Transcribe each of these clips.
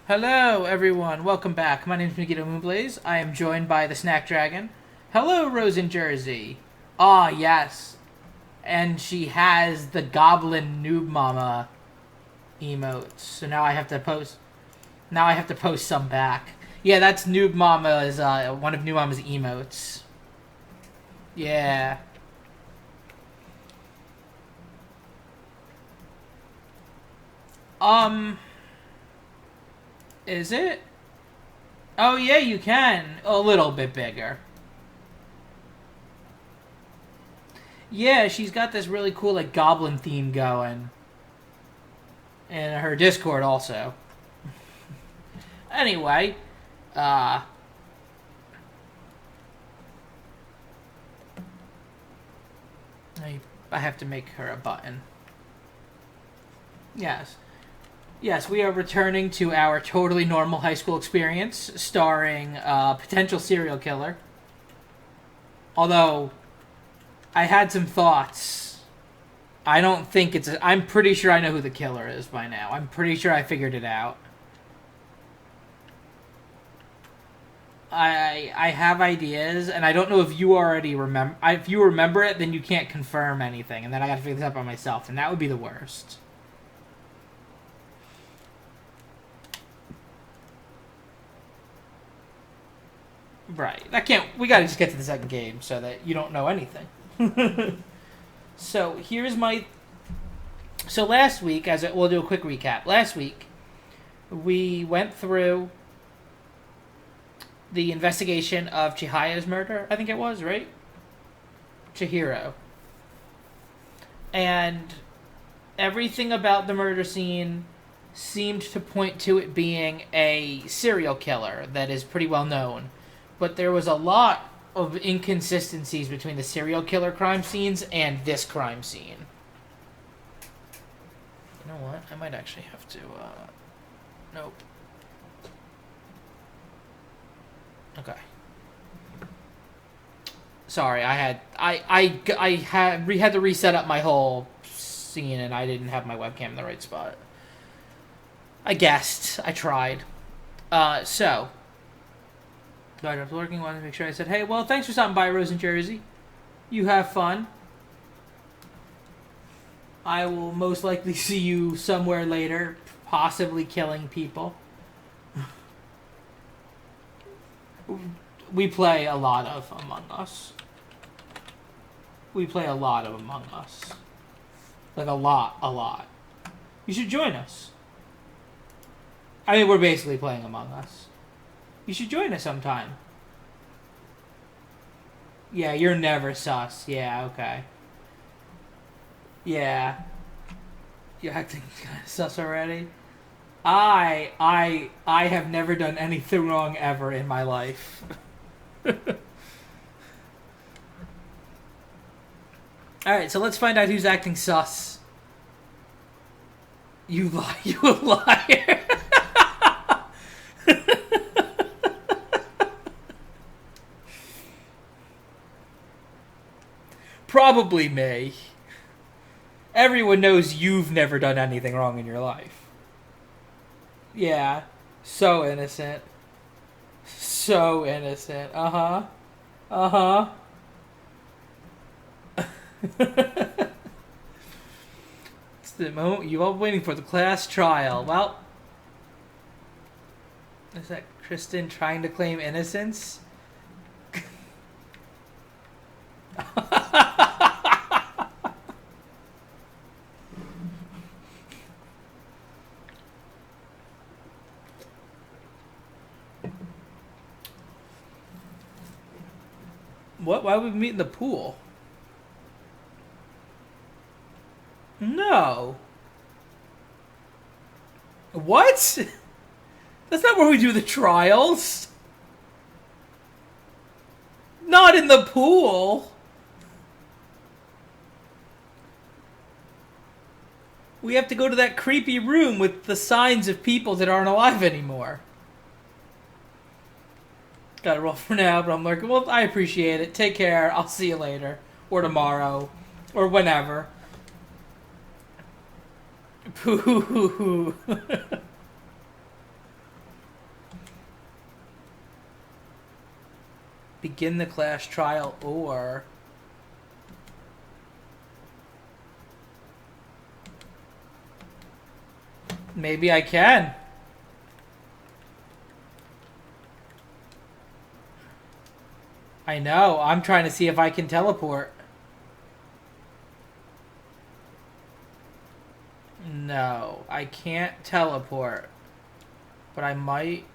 Hello, everyone. Welcome back. My name is Meggido Moonblaze. I am joined by theSnackDragon. Hello, Rose in Jersey. Ah, yes. And she has the Goblin Noob Mama emotes. So now I have to post. Now I have to post some back. Yeah, that's Noob Mama's. One of Noob Mama's emotes. Yeah. Um. Is it? Oh yeah, you can. A little bit bigger. Yeah, she's got this really cool like goblin theme going. And her Discord also. Anyway, uh I have to make her a button. Yes. Yes, we are returning to our totally normal high school experience, starring a potential serial killer. Although, I had some thoughts. I don't think it's. I'm pretty sure I know who the killer is by now. I'm pretty sure I figured it out. I have ideas, and I don't know if you already remember. If you remember it, then you can't confirm anything, and then I got to figure this out by myself, and that would be the worst. Right. I can't. We gotta just get to the second game so that you don't know anything. So here's my. So last week, we'll do a quick recap. Last week, we went through the investigation of Chihiro's murder. I think it was right. Chihiro. And everything about the murder scene seemed to point to it being a serial killer that is pretty well known. But there was a lot of inconsistencies between the serial killer crime scenes and this crime scene. You know what? I might actually have to, nope. Okay. Sorry, I had to reset up my whole scene and I didn't have my webcam in the right spot. I guessed. I tried. So I was working, wanted to make sure I said, hey, well, thanks for stopping by, Rose in Jersey. You have fun. I will most likely see you somewhere later, possibly killing people. We play a lot of Among Us. We play a lot of Among Us. Like a lot. You should join us. I mean, we're basically playing Among Us. You should join us sometime. Yeah, you're never sus. Yeah, okay. Yeah. You're acting kind of sus already. I have never done anything wrong ever in my life. Alright, so let's find out who's acting sus. You lie, you a liar. Probably me. Everyone knows you've never done anything wrong in your life. Yeah. So innocent. So innocent. Uh-huh. Uh-huh. It's the moment you all waiting for, the class trial. Well, is that Kristen trying to claim innocence? What? Why would we meet in the pool? No. What? That's not where we do the trials. Not in the pool. We have to go to that creepy room with the signs of people that aren't alive anymore. Gotta roll for now, but I'm like, well, I appreciate it. Take care. I'll see you later. Or tomorrow. Or whenever. Pooh. begin the class trial, or... maybe I can. I know. I'm trying to see if I can teleport. No, I can't teleport. But I might...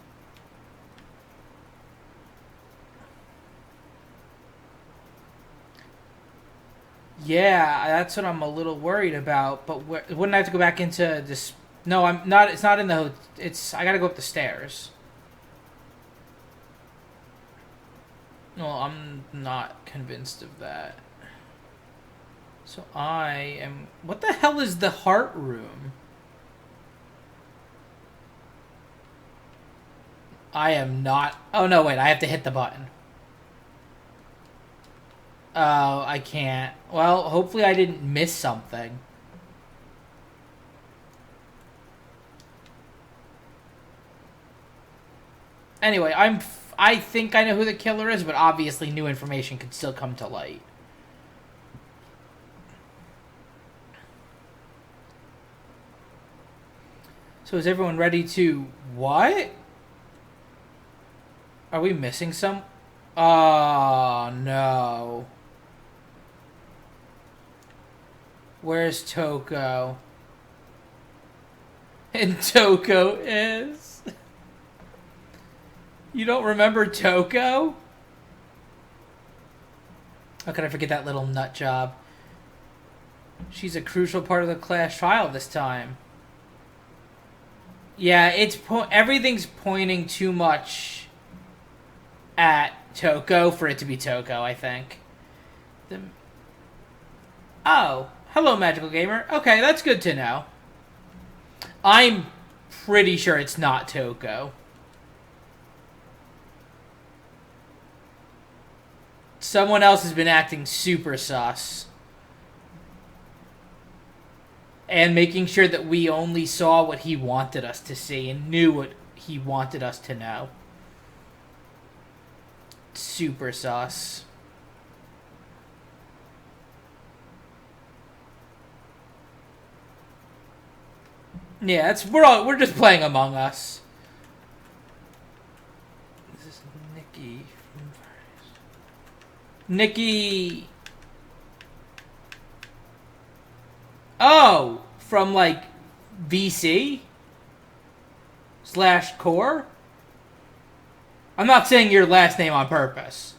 yeah, that's what I'm a little worried about. But wouldn't I have to go back into this... no, I'm not... it's not in the... it's... I gotta go up the stairs. Well, I'm not convinced of that. So I am... what the hell is the heart room? I am not... oh, no, wait. I have to hit the button. Oh, I can't. Well, hopefully I didn't miss something. Anyway, I think I know who the killer is, but obviously new information could still come to light. So is everyone ready to... what? Are we missing some... oh, no. Where's Toko? And Toko is... you don't remember Toko? How could I forget that little nut job? She's a crucial part of the class trial this time. Yeah, it's everything's pointing too much at Toko for it to be Toko, I think. Oh, hello, Magical Gamer. Okay, that's good to know. I'm pretty sure it's not Toko. Someone else has been acting super sus. And making sure that we only saw what he wanted us to see and knew what he wanted us to know. Super sus. Yeah, we're just playing Among Us. This is Nikki. Nikki. Oh, from like VC / core. I'm not saying your last name on purpose,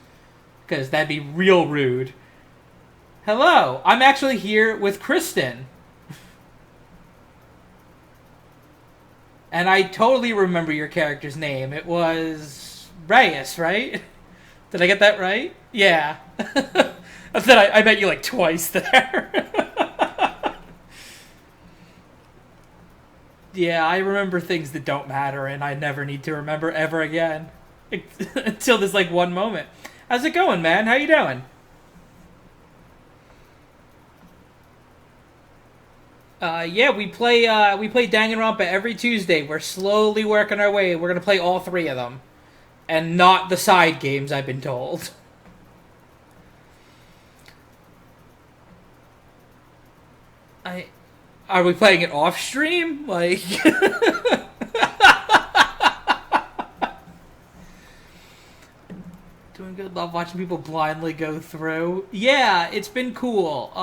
because that'd be real rude. Hello, I'm actually here with Kristen. And I totally remember your character's name. It was Reyes, right? Did I get that right? Yeah. I said I met you like twice there. Yeah, I remember things that don't matter, and I never need to remember ever again. Until this, like, one moment. How's it going, man? How you doing? Yeah, we play Danganronpa every Tuesday. We're slowly working our way. We're gonna play all 3 of them. And not the side games, I've been told. Are we playing it off stream? Like... doing good. Love watching people blindly go through. Yeah, it's been cool.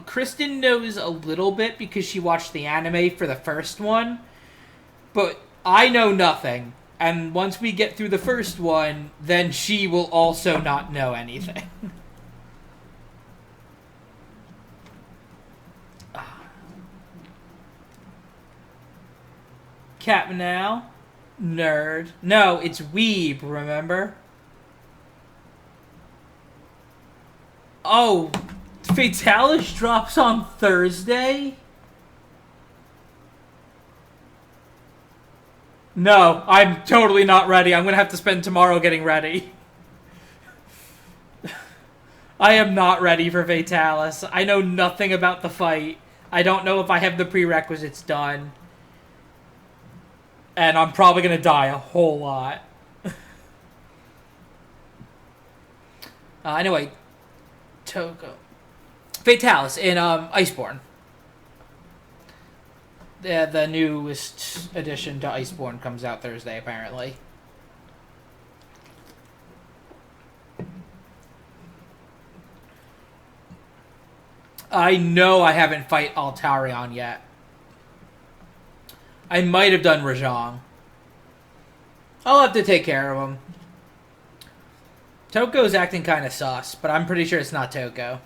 Kristen knows a little bit because she watched the anime for the first one. But I know nothing. And once we get through the first one, then she will also not know anything. Cat now? Nerd. No, it's weeb, remember? Oh, Fatalis drops on Thursday? No, I'm totally not ready. I'm going to have to spend tomorrow getting ready. I am not ready for Fatalis. I know nothing about the fight. I don't know if I have the prerequisites done. And I'm probably going to die a whole lot. Anyway, Toko. Fatalis in Iceborne. The newest addition to Iceborne comes out Thursday, apparently. I know I haven't fight Altarion yet. I might have done Rajang. I'll have to take care of him. Toko's acting kind of sus, but I'm pretty sure it's not Toko.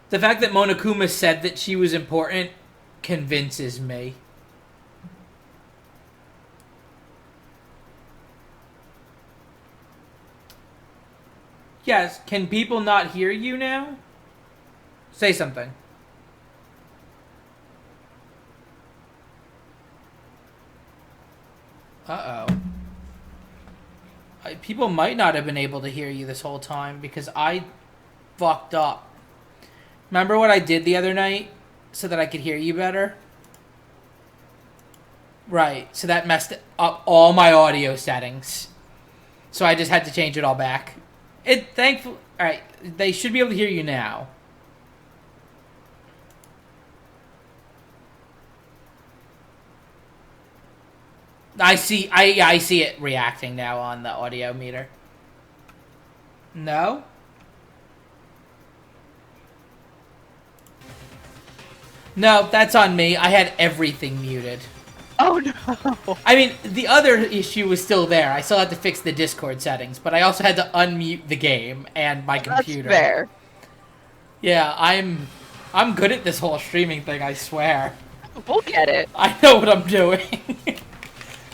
The fact that Monokuma said that she was important convinces me. Yes, can people not hear you now? Say something. Uh-oh. People might not have been able to hear you this whole time because I fucked up. Remember what I did the other night so that I could hear you better? Right, so that messed up all my audio settings. So I just had to change it all back. Thankfully, alright, they should be able to hear you now. I see it reacting now on the audio meter. No? No, that's on me. I had everything muted. Oh no! I mean, the other issue was still there. I still had to fix the Discord settings, but I also had to unmute the game and my computer. That's fair. Yeah, I'm good at this whole streaming thing, I swear. We'll get it. I know what I'm doing.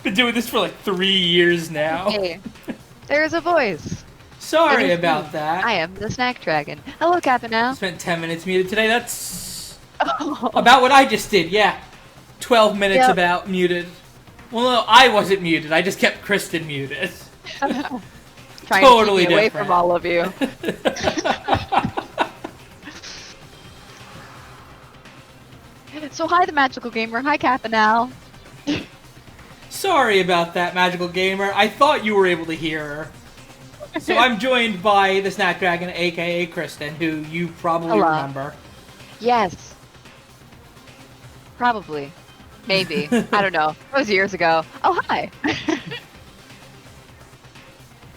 Been doing this for like 3 years now. Hey, there's a voice. Sorry about that. I am the theSnackDragon. Hello, Captain. Spent 10 minutes muted today. That's about what I just did, yeah. 12 minutes about muted. Well, no, I wasn't muted. I just kept Kristen muted. Trying Totally to keep me away different. from all of you. So hi, the Magical Gamer. Hi, Captain. Sorry about that, Magical Gamer. I thought you were able to hear her. So I'm joined by the theSnackDragon, aka Kristen, who you probably remember. Yes. Probably. Maybe. I don't know. That was years ago. Oh, hi.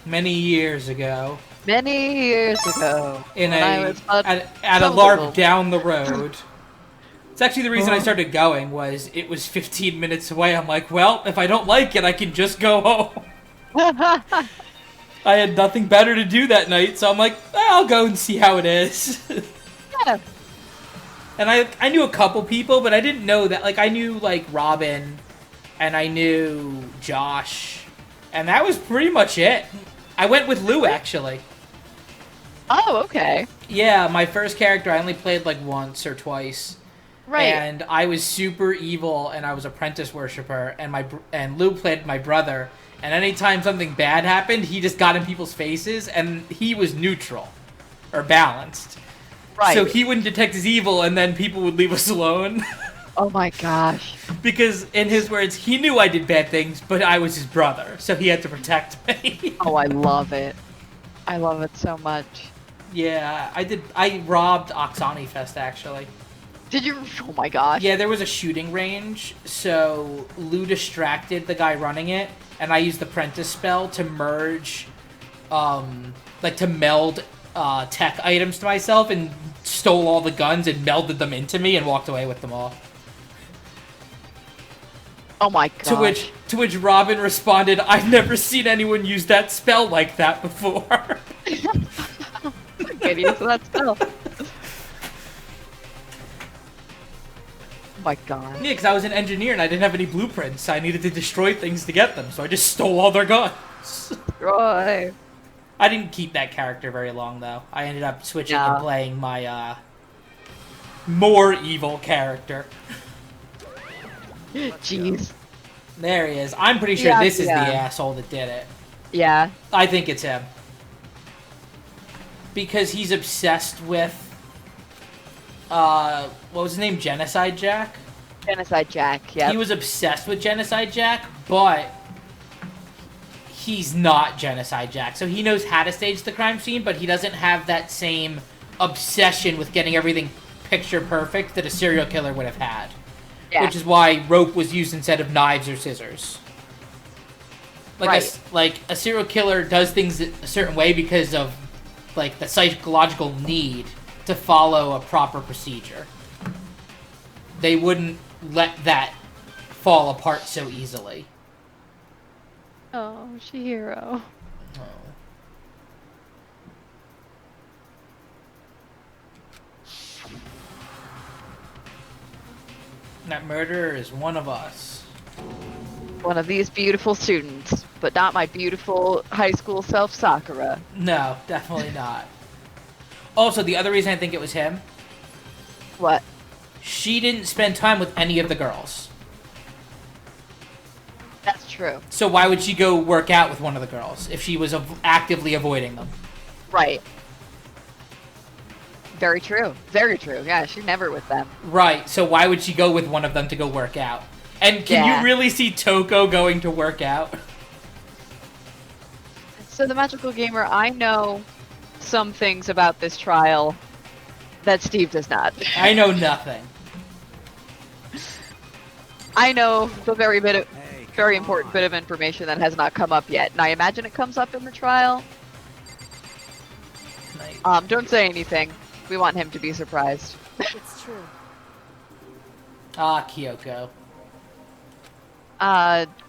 Many years ago. Many years ago. At a LARP down the road. It's actually the reason I started going was it was 15 minutes away. I'm like, well, if I don't like it, I can just go home. I had nothing better to do that night, so I'm like, I'll go and see how it is. Yeah. And I knew a couple people, but I didn't know that. Like, I knew, like, Robin, and I knew Josh, and that was pretty much it. I went with Lou, actually. Oh, okay. Yeah, my first character I only played, like, once or twice. Right. And I was super evil, and I was apprentice worshiper, and Lou played my brother, and anytime something bad happened, he just got in people's faces, and he was neutral, or balanced. Right. So he wouldn't detect his evil, and then people would leave us alone. Oh my gosh. Because, in his words, he knew I did bad things, but I was his brother, so he had to protect me. Oh, I love it. I love it so much. Yeah, I robbed Oksani Fest, actually. Did you? Oh my gosh. Yeah, there was a shooting range, so Lou distracted the guy running it, and I used the Prentice spell to merge, to meld tech items to myself, and stole all the guns and melded them into me and walked away with them all. Oh my gosh. To which Robin responded, I've never seen anyone use that spell like that before. Good use of that spell. Oh my god. Yeah, because I was an engineer and I didn't have any blueprints. I needed to destroy things to get them, so I just stole all their guns. Roy. I didn't keep that character very long, though. I ended up switching and playing my, more evil character. Jeez. There he is. I'm pretty sure this is the asshole that did it. Yeah. I think it's him. Because he's obsessed with, what was his name? Genocide Jack? Genocide Jack, yeah. He was obsessed with Genocide Jack, but he's not Genocide Jack. So he knows how to stage the crime scene, but he doesn't have that same obsession with getting everything picture perfect that a serial killer would have had. Yeah. Which is why rope was used instead of knives or scissors. Like a serial killer does things a certain way because of like the psychological need to follow a proper procedure. They wouldn't let that fall apart so easily. Oh, Chihiro. Oh. That murderer is one of us. One of these beautiful students, but not my beautiful high school self, Sakura. No, definitely not. Also, the other reason I think it was him, What? she didn't spend time with any of the girls. That's true. So why would she go work out with one of the girls if she was actively avoiding them? Right. Very true. Very true. Yeah, she's never with them. Right, so why would she go with one of them to go work out? And can you really see Toko going to work out? So the Magical Gamer, I know some things about this trial that Steve does not. I know nothing. I know the very important bit of information that has not come up yet, and I imagine it comes up in the trial. Nice. Don't say anything. We want him to be surprised. It's true. Ah, Kyoko.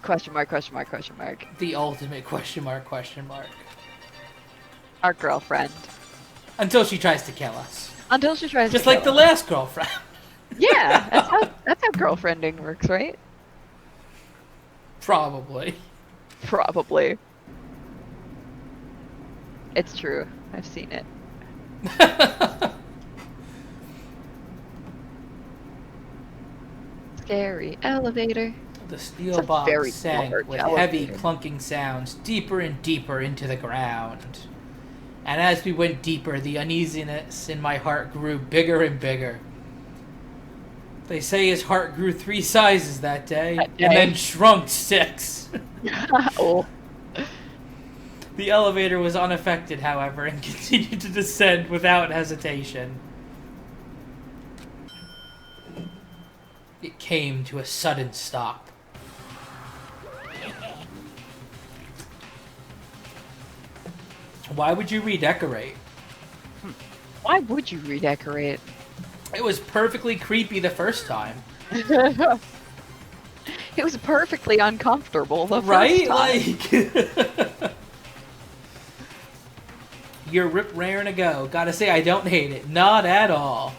Question mark, question mark, question mark. The ultimate question mark, question mark. Our girlfriend. Until she tries to kill us. Until she tries Just to like the kill us. last girlfriend. Yeah, that's how girlfriending works, right? Probably. Probably. It's true. I've seen it. Scary elevator. The steel It's a box very sank large with elevator. heavy clunking sounds deeper and deeper into the ground. And as we went deeper, the uneasiness in my heart grew bigger and bigger. They say his heart grew 3 sizes that day, and then shrunk 6. Oh. The elevator was unaffected, however, and continued to descend without hesitation. It came to a sudden stop. Why would you redecorate? Why would you redecorate? It was perfectly creepy the first time. It was perfectly uncomfortable the Right? first time. Like... You're rip raring to go. Gotta say, I don't hate it. Not at all.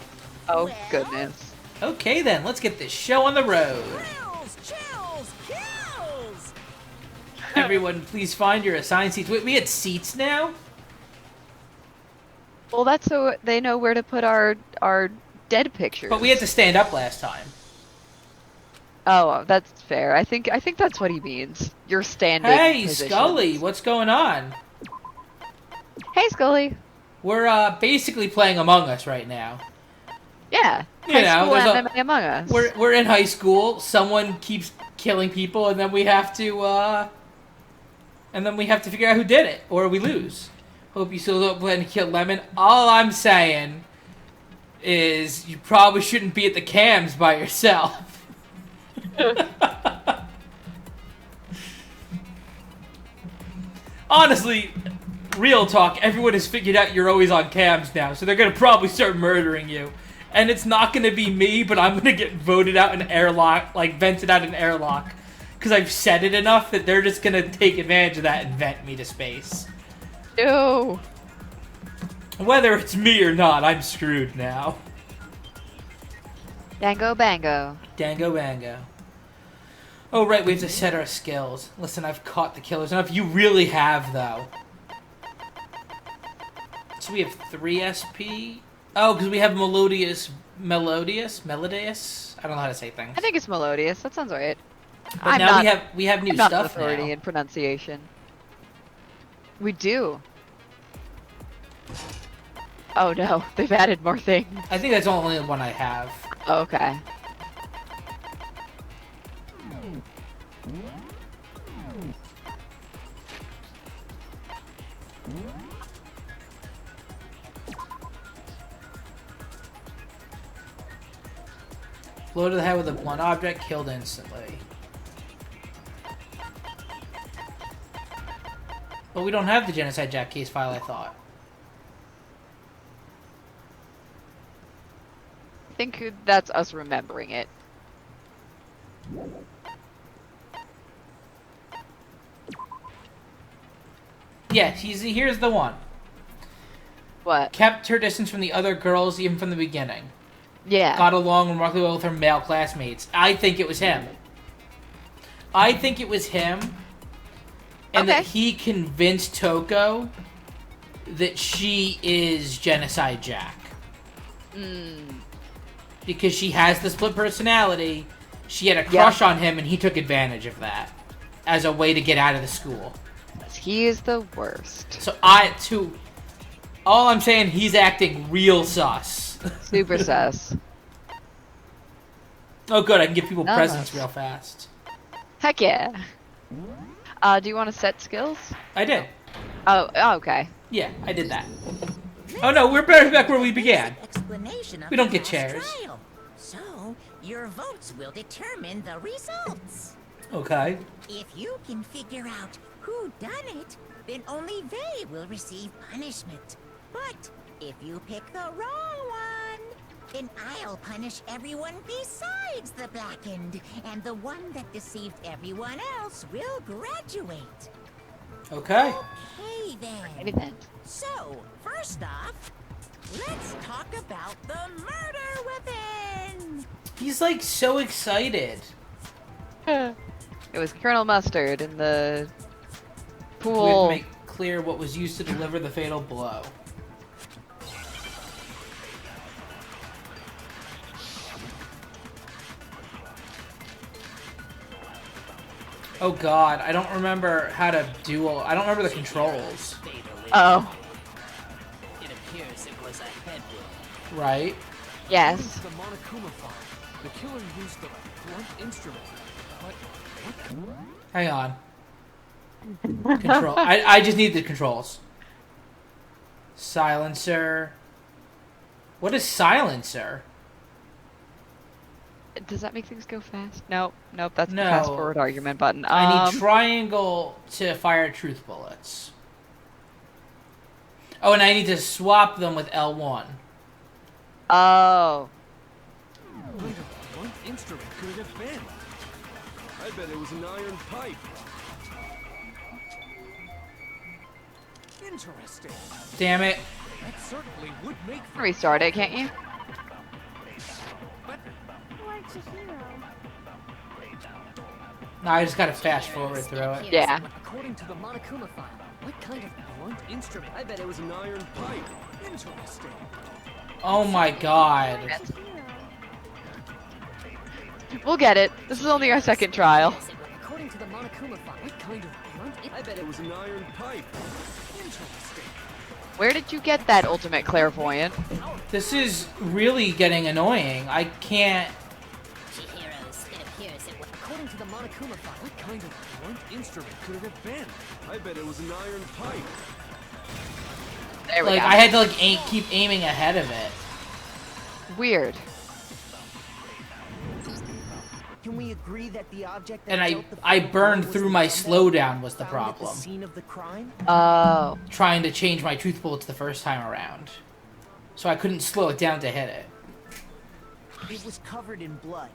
Oh, goodness. Okay then, let's get this show on the road. Thrills, chills, kills! Everyone, please find your assigned seats. Wait, we had seats now? Well, that's so they know where to put our dead pictures. But we had to stand up last time. Oh, that's fair. I think that's what he means. You're standing. Hey, positions. Scully, what's going on? Hey, Scully. We're basically playing Among Us right now. Yeah. You High know, school there's MMA Among Us. We're in high school. Someone keeps killing people, and then we have to figure out who did it, or we lose. Hope you still don't plan to kill Lemon. All I'm saying is you probably shouldn't be at the cams by yourself. Honestly, real talk, everyone has figured out you're always on cams now, so they're gonna probably start murdering you. And it's not gonna be me, but I'm gonna get voted out in airlock, like vented out in airlock. Because I've said it enough that they're just gonna take advantage of that and vent me to space. No. Whether it's me or not, I'm screwed now. Dango bango. Dango bango. Oh right, we have to set our skills. Listen, I've caught the killers enough. You really have, though. So we have 3 SP. Oh, because we have melodious. I don't know how to say things. I think it's melodious. That sounds right. But now we have new I'm not an stuff authority now. in pronunciation. We do. Oh no, they've added more things. I think that's the only one I have. Oh, okay. Blow to the head with a blunt object, killed instantly. But we don't have the Genocide Jack case file, I thought. I think that's us remembering it. Yeah, here's the one. What? Kept her distance from the other girls even from the beginning. Yeah. Got along remarkably well with her male classmates. I think it was him. I think it was him. And that he convinced Toko that she is Genocide Jack. Because she has the split personality. She had a crush on him and he took advantage of that. As a way to get out of the school. He is the worst. So all I'm saying, he's acting real sus. Super sus. Oh good, I can give people presents real fast. Heck yeah. Do you want to set skills? I did. Oh, okay. Yeah, I did that. Oh no, we're back where we began. We don't get chairs. So, your votes will determine the results. Okay. If you can figure out who done it, then only they will receive punishment. But if you pick the wrong one, then I'll punish everyone besides the blackened, and the one that deceived everyone else will graduate. Okay. Okay then. Anything. So, first off, let's talk about the murder weapon. He's like so excited. It was Colonel Mustard in the We have pool. to make clear what was used to deliver the fatal blow. Oh god, I don't remember how to do I don't remember the controls. Oh. It appears it was a head wound. Right? Yes. The Monokuma file. The killer used the blunt instrument. What? Hang on. Control. I just need the controls. Silencer. What is silencer? Does that make things go fast? Nope. Nope, that's No. the fast forward argument button. I need triangle to fire truth bullets. Oh, and I need to swap them with L1. Oh. What kind of blunt instrument could it have been? I bet it was an iron pipe. Interesting. Damn it. That certainly would make for Restart it, can't you? No, I just gotta fast forward through it. Yeah. According to the Monokuma file, what kind of blunt instrument. I bet it was an iron pipe. Interesting. Oh my god. We'll get it. This is only our second trial. according to the Monokuma file, what kind of blunt? I bet it was an iron pipe. Interesting. Where did you get that ultimate clairvoyant? This is really getting annoying. I can't... According to the Monokuma file, What kind of blunt instrument could it have been? I bet it was an iron pipe. There we Like, go. I had to, like, keep aiming ahead of it. Weird. Can we agree that the object that And dealt the I fatal burned blow was through the my one that slowdown was the found at problem. The scene of the crime? Oh. Trying to change my truth bullets the first time around. So I couldn't slow it down to hit it. It was covered in blood.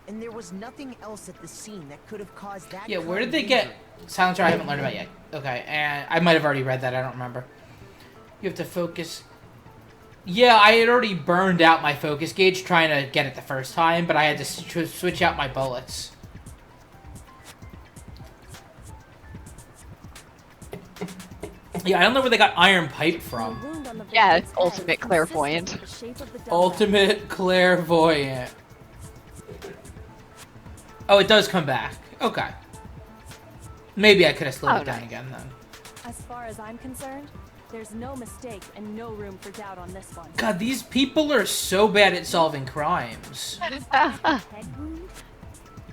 And there was nothing else at the scene that could have caused that. Yeah, where kind did they of get... injury. Silencer I haven't learned about yet. Okay, and I might have already read that, I don't remember. You have to focus... Yeah, I had already burned out my focus gauge trying to get it the first time, but I had to switch out my bullets. Yeah, I don't know where they got iron pipe from. Yeah, it's ultimate clairvoyant. Ultimate clairvoyant. Oh, it does come back. Okay. Maybe I could have slowed Oh, it down nice. again then. As far as I'm concerned, there's no mistake and no room for doubt on this one. God, these people are so bad at solving crimes. Head wound?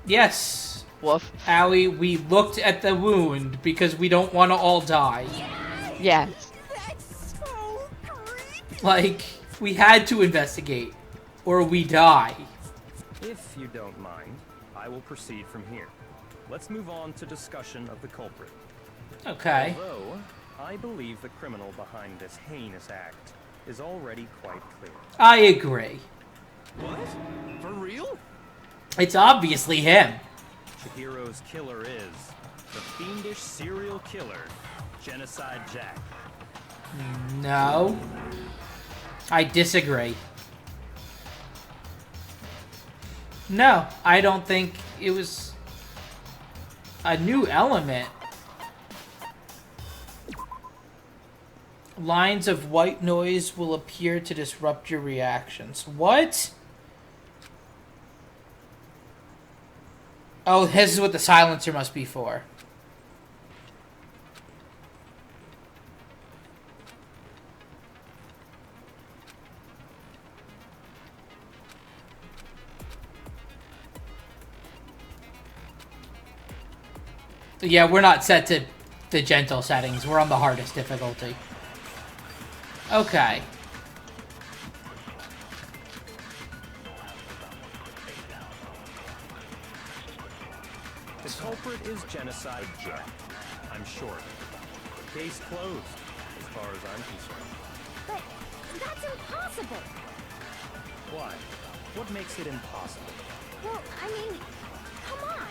Yes. Woof. Allie, we looked at the wound because we don't want to all die. Yes. That's so creepy. Like, we had to investigate, or we die. If you don't mind, I will proceed from here. Let's move on to discussion of the culprit. Okay. Although, I believe the criminal behind this heinous act is already quite clear. I agree. What? For real? It's obviously him. The hero's killer is the fiendish serial killer, Genocide Jack. No. I disagree. No, I don't think it was a new element. Lines of white noise will appear to disrupt your reactions. What? Oh, this is what the silencer must be for. Yeah, we're not set to the gentle settings. We're on the hardest difficulty. Okay. The culprit is Genocide Jack. I'm sure. Case closed, as far as I'm concerned. But that's impossible. Why? What makes it impossible? Well, I mean, come on.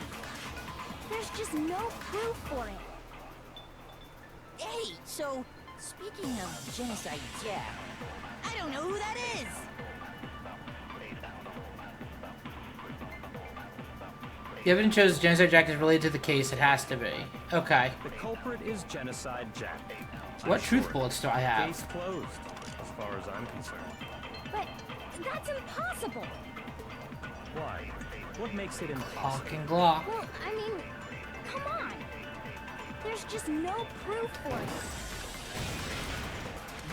There's just no proof for it. Hey, so, speaking of Genocide Jack, I don't know who that is. The evidence shows Genocide Jack is related to the case. It has to be. Okay. The culprit is Genocide Jack. What truth bullets do I have? Case closed, as far as I'm concerned. But that's impossible. Why? What makes it impossible? Hawking Glock. Well, I mean, come on. There's just no proof for it.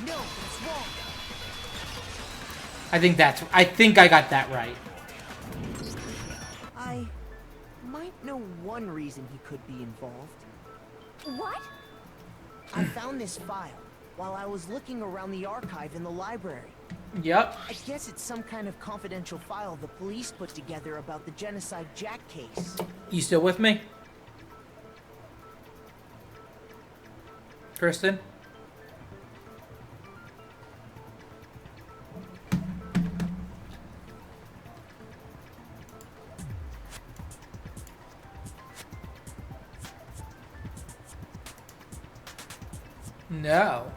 No, it's wrong. I think I got that right. I might know one reason he could be involved. What? I found this file while I was looking around the archive in the library. Yep. I guess it's some kind of confidential file the police put together about the Genocide Jack case. You still with me? Kristen? No.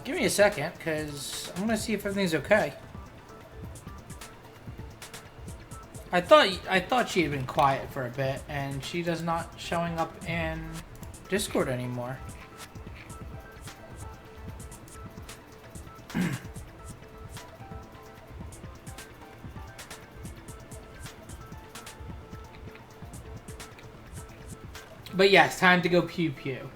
Give me a second, because I'm gonna see if everything's okay. I thought she had been quiet for a bit, and she does not showing up in Discord anymore. But yes, time to go pew pew.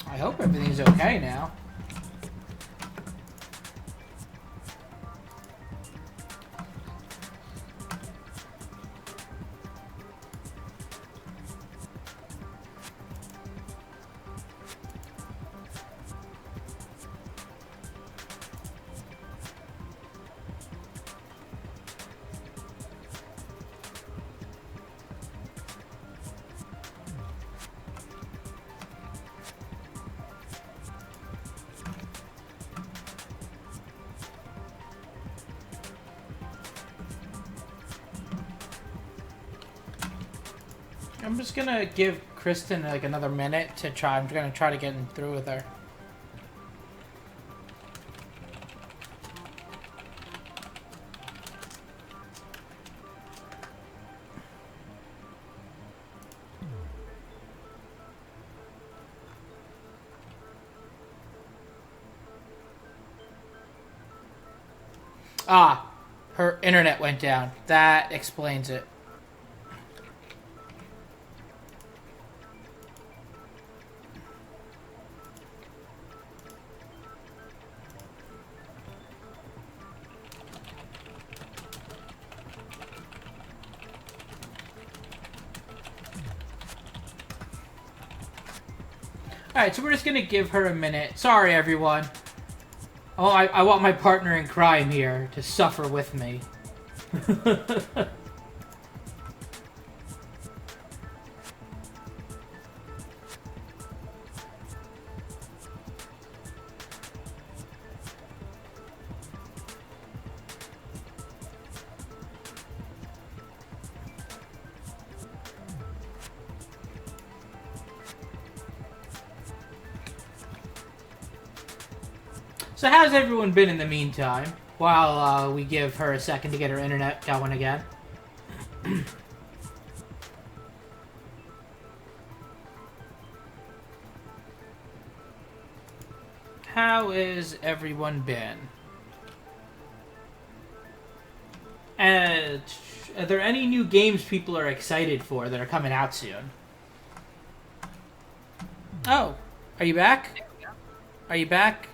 I hope everything's okay now. I'm just gonna give Kristen like another minute to try. I'm gonna try to get through with her. Ah, her internet went down. That explains it. Alright, so we're just gonna give her a minute. Sorry, everyone. Oh, I want my partner in crime here to suffer with me. So how's everyone been in the meantime? While we give her a second to get her internet going again. How has everyone been? And are there any new games people are excited for that are coming out soon? Oh, are you back? Are you back?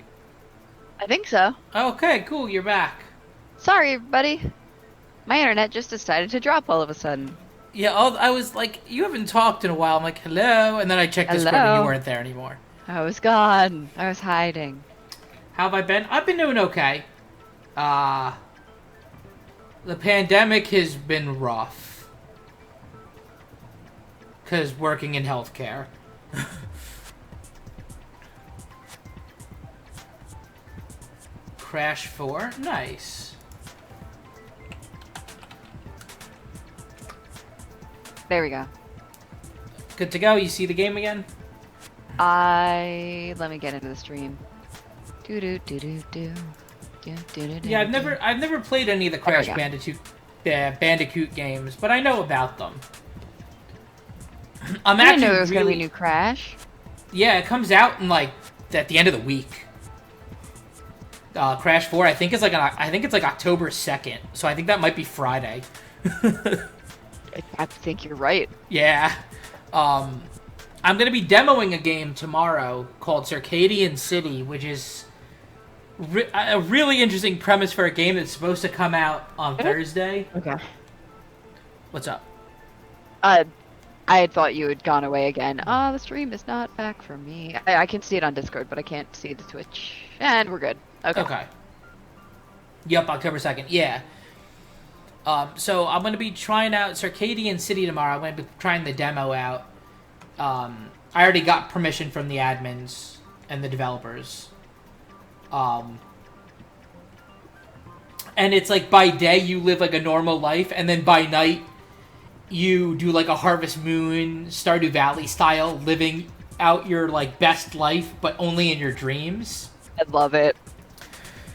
I think so. Okay, cool, you're back. Sorry, everybody. My internet just decided to drop all of a sudden. Yeah, I was like, you haven't talked in a while. I'm like, hello, and then I checked Discord and you weren't there anymore. I was gone. I was hiding. How have I been? I've been doing okay. The pandemic has been rough. 'Cause working in healthcare. Crash 4? Nice. There we go. Good to go. You see the game again? Let me get into the stream. Do do do do do. Yeah, I've never played any of the Crash Bandicoot games, but I know about them. I didn't know there was gonna be a new Crash. Yeah, it comes out in like at the end of the week. Crash 4, I think it's like October 2nd, so I think that might be Friday. I think you're right. Yeah. I'm gonna be demoing a game tomorrow called Circadian City, which is a really interesting premise for a game that's supposed to come out on Thursday. Okay. What's up? I had thought you had gone away again. The stream is not back for me. I can see it on Discord, but I can't see the Twitch. And we're good. Okay. Yep, October 2nd. Yeah. So I'm going to be trying out Circadian City tomorrow. I'm going to be trying the demo out. I already got permission from the admins and the developers. And it's like by day you live like a normal life, and then by night you do like a Harvest Moon, Stardew Valley style, living out your like best life, but only in your dreams. I love it.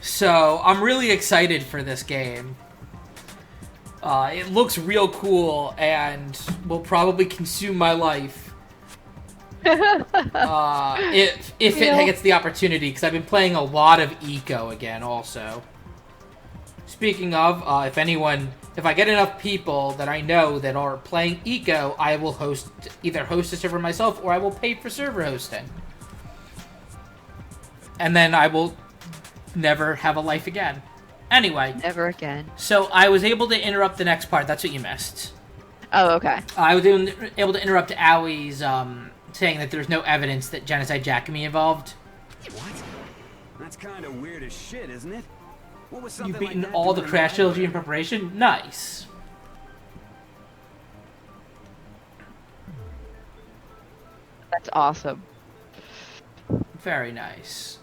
So I'm really excited for this game. It looks real cool and will probably consume my life. If it gets the opportunity, because I've been playing a lot of Eco again also. Speaking of, if I get enough people that I know that are playing Eco, I will either host a server myself or I will pay for server hosting. And then I will never have a life again. Anyway. Never again. So I was able to interrupt the next part. That's what you missed. Oh, okay. I was able to interrupt Owie's saying that there's no evidence that Genocide Jack can be involved. What? That's kind of weird as shit, isn't it? What was You've something beaten like that all the doing Crash in trilogy in preparation? Nice. That's awesome. Very nice.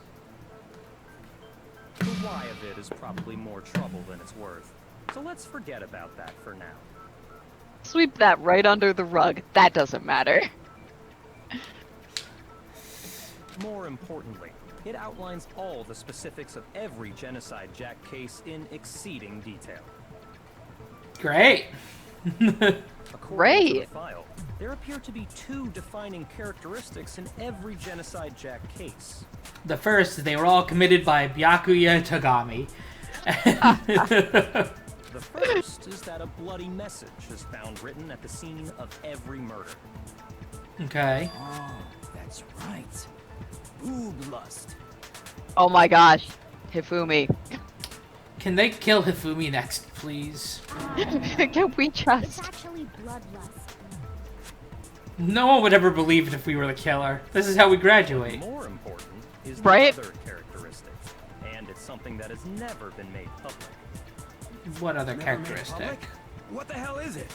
The why of it is probably more trouble than it's worth. So let's forget about that for now. Sweep that right under the rug. That doesn't matter. More importantly, it outlines all the specifics of every Genocide Jack case in exceeding detail. Great. According to the Great. file, there appear to be 2 defining characteristics in every Genocide Jack case. The first is they were all committed by Byakuya Togami. The first is that a bloody message is found written at the scene of every murder. Okay. Oh, that's right. Boob lust. Oh my gosh. Hifumi. Can they kill Hifumi next, please? Can we It's trust? actually bloodlust. No one would ever believe it if we were the killer. This is how we graduate. More important is Right? the other characteristic, and it's something that has never been made public. What other Never made characteristic? public? What the hell is it?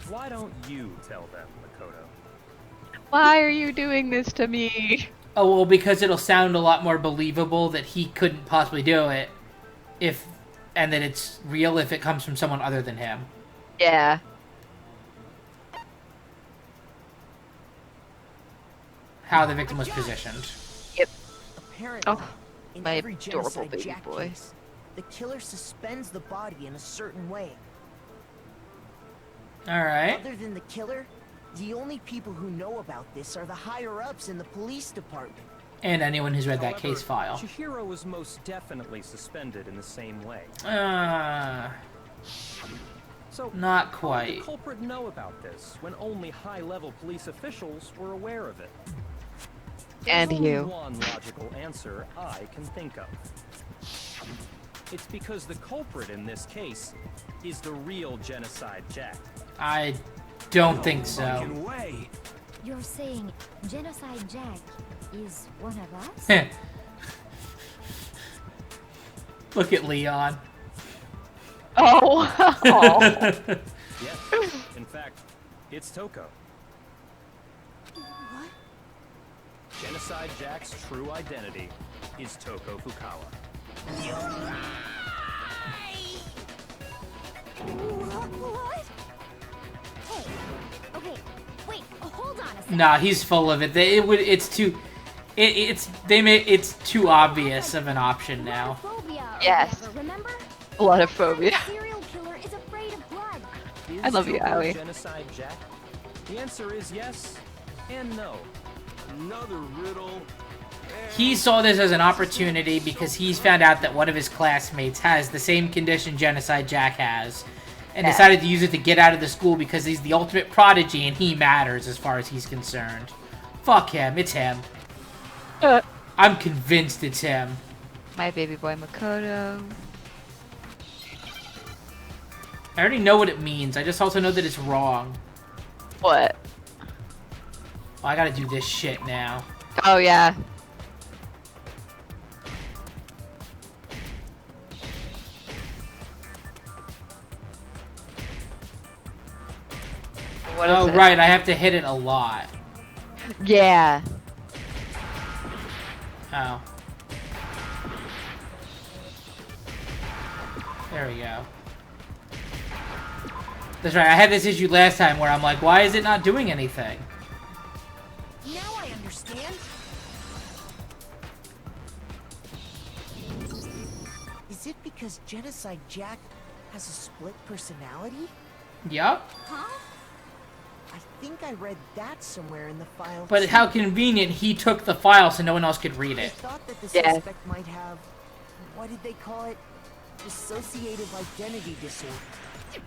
Why don't you tell them, Makoto? Why are you doing this to me? Oh, well, because it'll sound a lot more believable that he couldn't possibly do it and that it's real if it comes from someone other than him. Yeah. How the victim was positioned. Apparently, Oh, in my every adorable genocide baby Jack boy. case, the killer suspends the body in a certain way. Alright. Other than the killer, the only people who know about this are the higher-ups in the police department. And anyone who's read that However, case file. Chihiro was most definitely suspended in the same way. So, Not how did quite. the culprit know about this when only high-level police officials were aware of it? And There's only you. one logical answer I can think of. It's because the culprit in this case is the real Genocide Jack. I don't think so. Fucking way. You're saying Genocide Jack is one of us? Look at Leon. Oh. Oh. Yes, in fact, it's Toko. What? Genocide Jack's true identity is Toko Fukawa. What? Hey, okay, wait, hold on a second. Nah, he's full of it. It's too obvious of an option now. Phobia or Yes. whatever, remember? Blood phobia. The serial killer is afraid of blood. I love you, Toko Aoi. Genocide Jack? The answer is yes and no. Another riddle. He saw this as an opportunity because he's found out that one of his classmates has the same condition Genocide Jack has, and decided to use it to get out of the school because he's the ultimate prodigy and he matters as far as he's concerned. Fuck him, it's him. I'm convinced it's him. My baby boy Makoto. I already know what it means, I just also know that it's wrong. What? Oh, I gotta do this shit now. Oh yeah. What is Oh, it? right, I have to hit it a lot. Yeah. Oh. There we go. That's right, I had this issue last time where I'm like, why is it not doing anything? Now I understand. Is it because Genocide Jack has a split personality? Yup. Huh? I think I read that somewhere in the file. But too. how convenient he took the file so no one else could read I it. thought that the Yeah. suspect might have, what did they call it? Dissociative identity disorder.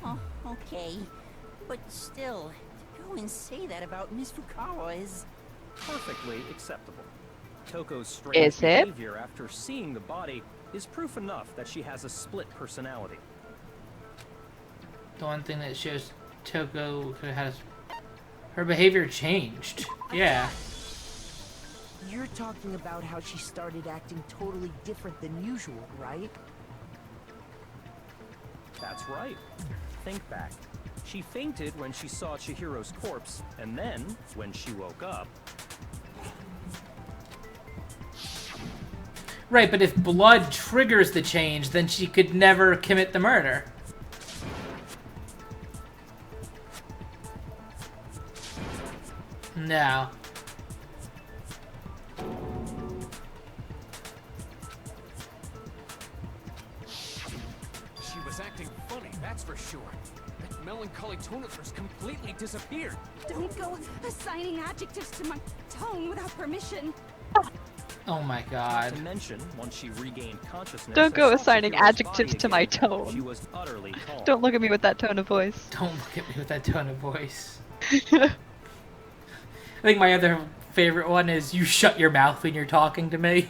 Oh, okay. But still, to go and say that about Miss Fukawa is... Perfectly acceptable. Toko's strange Is it? behavior after seeing the body is proof enough that she has a split personality. The one thing that shows Toko has... Her behavior changed. Yeah. You're talking about how she started acting totally different than usual, right? That's right. Think back. She fainted when she saw Chihiro's corpse, and then, when she woke up... Right, but if blood triggers the change, then she could never commit the murder. No. She was acting funny, that's for sure. That melancholy tone of hers completely disappeared. Don't go assigning adjectives to my tone without permission. Oh my god. Not to mention, once she regained consciousness, Don't go and saw assigning Takero's adjectives body to my again, tone. She was utterly calm. Don't look at me with that tone of voice. Don't look at me with that tone of voice. I think my other favorite one is you shut your mouth when you're talking to me.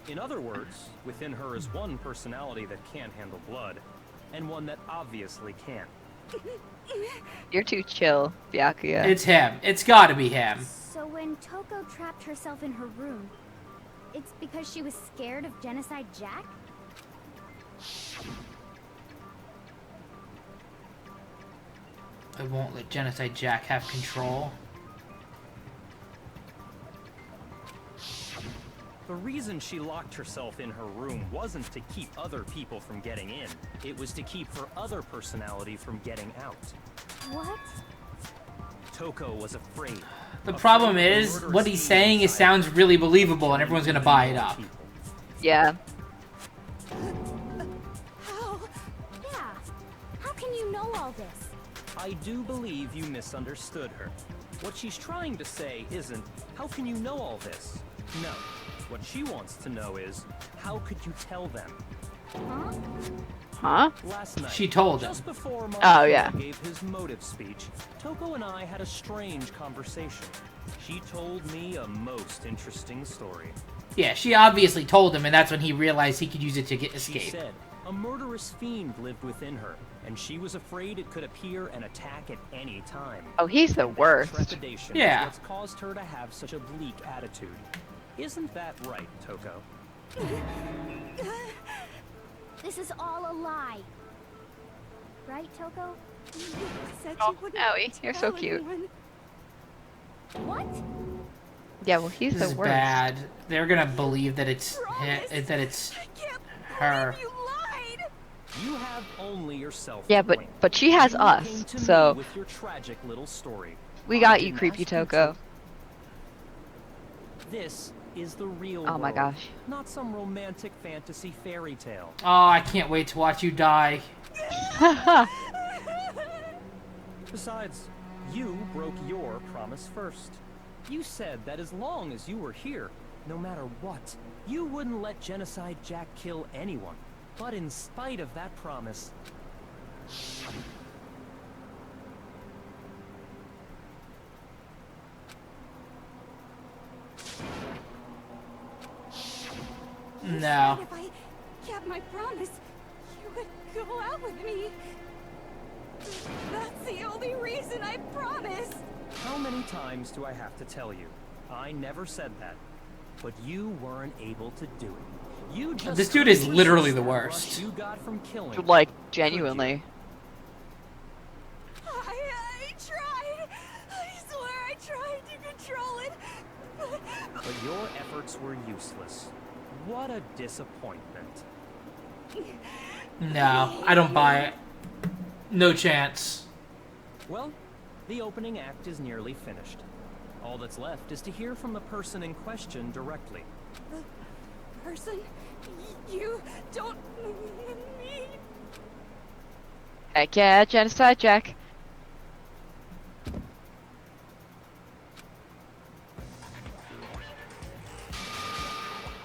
In other words, within her is one personality that can't handle blood, and one that obviously can. You're too chill, Byakuya. It's him. It's gotta be him. So when Toko trapped herself in her room, it's because she was scared of Genocide Jack? I won't let Genocide Jack have control. The reason she locked herself in her room wasn't to keep other people from getting in. It was to keep her other personality from getting out. What? Toko was afraid. The problem is, what he's saying is sounds really believable and everyone's gonna buy it up. Yeah. How? Yeah. How can you know all this? I do believe you misunderstood her. What she's trying to say isn't, how can you know all this? No. What she wants to know is, how could you tell them? Huh? Huh? Last night, She told him. just before Oh, yeah. gave his motive speech, Toko and I had a strange conversation. She told me a most interesting story. Yeah, she obviously told him, and that's when he realized he could use it to She escape. said a murderous fiend lived within her, and she was afraid it could appear and attack at any time. Oh, he's the And that worst. trepidation Yeah. is what's caused her to have such a bleak attitude. Isn't that right, Toko? This is all a lie. Right, Toko? Oh, Owie, you're so cute. What? Yeah, well, he's This the is worst. bad. They're gonna believe that it's that it's her. You lied! You have only yourself. Yeah, to blame. but she has You us, came to so me with your tragic little story. we I got you, didn't creepy ask you Toko. to. This is the real Oh my world, gosh. not some romantic fantasy fairy tale. Oh, I can't wait to watch you die. Besides, you broke your promise first. You said that as long as you were here, no matter what, you wouldn't let Genocide Jack kill anyone. But in spite of that promise, No. If I kept my promise, you would go out with me. That's the only reason I promised. how many times do I have to tell you? I never said that. But you weren't able to do it. You just This dude is couldn't literally resist the that worst. rush you got from killing. Like, genuinely. I tried. I swear I tried to control it. But your efforts were useless. What a disappointment. No, I don't buy it. No chance. Well, the opening act is nearly finished. All that's left is to hear from the person in question directly. The person you don't mean. Heck yeah, Genocide Jack.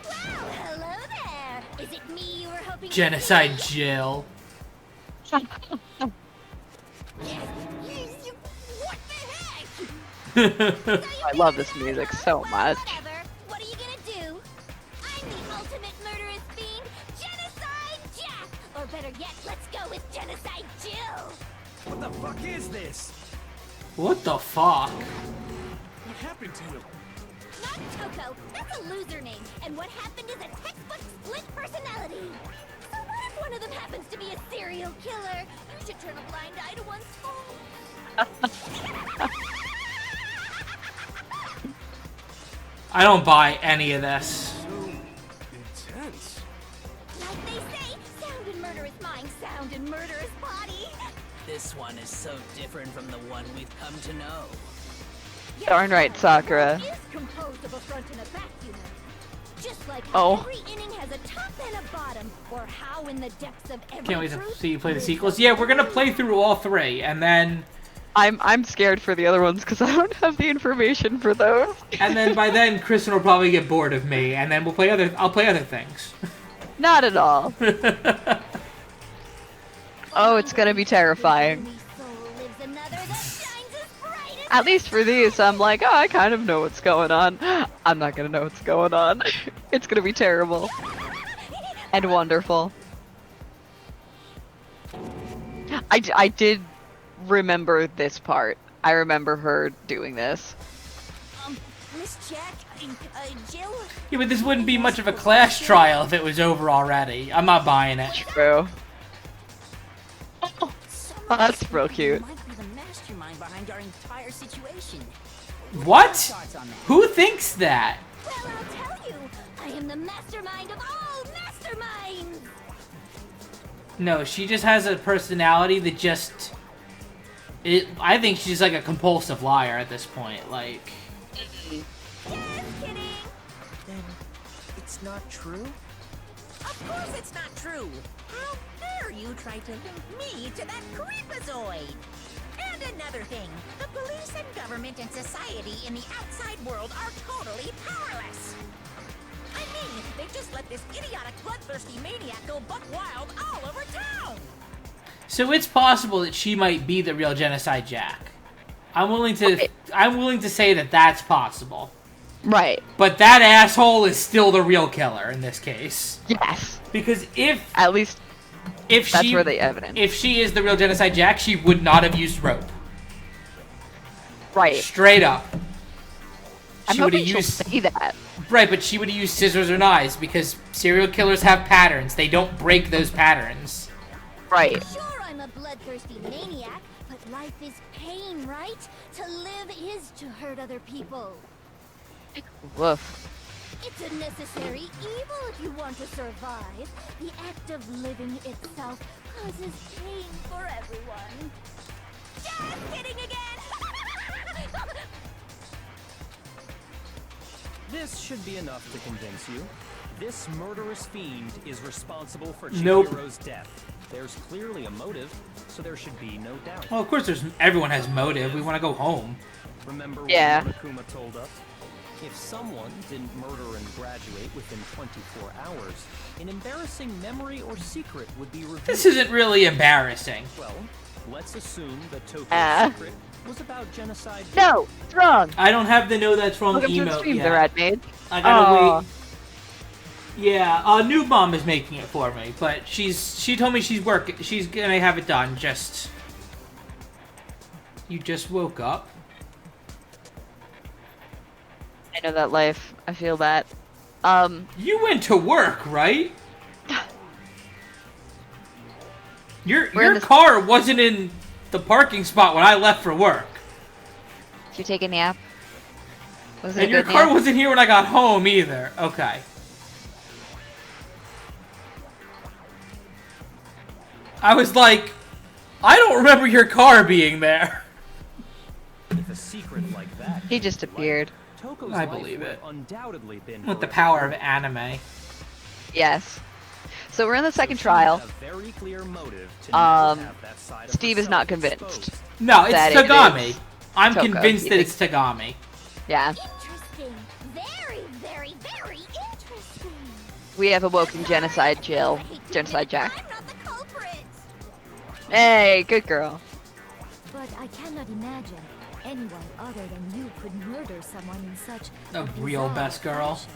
Well, hello there. Is it me you were hoping to Genocide Jill. What the heck? I love this music so much. Whatever. What are you gonna do? I'm the ultimate murderous fiend, Genocide Jack. Or better yet, let's go with Genocide Jill. What the fuck is this? What the fuck? What happened to him? Not Toko. That's a loser name. And what happened is a textbook split personality. So what if one of them happens to be a serial killer? You should turn a blind eye to one's fault. I don't buy any of this. So intense. Like they say, sound in murderous mind, sound in murderous body. this one is so different from the one we've come to know. Darn right, Sakura. Is composed of a front and a back, you know. Just like Oh. how every inning has a top and a bottom, or how in the depths of every Can't wait to truth see you play the lives sequels. a Yeah, we're gonna truth. play through all 3, and then I'm scared for the other ones because I don't have the information for those. by then Kristen will probably get bored of me, and then I'll play other things. Not at all. Oh, it's gonna be terrifying. Only soul lives another that shines as bright as At least for these, I'm like, oh, I kind of know what's going on. I'm not gonna know what's going on. It's gonna be terrible. And wonderful. I did remember this part. I remember her doing this. Miss Jack, Jill? Yeah, but this wouldn't be much of a class trial if it was over already. I'm not buying it. True. Oh, that's real cute. Might be the mastermind behind our entire situation. What? Thoughts on that? Who thinks that? well, I'll tell you, I am the mastermind of all masterminds. No, she just has a personality that just... I think she's like a compulsive liar at this point. Like... Just kidding. Then it's not true? Of course it's not true. How dare you try to link me to that creepazoid? And another thing, the police and government and society in the outside world are totally powerless. I mean, they just let this idiotic, bloodthirsty maniac go buck wild all over town. So it's possible that she might be the real Genocide Jack. I'm willing to say that that's possible. Right. But that asshole is still the real killer in this case. Yes. Because At least if that's she where the evidence. if she is the real Genocide Jack, she would not have used rope. Right. Straight up. I'm She would hoping have she'll used say that. right, but she would have used scissors or knives because serial killers have patterns. They don't break those patterns. Right. Sure, I'm a bloodthirsty maniac, but life is pain, right? To live is to hurt other people. Woof. It's a necessary evil if you want to survive. The act of living itself causes pain for everyone. Just kidding again! This should be enough to convince you. This murderous fiend is responsible for Nope. Chihiro's death. There's clearly a motive, so there should be no doubt. Well, of course, everyone has motive. We want to go home. Remember Yeah. what Monokuma told us? If someone didn't murder and graduate within 24 hours, an embarrassing memory or secret would be revealed. This isn't really embarrassing. Well, let's assume that Tokyo's Ah. secret was about genocide. No, it's wrong. I don't have the know that's wrong Welcome to the email stream, yet. the rat maid. I gotta Aw. wait. Yeah, Noob Mom is making it for me, but she told me she's gonna have it done. You just woke up. I know that life. I feel that. You went to work, right? We're in Your the- car wasn't in the parking spot when I left for work, Did you take a nap? Was it and a your good car nap? wasn't here when I got home either. Okay. I was like, I don't remember your car being there. With a secret like that, He just appeared. Toko's I life believe would it. have undoubtedly been With the her power of anime. Yes. So we're in the second So she trial. had a very clear motive to not have that side of Steve is not herself convinced. exposed. No, it's That it Tagami. is I'm Toko. convinced You that think- it's Tagami. Yeah. Interesting. Very, very, very interesting. We have awoken Genocide Jill. I hate to Genocide admit it, Jack. I'm not the culprit. Hey, good girl. But I cannot imagine anyone other than you could murder someone in such A real bizarre best girl. fashion.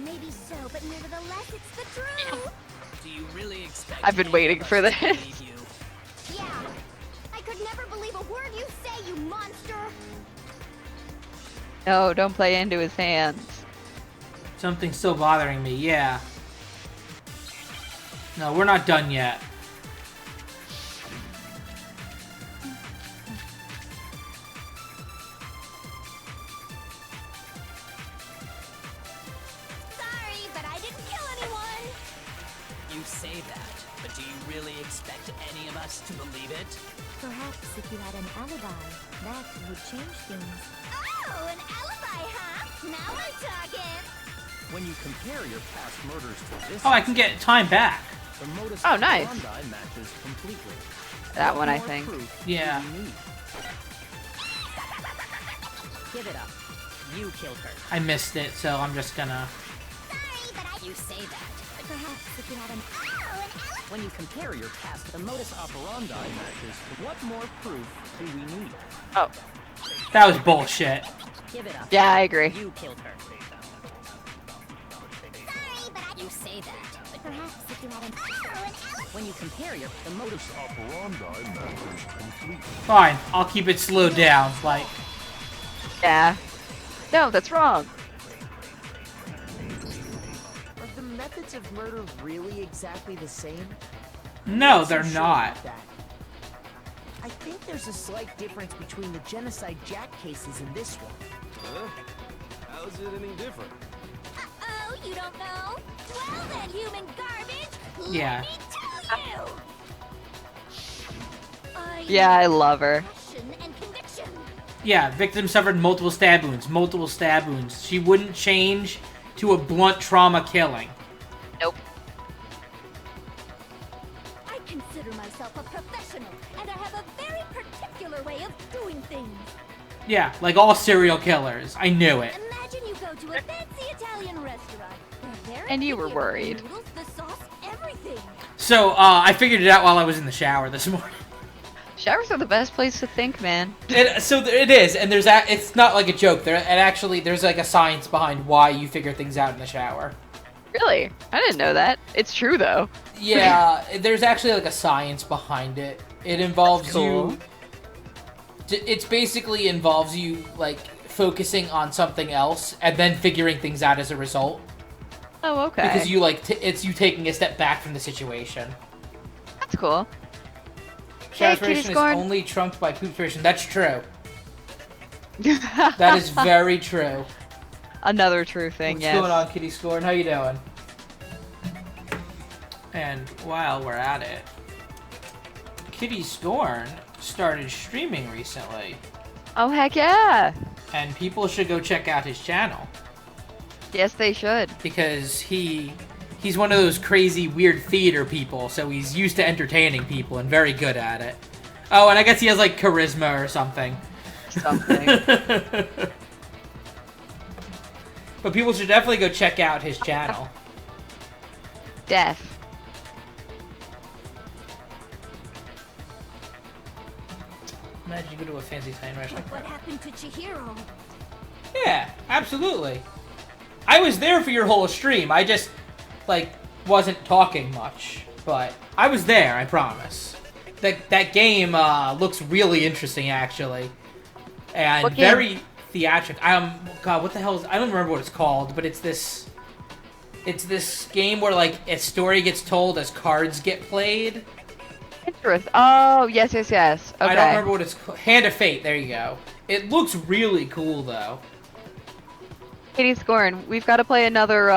Maybe so, but nevertheless, it's the truth. Do you really expect I've been any waiting of for us to this. believe you? Yeah. I could never believe a word you say, you monster. No, don't play into his hands. Something's still bothering me, yeah. No, we're not done yet. Sorry, but I didn't kill anyone. You say that, But do you really expect any of us to believe it? Perhaps if you had an alibi, that would change things. Oh, an alibi, huh? Now we're talking. When you compare your past murders to this Oh, I can get time back. the modus Oh, nice. operandi matches completely. That What one, I more think. proof do Yeah. you need? Give it up. You killed her. I missed it, so I'm just gonna... Sorry, but You say that. But perhaps if you had an alibi. When you compare your past to the modus operandi matches, what more proof do we need? Oh, That was bullshit. give it up. yeah, I agree. You killed her. Sorry, but You say that. But perhaps if you had an alibi. when you compare the modus Operandi matches completely. Fine, I'll keep it slowed down. Like, Yeah. No, that's wrong. Are the methods of murder really exactly the same? no, I'm they're so sure not. about that. I think there's a slight difference between the Genocide Jack cases and this one. Huh? How's it any different? Uh-oh, you don't know? Well then, human garbage, Yeah. let me tell you! I Yeah, I love her. passion and conviction. Yeah, victim suffered multiple stab wounds. Multiple stab wounds. She wouldn't change to a blunt trauma killing. Nope. I consider myself a professional, and I have a very particular way of doing things. Yeah, like all serial killers. I knew it. Imagine you go to a fancy Italian restaurant. They're very And you were picky about the worried. noodles, the sauce, everything. So, I figured it out while I was in the shower this morning. Showers are the best place to think, man. It is, and it's not like a joke. There's like a science behind why you figure things out in the shower. Really? I didn't know that. It's true, though. Yeah, there's actually like a science behind it. It involves That's cool. you. It's basically involves you like focusing on something else and then figuring things out as a result. Oh, okay. Because you like it's you taking a step back from the situation. That's cool. Shower Hey, kitty inspiration is scorn. only trumped by poop inspiration. That's true. That is very true. Another true thing, What's yes. going on, Kitty Scorn? How you doing? And while we're at it, Kitty Scorn started streaming recently, Oh, heck yeah. and people should go check out his channel Yes, they should. because he's one of those crazy, weird theater people, so he's used to entertaining people and very good at it. Oh, and I guess he has like charisma or something. Something. But people should definitely go check out his channel. Death. Imagine you go to a fancy Italian restaurant. What happened to Chihiro? Yeah, absolutely. I was there for your whole stream. I just, like, wasn't talking much. But I was there, I promise. That game looks really interesting, actually. And What game? very theatric. God, what the hell is... I don't remember what it's called, but it's this... It's this game where, like, a story gets told as cards get played. Interest. Oh, yes, yes, yes. Okay. I don't remember what it's called. Hand of Fate, there you go. It looks really cool, though. Kitty Scorn, we've got to play another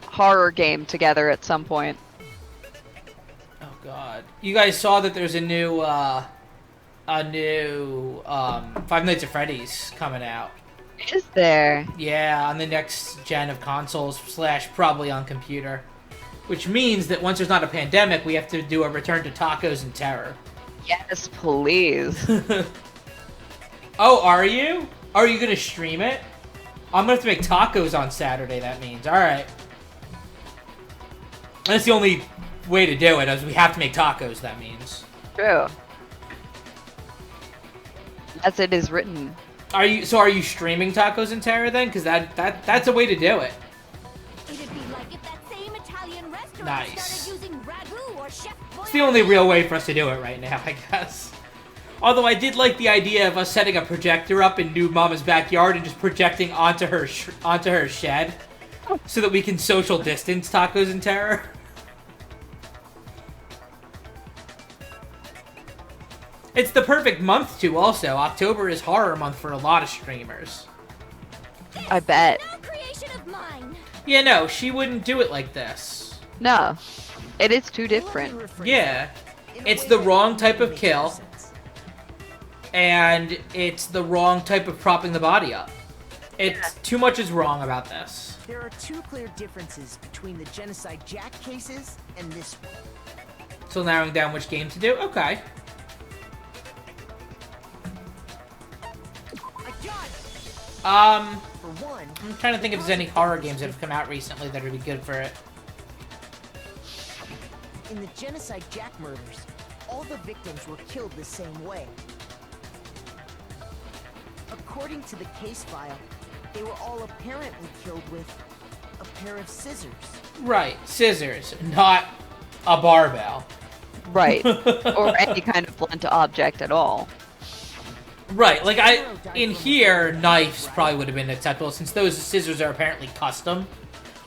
horror game together at some point. Oh God! You guys saw that there's a new Five Nights at Freddy's coming out. Is there? Yeah, on the next gen of consoles / probably on computer. Which means that once there's not a pandemic, we have to do a return to tacos and terror. Yes, please. Oh, are you? Are you gonna stream it? I'm gonna have to make tacos on Saturday. That means. All right. That's the only way to do it. Is we have to make tacos. That means. True. As it is written. Are you streaming tacos and terror then? Because that's a way to do it. It'd be like if that same Italian restaurant Nice. started using ragu or chef It's the only real way for us to do it right now, I guess. Although I did like the idea of us setting a projector up in New Mama's backyard and just projecting onto her shed, so that we can social distance tacos and terror. It's the perfect month too. Also, October is horror month for a lot of streamers. I bet. No creation of mine. Yeah, no, she wouldn't do it like this. No. It is too different. Yeah. It's the wrong type of kill. And it's the wrong type of propping the body up. It's too much is wrong about this. There are two clear differences between the Genocide Jack cases and this one. So narrowing down which game to do? Okay. For one, I'm trying to think if there's any horror games that have come out recently that would be good for it. in the Genocide Jack murders, all the victims were killed the same way. According to the case file, they were all apparently killed with a pair of scissors. Right, scissors, not a barbell. Right. Or any kind of blunt object at all. Right, like in here, knives probably would have been acceptable since those scissors are apparently custom.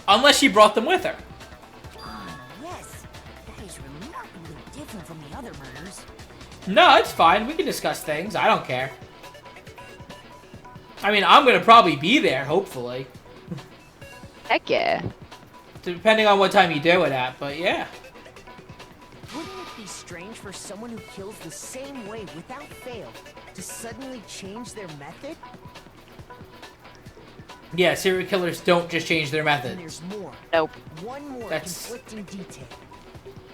Unless she brought them with her. Ah, yes. That is remarkably different from the other murders. No, it's fine. We can discuss things. I don't care. I mean, I'm gonna probably be there, hopefully. Heck yeah. Depending on what time you do it at, but yeah. Wouldn't it be strange for someone who kills the same way without fail to suddenly change their method? Yeah, serial killers don't just change their And methods. there's more. Nope. One more That's- conflicting detail.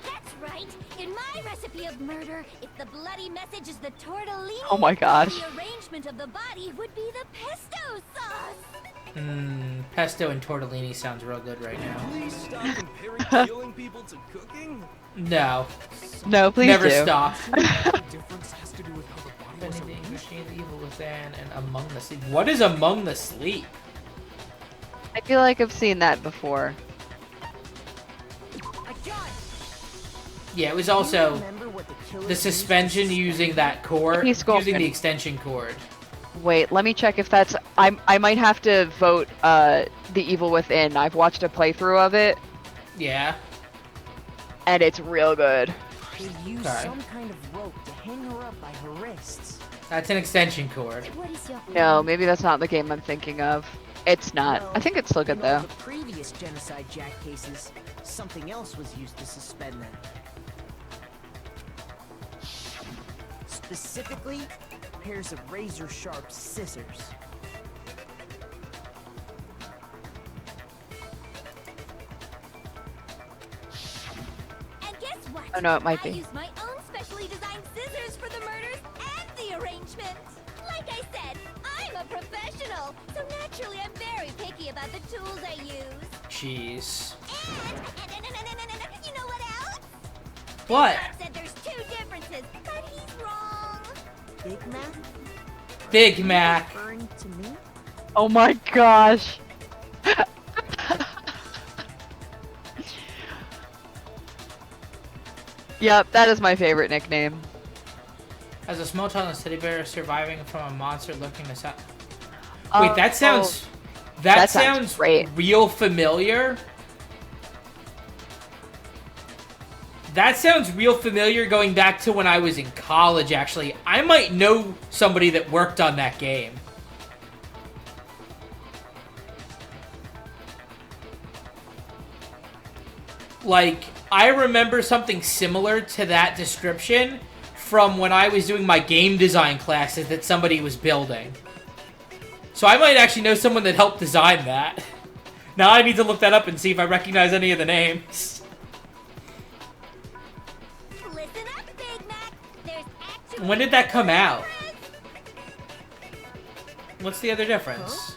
That's right. In my recipe of murder, if the bloody message is the tortellini, Oh my gosh. the arrangement of the body would be the pesto sauce. Pesto and tortellini sounds real good right now. Please stop comparing killing people to cooking. No, No, please never do. stop. The difference has to do with how the body was Bending the arranged. machine, the evil within, and among the sleep. What is among the sleep? I feel like I've seen that before. Yeah, it was Do you also remember what the killer the used to suspension suspend using them? that cord, He's using scorpion. the extension cord. Wait, let me check if that's... I might have to vote The Evil Within. I've watched a playthrough of it, Yeah. and it's real good. They used Okay. some kind of rope to hang her up by her wrists. That's an extension cord. What is your No, maybe that's not the game I'm thinking of. It's not. Well, I think it's still good, in all though. the previous Genocide Jack cases, something else was used to suspend them. Specifically, pairs of razor-sharp scissors. And guess what? Oh, no, it might I be. used my own specially designed scissors for the murders and the arrangement. Like I said, I'm a professional, so naturally I'm very picky about the tools I use. Jeez. And you know what else? What? Bob said there's two differences, but he's wrong. Big Mac? Big Mac. Referring to me? Oh my gosh! Yep, that is my favorite nickname. As a small childless teddy bear surviving from a monster looking to out. Oh, Wait, that sounds... That, that sounds sounds great. real familiar. That sounds real familiar going back to when I was in college, actually. I might know somebody that worked on that game. Like, I remember something similar to that description from when I was doing my game design classes that somebody was building. So I might actually know someone that helped design that. Now I need to look that up and see if I recognize any of the names. Listen up, Big Mac. There's actually When did that come out? What's the other difference?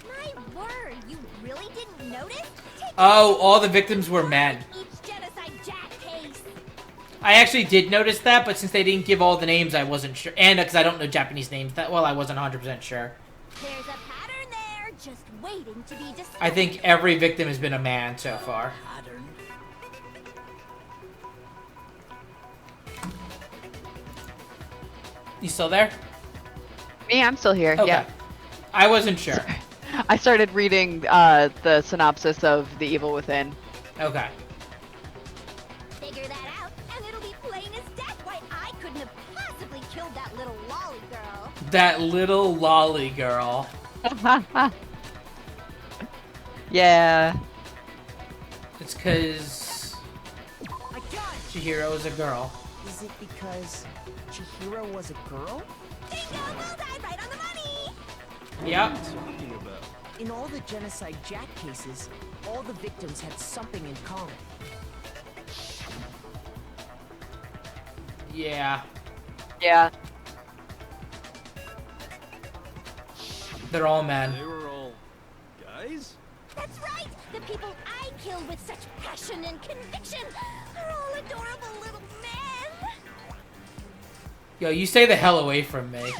my word, you really didn't notice? Take Oh, all the victims were men. each Genocide Jack case. I actually did notice that, but since they didn't give all the names, I wasn't sure. And because I don't know Japanese names, that well, I wasn't 100% sure. There's a pattern there, just waiting to be discovered. I think every victim has been a man so far. Pattern. You still there? Me, I'm still here. Okay. Yeah. I wasn't sure. I started reading the synopsis of The Evil Within. Okay. Figure that out, and it'll be plain as death why I couldn't have possibly killed that little lolly girl. That little lolly girl. Yeah. It's because Chihiro is a girl. Is it because Chihiro was a girl? Bingo! Bullseye! Right on the money! Yep. What are you talking about? In all the Genocide Jack cases, all the victims had something in common. Yeah. Yeah. They're all men. They were all guys? That's right! The people I killed with such passion and conviction are all adorable little men! Yo, you stay the hell away from me. I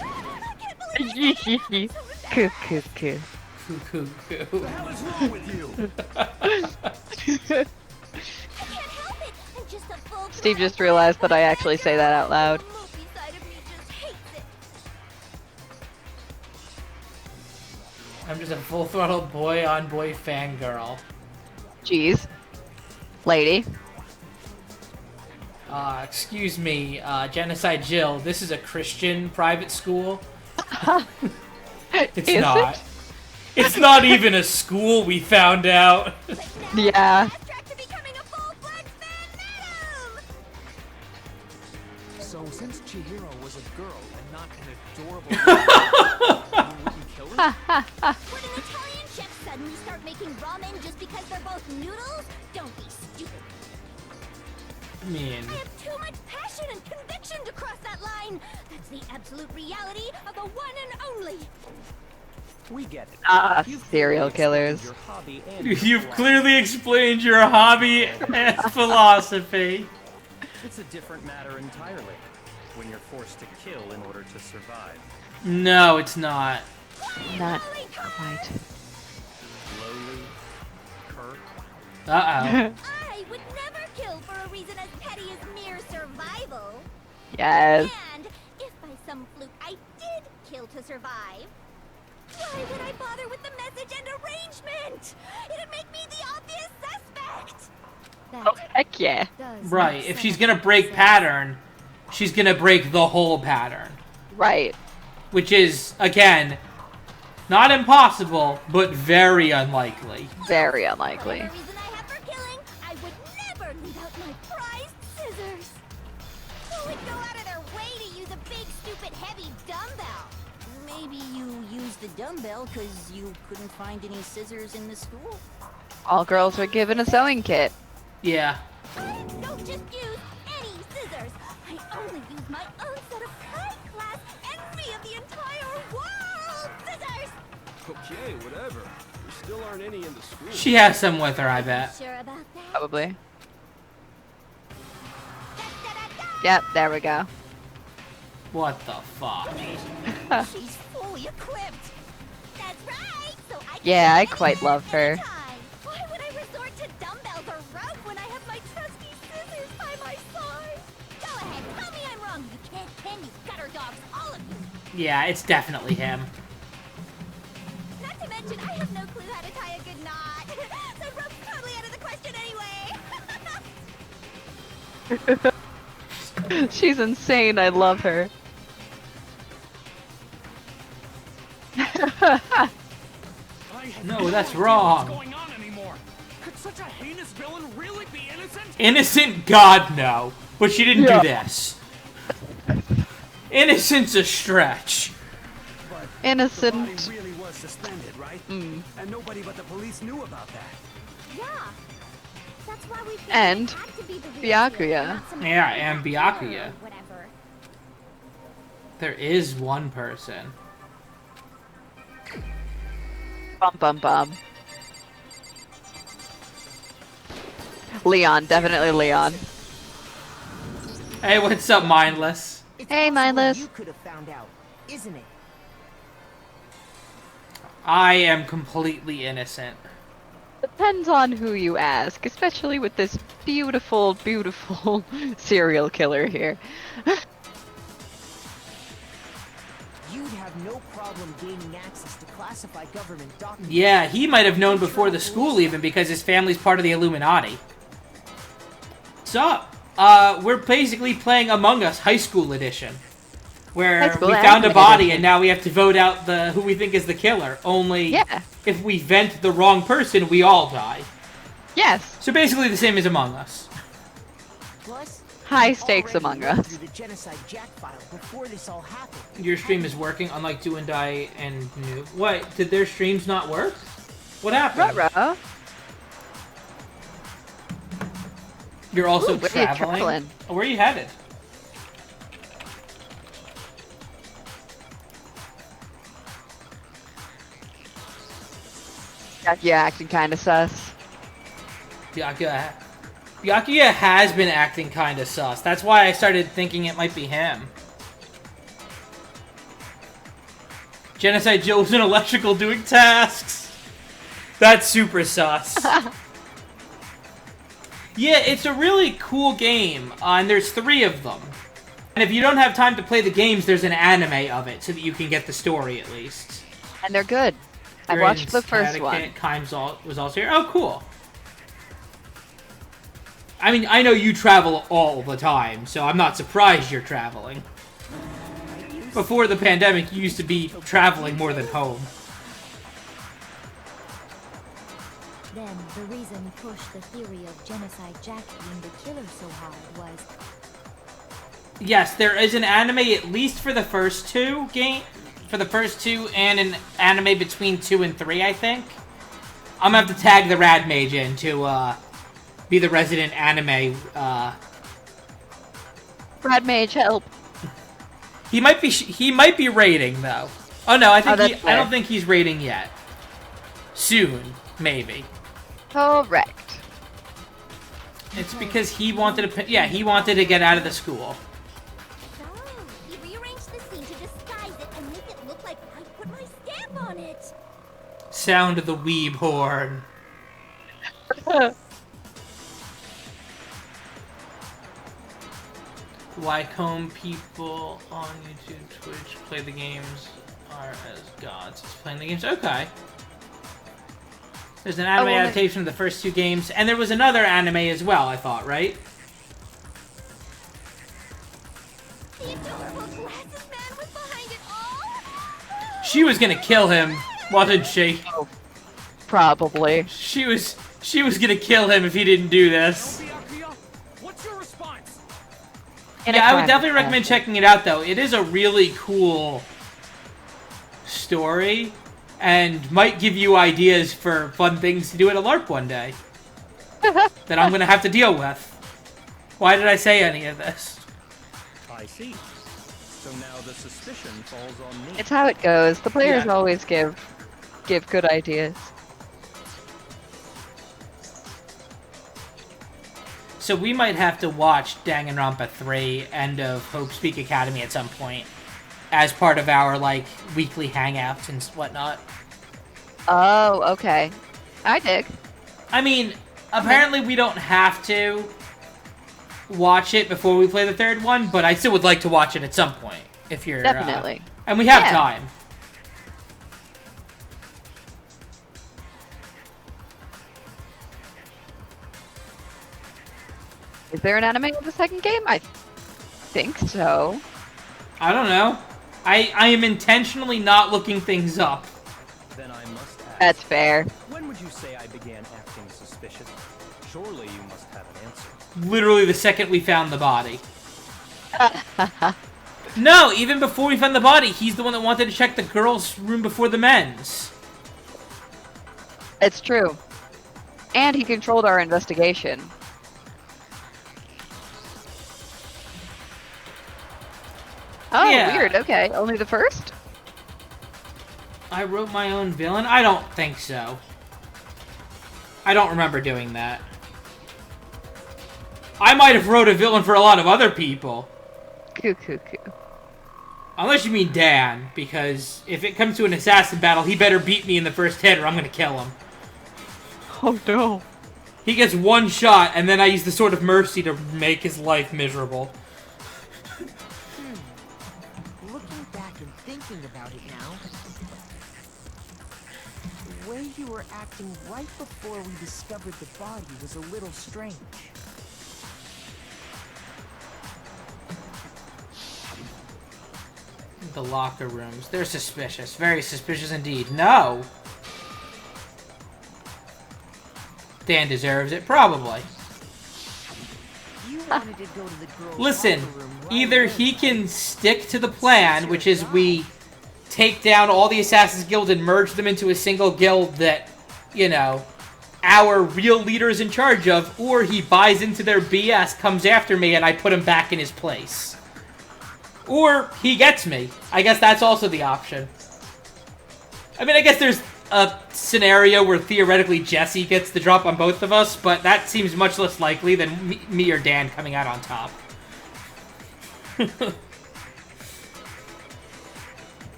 can't believe it! Coo, coo, coo. Coo, coo, coo. What the hell is wrong with you? I can't help it! I'm just a full Steve just realized that I actually say that out loud. The movie side of me just hates it. I'm just a full-throttle boy-on-boy fangirl. Jeez. Lady. Excuse me, Genocide Jill, this is a Christian private school. It's Is not. it? It's not even a school, we found out. Yeah. Fast track to becoming a full-fledged fan madam! So since Chihiro was a girl and not an adorable you wouldn't kill her? Would an Italian chef suddenly start making ramen just because they're both noodles? Don't be stupid. I mean, I have too much passion and conviction to cross that line. That's the absolute reality of the one and only. We get it. Ah, You've serial clearly killers. explained your hobby and your you've philosophy. clearly explained your hobby and philosophy. It's a different matter entirely when you're forced to kill in order to survive. No, it's not. Not quite. Lowly, curt, Uh-oh. I would never kill for a reason as petty as mere survival. Yes. And if by some fluke I did kill to survive, why would I bother with the message and arrangement? It'd make me the obvious suspect. Oh, heck yeah. Right, if she's gonna break pattern, she's gonna break the whole pattern. Right. Which is, again, not impossible, but very unlikely. Very unlikely. Whatever reason I have for killing, I would never leave out my prized scissors. Who would go out of their way to use a big, stupid, heavy dumbbell? Maybe you used the dumbbell because you couldn't find any scissors in the school. All girls were given a sewing kit. Yeah. I don't just use any scissors. I only use my own set of high-class envy of the entire world scissors. Okay, whatever. There still aren't any in the school. She has some with her, I bet. Sure about that? Probably. Da-da-da-da. Yep, there we go. What the fuck? She's fully equipped. That's right. So I can Yeah, do I quite anything love her. anytime. Why would I resort to dumbbells or rope when I have my trusty scissors by my side? Go ahead, tell me I'm wrong. You can't pin, you gutter dogs, all of you. Yeah, it's definitely him. Not to mention, I have no clue how to tie a good knot. So rope's probably out of the question anyway. She's insane. I love her. No, that's wrong. What's going on anymore? Could such a heinous villain really be innocent? Innocent? God, no. But she didn't Yeah. do this. Innocent's a stretch. The body Innocent. really was suspended, right? Mm. And nobody but the police knew about that. Yeah. That's why we figured And it had to be the real Byakuya. deal, not some Yeah, and killer Byakuya. or Whatever. There is one person. Bum bum bum. Leon, definitely Leon. Hey, what's up, Mindless? It's Hey, possible mindless. You could have found out, isn't it? I am completely innocent. Depends on who you ask, especially with this beautiful, beautiful serial killer here. You'd have no problem gaining access to classified government documents. Yeah, he might have known before the school even because his family's part of the Illuminati. So, we're basically playing Among Us High School Edition. Where High School we found a body Edition. and now we have to vote out the who we think is the killer. Only Yeah. if we vent the wrong person, we all die. Yes. So basically the same as Among Us. Plus, High stakes already among went us. through the Genocide Jack file before this all happened. Your stream is working, unlike Do and Die and Noob. What? Did their streams not work? What happened? Ruh-roh. You're also Ooh, where are you traveling? traveling? Oh, where are you headed? Yeah, acting kind of sus. Byakuya has been acting kind of sus. That's why I started thinking it might be him. Genocide Joe was an electrical doing tasks. That's super sus. Yeah, it's a really cool game, and there's 3 of them. And if you don't have time to play the games, there's an anime of it, so that you can get the story at least. And they're good. I watched the first one. Kimes was also here. Oh, cool. I mean, I know you travel all the time, so I'm not surprised you're traveling. Before the pandemic, you used to be traveling more than home. Then the reason he pushed the theory of Genocide Jack being the killer so hard was... Yes, there is an anime at least for the first 2 and an anime between 2 and 3, I think. I'm gonna have to tag the Rad Mage in to be the resident anime. Brad Mage, help. He might be rating though. Oh no, I don't think he's rating yet. Soon, maybe. Correct. It's because he wanted to. Yeah, he wanted to get out of the school. So, he rearranged the scene to disguise it and make it look like I put my stamp on it. Sound of the weeb horn. Why comb people on YouTube, Twitch, play the games are as gods. It's playing the games. Okay. There's an anime adaptation of the first 2 games, and there was another anime as well, I thought, right? The adorable glasses man was behind it all. She was gonna kill him, wasn't she? Oh, probably. She was gonna kill him if he didn't do this. What's your response? Yeah, I would definitely recommend checking it out, though. It is a really cool story, and might give you ideas for fun things to do at a LARP one day. That I'm gonna have to deal with. Why did I say any of this? I see. So now the suspicion falls on me. It's how it goes. The players always give good ideas. So we might have to watch Danganronpa 3 End of Hope Speak Academy at some point as part of our, like, weekly hangouts and whatnot. Oh, okay. I dig. I mean, apparently we don't have to watch it before we play the 3rd one, but I still would like to watch it at some point, if you're... Definitely. And we have time. Is there an anime of the 2nd game? I think so. I don't know. I am intentionally not looking things up. Then I must ask. That's fair. When would you say I began acting suspicious? Surely you must have an answer. Literally the second we found the body. No, even before we found the body, he's the one that wanted to check the girls' room before the men's. It's true. And he controlled our investigation. Oh, Yeah. weird. Okay. Only the first? I wrote my own villain? I don't think so. I don't remember doing that. I might have wrote a villain for a lot of other people. Coo. Unless you mean Dan, because if it comes to an assassin battle, he better beat me in the first hit or I'm gonna kill him. Oh no. He gets one shot, and then I use the Sword of Mercy to make his life miserable. Looking back and thinking about it now, the way you were acting right before we discovered the body was a little strange. The locker rooms. They're suspicious. Very suspicious indeed. No! Dan deserves it. Probably. You wanted to go to the girls' Listen, locker room right either away. he can stick to the plan, which is we take down all the Assassin's Guild and merge them into a single guild that, you know, our real leader is in charge of, or he buys into their BS, comes after me, and I put him back in his place. Or he gets me. I guess that's also the option. I mean, I guess there's a scenario where theoretically Jesse gets the drop on both of us, but that seems much less likely than me or Dan coming out on top.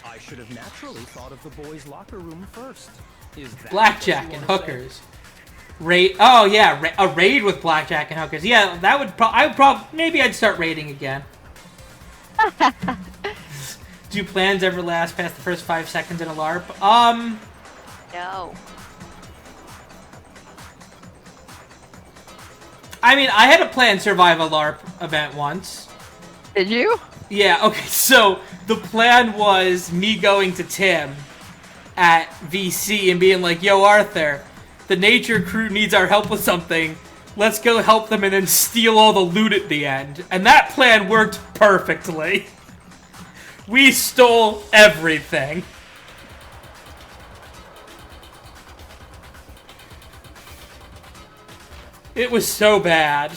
I should have naturally thought of the boys' locker room first. Is that Blackjack what you and wanna say? hookers. Raid. Oh yeah, a raid with blackjack and hookers. Yeah, that would. I would probably. Maybe I'd start raiding again. Do plans ever last past the first 5 seconds in a LARP? No. I mean, I had a plan survive a LARP event once. Did you? Yeah. Okay. So the plan was me going to Tim at VC and being like, "Yo, Arthur, the nature crew needs our help with something. Let's go help them and then steal all the loot at the end." And that plan worked perfectly. We stole everything. It was so bad.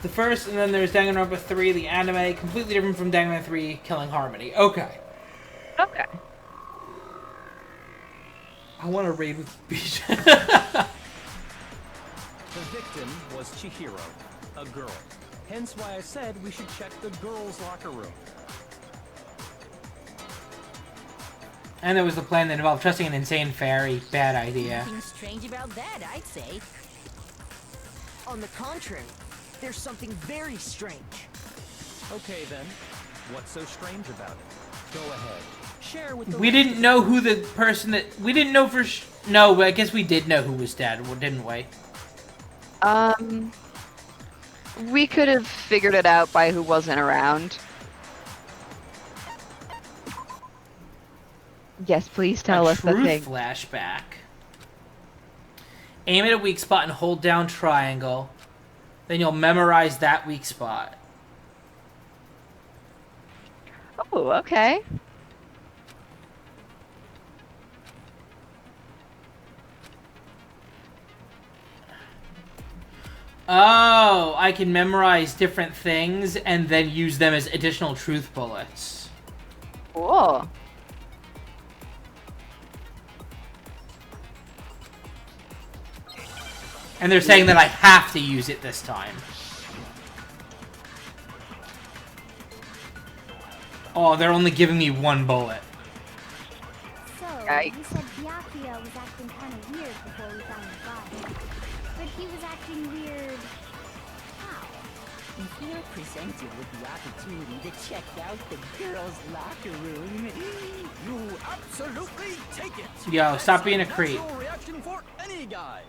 The first, and then there's Danganronpa 3, the anime, completely different from Danganronpa 3, Killing Harmony. Okay. Okay. I want to raid with Beach. The victim was Chihiro, a girl. Hence why I said we should check the girls' locker room. And there was the plan that involved trusting an insane fairy. Bad idea. Nothing strange about that, I'd say. On the contrary, there's something very strange. Okay then, what's so strange about it? Go ahead. Share with the We didn't know who the person that... We didn't know for... No, I guess we did know who was dead, didn't we? We could have figured it out by who wasn't around. Yes, please tell us the Truth thing. flashback. Aim at a weak spot and hold down triangle. Then you'll memorize that weak spot. Oh, okay. Oh, I can memorize different things and then use them as additional truth bullets. Cool. And they're saying that I have to use it this time. Oh, they're only giving me one bullet. So, Yikes. you said Byakuya was acting kind of weird before we found the body. But he was acting weird... how? If you're presented with the opportunity to check out the girls' locker room, You absolutely take it. Yo, That's stop being a natural creep. reaction for any guy.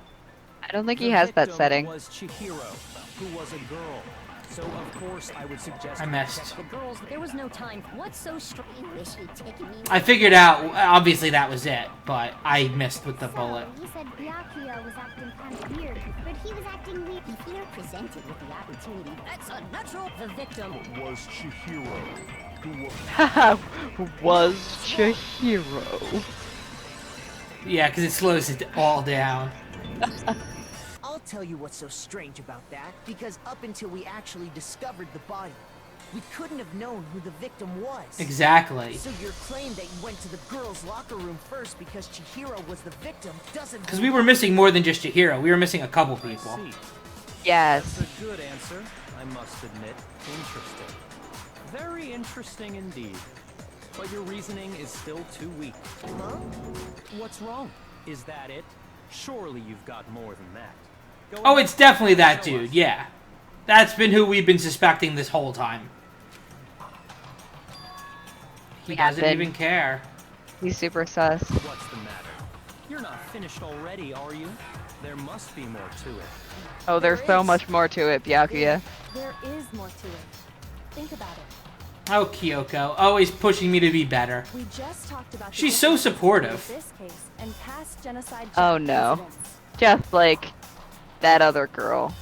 I don't think The he has that victim setting. was Chihiro, who was a girl. So of course I would suggest I we missed. check the girls, there was no time. What's so strange? Wish he'd taken me. I figured out, obviously that was it, but I missed with the bullet. So, you said Byakuya was acting kind of weird, but he was acting weird. If you're presented with the opportunity, that's unnatural. The victim. Was Chihiro, who was Haha, was Chihiro. Yeah, because it slows it all down. I'll tell you what's so strange about that, because up until we actually discovered the body, we couldn't have known who the victim was. Exactly. So your claim that you went to the girls' locker room first because Chihiro was the victim doesn't... Because we were missing more than just Chihiro. We were missing a couple I people. see. Yes. That's a good answer, I must admit. Interesting. Very interesting indeed. But your reasoning is still too weak. Huh? What's wrong? Is that it? Surely you've got more than that. Go Oh, ahead. it's definitely that Show dude, us. yeah. That's been who we've been suspecting this whole time. He We have doesn't been. even care. He's super sus. What's the matter? You're not finished already, are you? There must be more to it. Oh, there's so much more to it, Byakuya. There is more to it. Think about it. Oh, Kyoko, always pushing me to be better. We just talked about the She's so differences supportive. between this case and past genocide Oh no. incidents. Just like that other girl.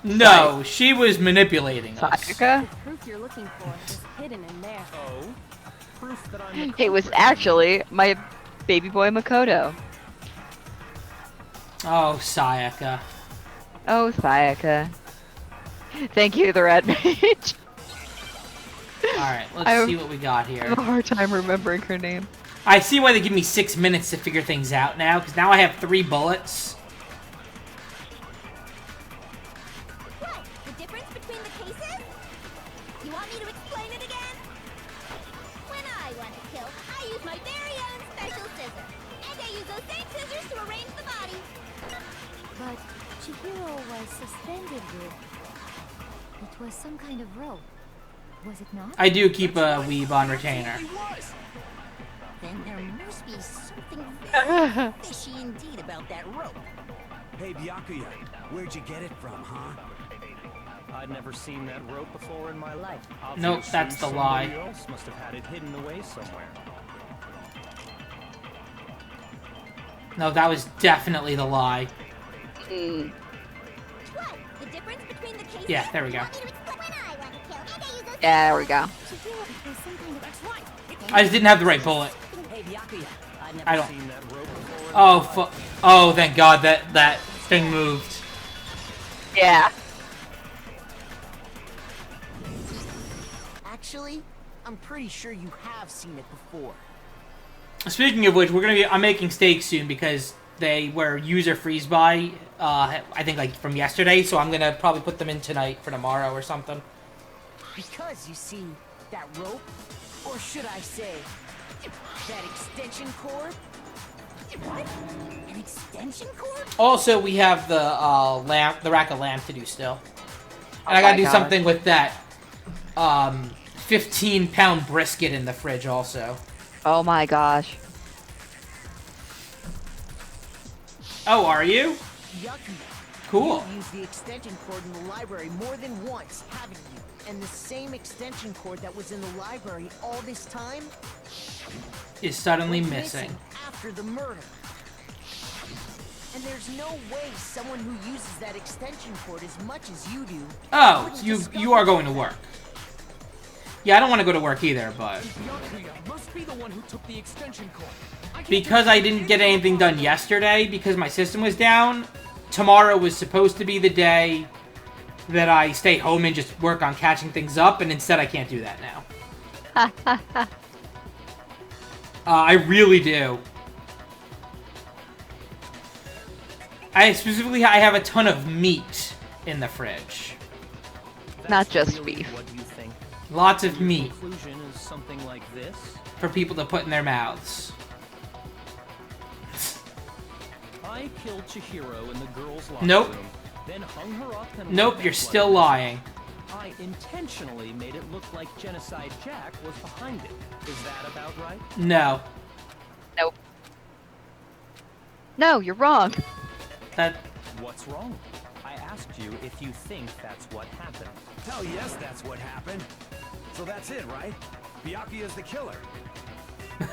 No, she was manipulating us. Sayaka? The proof you're looking for is hidden in there. Oh? Proof that I'm the It was culprit. actually my baby boy Makoto. Oh, Sayaka. Oh, Sayaka. Thank you, the red mage. Alright, let's see what we got I here. have a hard time remembering her name. I see why they give me 6 minutes to figure things out now, because now I have 3 bullets. What? The difference between the cases? You want me to explain it again? When I want to kill, I use my very own special scissors. And I use those same scissors to arrange the body. But Chihiro was suspended with... It was some kind of rope. Was it not? I do keep a weeb on retainer. Then there must be something very fishy indeed about that rope. Hey, Byakuya, where'd you get it from, huh? I'd never seen that rope before in my life. Nope, Obviously, that's the somebody lie. else must have had it hidden away somewhere. No, that was definitely the lie. What? The difference between the cases? Yeah, there we go. You want me to explain when I want to kill, and I use those Yeah, there we go. Chihiro was some kind of... That's right. I just didn't have the right bullet. Hey, Byakuya, I've never I don't. Seen that rope before in Oh, oh, thank God that thing moved. Yeah. Actually, I'm pretty sure you have seen it before. Speaking of which, I'm making steaks soon because they were user freeze by, I think like from yesterday, so I'm gonna probably put them in tonight for tomorrow or something. Because, you see, that rope, or should I say, that extension cord? What? An extension cord? Also, we have the rack of lamp to do still. And Oh I gotta my do God. something with that, 15-pound brisket in the fridge also. Oh my gosh. Oh, are you? Yucky. Cool. You've used the extension cord in the library more than once, haven't you? And the same extension cord that was in the library all this time Is suddenly was missing. after the murder. And there's no way someone who uses that extension cord as much as you do. Oh, wouldn't you discover are going to that. work. Yeah, I don't want to go to work either, but Byakuya must be the one who took the extension cord. because I didn't get anything done yesterday because my system was down, tomorrow was supposed to be the day that I stay home and just work on catching things up, and instead I can't do that now. I really do. I have a ton of meat in the fridge. Not That's just really beef. What you think? Lots of Your meat conclusion is something like this? for people to put in their mouths. I killed Chihiro in the girls' locker Nope. room, then hung her up and Nope, went you're back still like lying. this. I intentionally made it look like Genocide Jack was behind it. Is that about right? No. Nope. No, you're wrong. That What's wrong? I asked you if you think that's what happened. Hell yes, that's what happened. So that's it, right? Byakuya's the killer.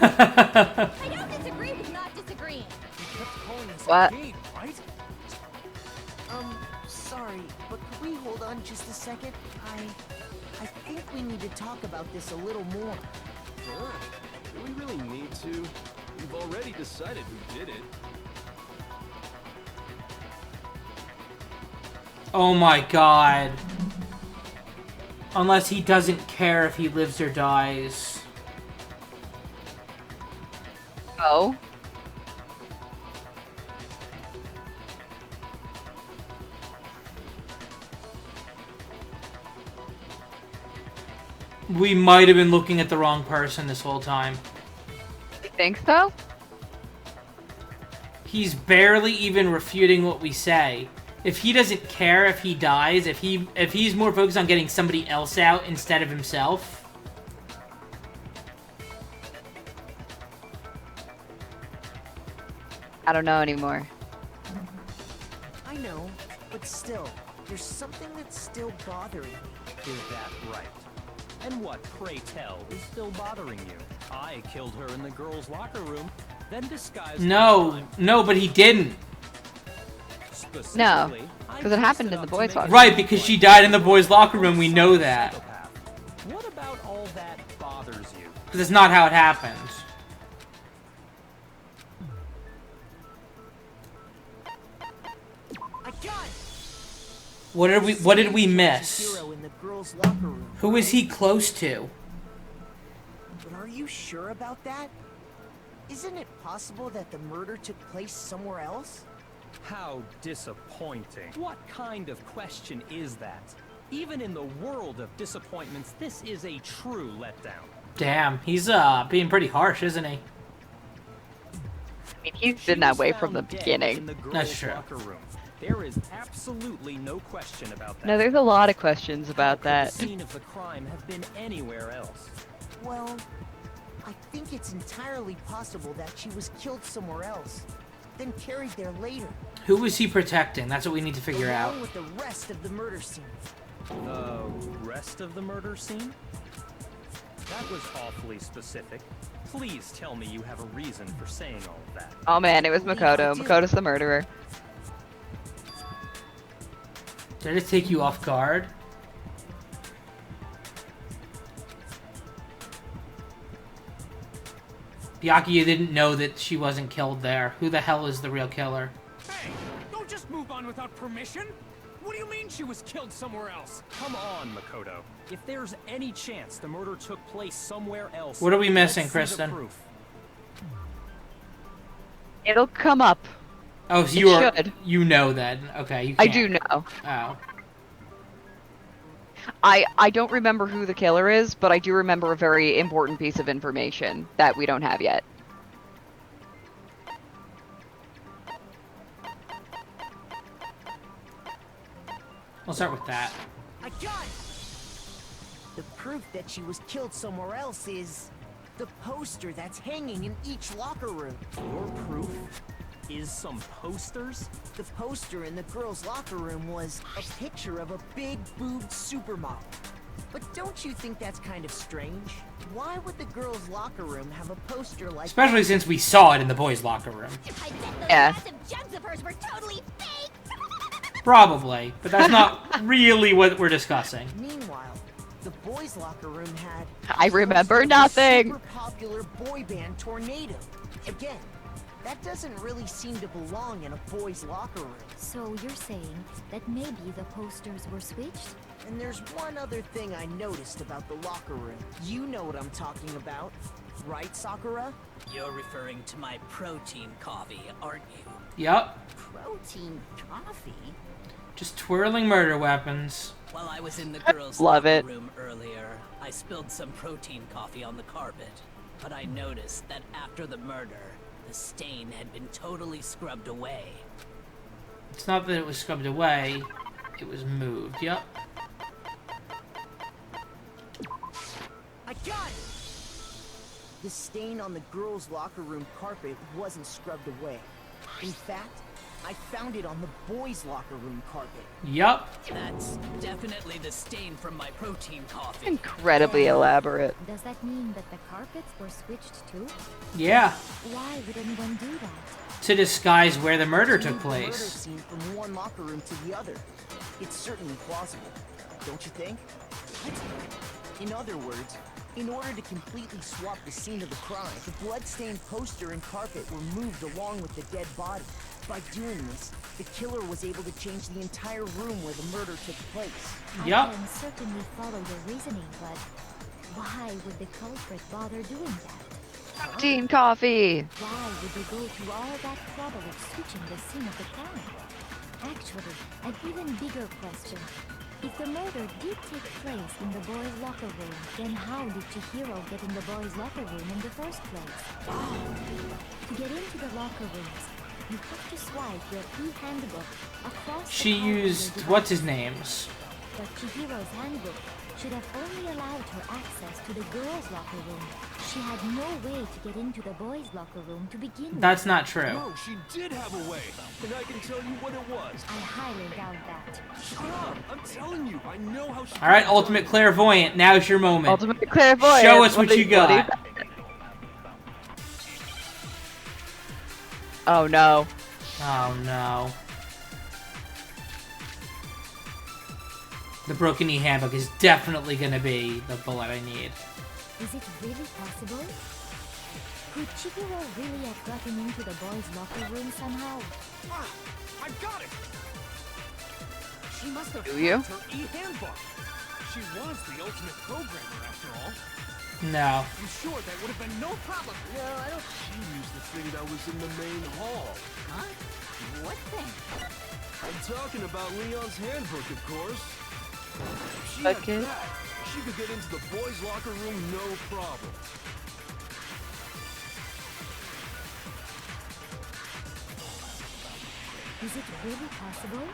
I don't disagree with not disagreeing. He kept calling us What? a game, right? Sorry, but could we hold on just a second? I think we need to talk about this a little more. Sure. Do we really need to? We've already decided who did it. Oh my God. Unless he doesn't care if he lives or dies. Oh. We might have been looking at the wrong person this whole time. You think so? He's barely even refuting what we say. If he doesn't care if he dies, if he's more focused on getting somebody else out instead of himself. I don't know anymore. I know, but still, there's something that's still bothering me. Is that right? And what, pray tell, is still bothering you? I killed her in the girls' locker room, then disguised... No, but he didn't. No, because it happened in the boys' locker room. Right, because she died in the boys' locker room. We know that. What about all that bothers you? Because it's not how it happened. I got it. What did we miss? Hero in the girls' locker room. Who is he close to? But are you sure about that? Isn't it possible that the murder took place somewhere else? How disappointing. What kind of question is that? Even in the world of disappointments, this is a true letdown. Damn, he's being pretty harsh, isn't he? I mean, he's been that way from the beginning. That's true. There is absolutely no question about that. No, there's a lot of questions about that. The scene of the crime have been anywhere else. Well, I think it's entirely possible that she was killed somewhere else, then carried there later. Who was he protecting? That's what we need to figure out. Along with the rest of the murder scene. The rest of the murder scene? That was awfully specific. Please tell me you have a reason for saying all of that. Oh man, it was Meggido. Meggido's the murderer. Did it take you off guard? Byakuya didn't know that she wasn't killed there. Who the hell is the real killer? Hey, don't just move on without permission. What do you mean she was killed somewhere else? Come on, Makoto. If there's any chance the murder took place somewhere else... What are we missing, let's see the Kristen? proof. It'll come up. Oh, so you know then. Okay, you I can't. do know. Oh. I don't remember who the killer is, but I do remember a very important piece of information that we don't have yet. We'll start with that. I got it! The proof that she was killed somewhere else is the poster that's hanging in each locker room. Your proof is some posters? The poster in the girls' locker room was a picture of a big-boobed supermodel. But don't you think that's kind of strange? Why would the girls' locker room have a poster like Especially since we saw it in the boys' locker room. I bet those Yeah. massive jugs of hers were totally fake. Probably, but that's not really what we're discussing. Meanwhile, the boys' locker room had... I remember nothing. Super popular boy band Tornado. Again, that doesn't really seem to belong in a boys' locker room. So you're saying that maybe the posters were switched? And there's one other thing I noticed about the locker room. You know what I'm talking about, right, Sakura? You're referring to my protein coffee, aren't you? Yup. Protein coffee? Just twirling murder weapons. While I was in the girls' Love locker it. room earlier, I spilled some protein coffee on the carpet. But I noticed that after the murder, the stain had been totally scrubbed away. It's not that it was scrubbed away, it was moved. Yup. I got it! The stain on the girls' locker room carpet wasn't scrubbed away. In fact, I found it on the boys' locker room carpet. Yup. That's definitely the stain from my protein coffee. Incredibly elaborate. Does that mean that the carpets were switched too? Yeah. Why would anyone do that? To disguise where the murder took Move the murder place. scene from one locker room to the other. It's certainly plausible, don't you think? In other words, in order to completely swap the scene of the crime, the blood-stained poster and carpet were moved along with the dead body. By doing this, the killer was able to change the entire room where the murder took place. Yup. I can certainly follow your reasoning, but why would the culprit bother doing that? Protein coffee. Why would they go to all that trouble of switching the scene of the crime? Actually, an even bigger question. If the murder did take place in the boys' locker room, then how did Chihiro get in the boys' locker room in the first place? To get into the locker rooms, you have to swipe your e-handbook across She the corridor used divided. what's his name's But Chihiro's handbook should have only allowed her access to the girls' locker room. She had no way to get into the boys' locker room to begin with. That's not true. No, she did have a way, and I can tell you what it was. I highly doubt that. Shut up! I'm telling you, I know how she... All right, Ultimate Clairvoyant, now's your moment. Ultimate Clairvoyant. Show us what you got. Oh no. Oh no. The Broken Knee Handbook is definitely going to be the bullet I need. Is it really possible? Could Chihiro really have gotten into the boys' locker room somehow? Ah, I got it! She must have Do you? hacked her e-handbook. She was the ultimate programmer, after all. No. I'm sure that would have been no problem. No, I don't... She used the thing that was in the main hall. Huh? What thing? I'm talking about Leon's handbook, of course. If she had Okay. that, she could get into the boys' locker room no problem. Is it really possible?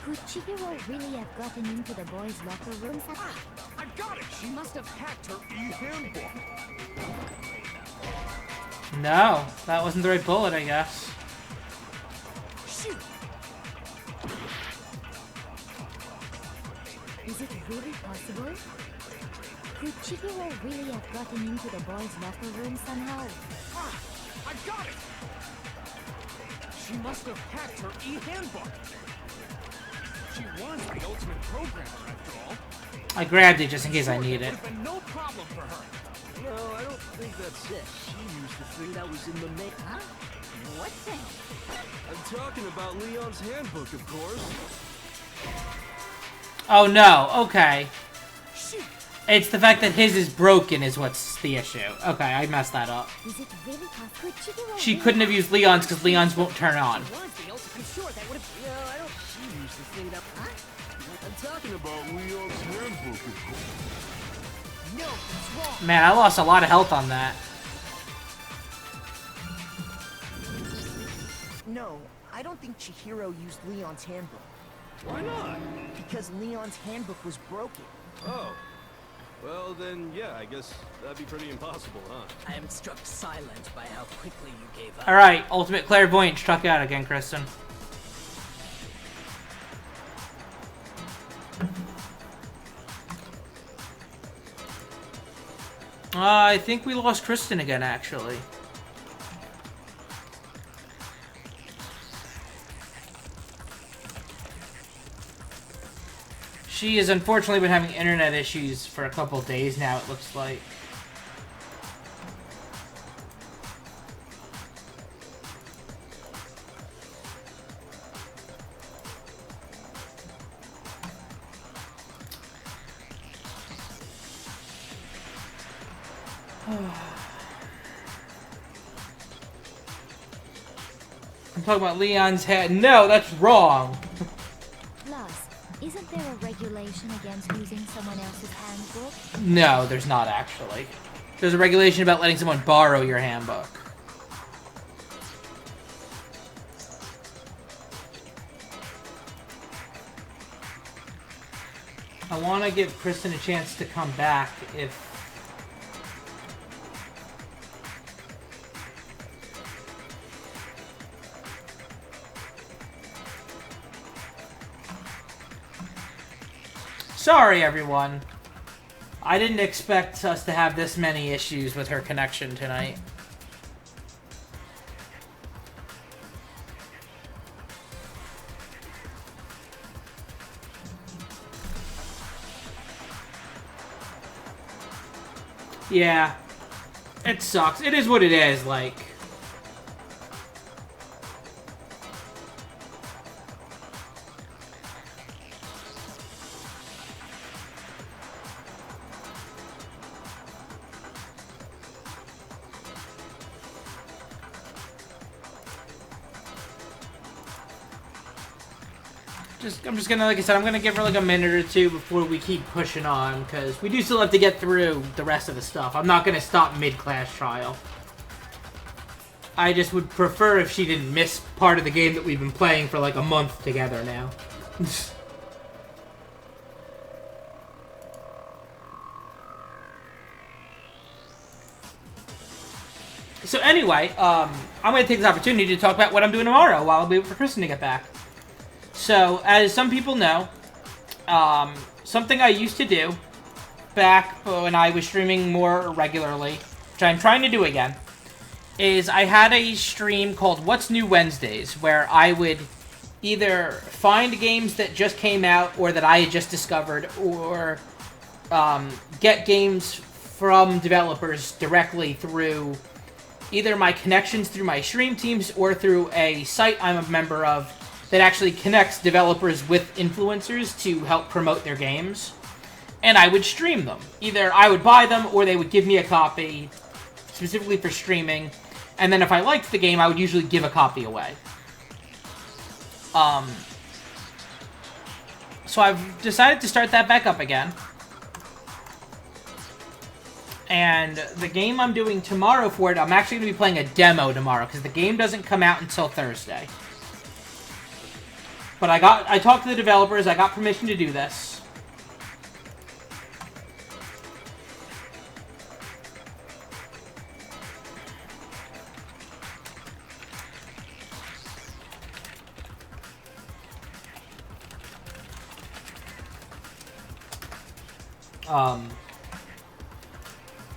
Could Chihiro really have gotten into the boys' locker room somehow? I got it! She must have hacked her e-handbook. No, that wasn't the right bullet, I guess. Shoot! Is it really possible? Could Chihiro really have gotten into the boys' locker room somehow? Ah, I got it! She must have hacked her e-handbook. She was the ultimate programmer, after all. I grabbed it just in case I need it. Would have been no problem for her. No, I don't think that's it. She used the thing that was in the main... Huh? What thing? I'm talking about Leon's handbook, of course. Oh no, okay. Shoot! It's the fact that his is broken is what's the issue. Okay, I messed that up. Is it really possible? Could Chihiro She really couldn't have used Leon's because Leon's won't turn on. Was the ultimate... I'm sure that would have... No, I don't... She used the thing that... Huh? I'm talking about Leon's handbook, of course. No, it's wrong. Man, I lost a lot of health on that. No, I don't think Chihiro used Leon's handbook. Why not? Because Leon's handbook was broken. Oh. Well, then, yeah, I guess that'd be pretty impossible, huh? I am struck silent by how quickly you gave up. Alright, Ultimate Clairvoyant struck out again, Kristen. I think we lost Kristen again, actually. She has unfortunately been having internet issues for a couple days now, it looks like. I'm talking about Leon's head. No, that's wrong. Plus, isn't there a regulation against using someone else's handbook? No, there's not actually. There's a regulation about letting someone borrow your handbook. I want to give Kristen a chance to come back if... Sorry, everyone. I didn't expect us to have this many issues with her connection tonight. Yeah. It sucks. It is what it is, like... I'm just gonna, like I said, I'm gonna give her like a minute or two before we keep pushing on, because we do still have to get through the rest of the stuff. I'm not gonna stop mid-class trial. I just would prefer if she didn't miss part of the game that we've been playing for like a month together now. So anyway, I'm going to take this opportunity to talk about what I'm doing tomorrow while I wait for Kristen to get back. So, as some people know, something I used to do back when I was streaming more regularly, which I'm trying to do again, is I had a stream called What's New Wednesdays, where I would either find games that just came out or that I had just discovered, or get games from developers directly through either my connections through my stream teams or through a site I'm a member of that actually connects developers with influencers to help promote their games. And I would stream them. Either I would buy them or they would give me a copy specifically for streaming. And then if I liked the game, I would usually give a copy away. So I've decided to start that back up again. And the game I'm doing tomorrow for it, I'm actually going to be playing a demo tomorrow, because the game doesn't come out until Thursday. But I talked to the developers, I got permission to do this.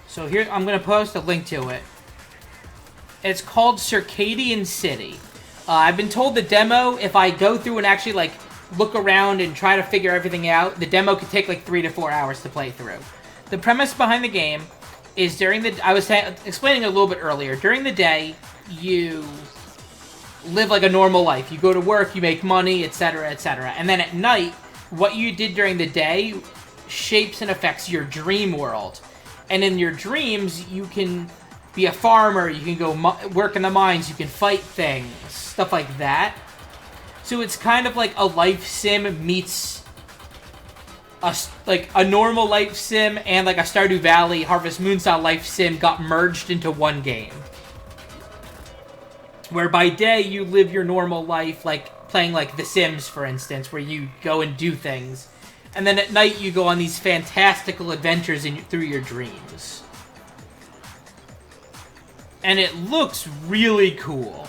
So here, I'm going to post a link to it. It's called Circadian City. I've been told the demo, if I go through and actually, like, look around and try to figure everything out, the demo could take, like, 3 to 4 hours to play through. The premise behind the game is I was explaining it a little bit earlier. During the day, you live like a normal life. You go to work, you make money, etc., etc. And then at night, what you did during the day shapes and affects your dream world. And in your dreams, you can be a farmer, you can go work in the mines, you can fight things, stuff like that. So it's kind of like a life sim meets a normal life sim, and like a Stardew Valley, Harvest Moon style life sim got merged into one game. Where by day you live your normal life, like playing like The Sims, for instance, where you go and do things. And then at night you go on these fantastical adventures through your dreams. And it looks really cool.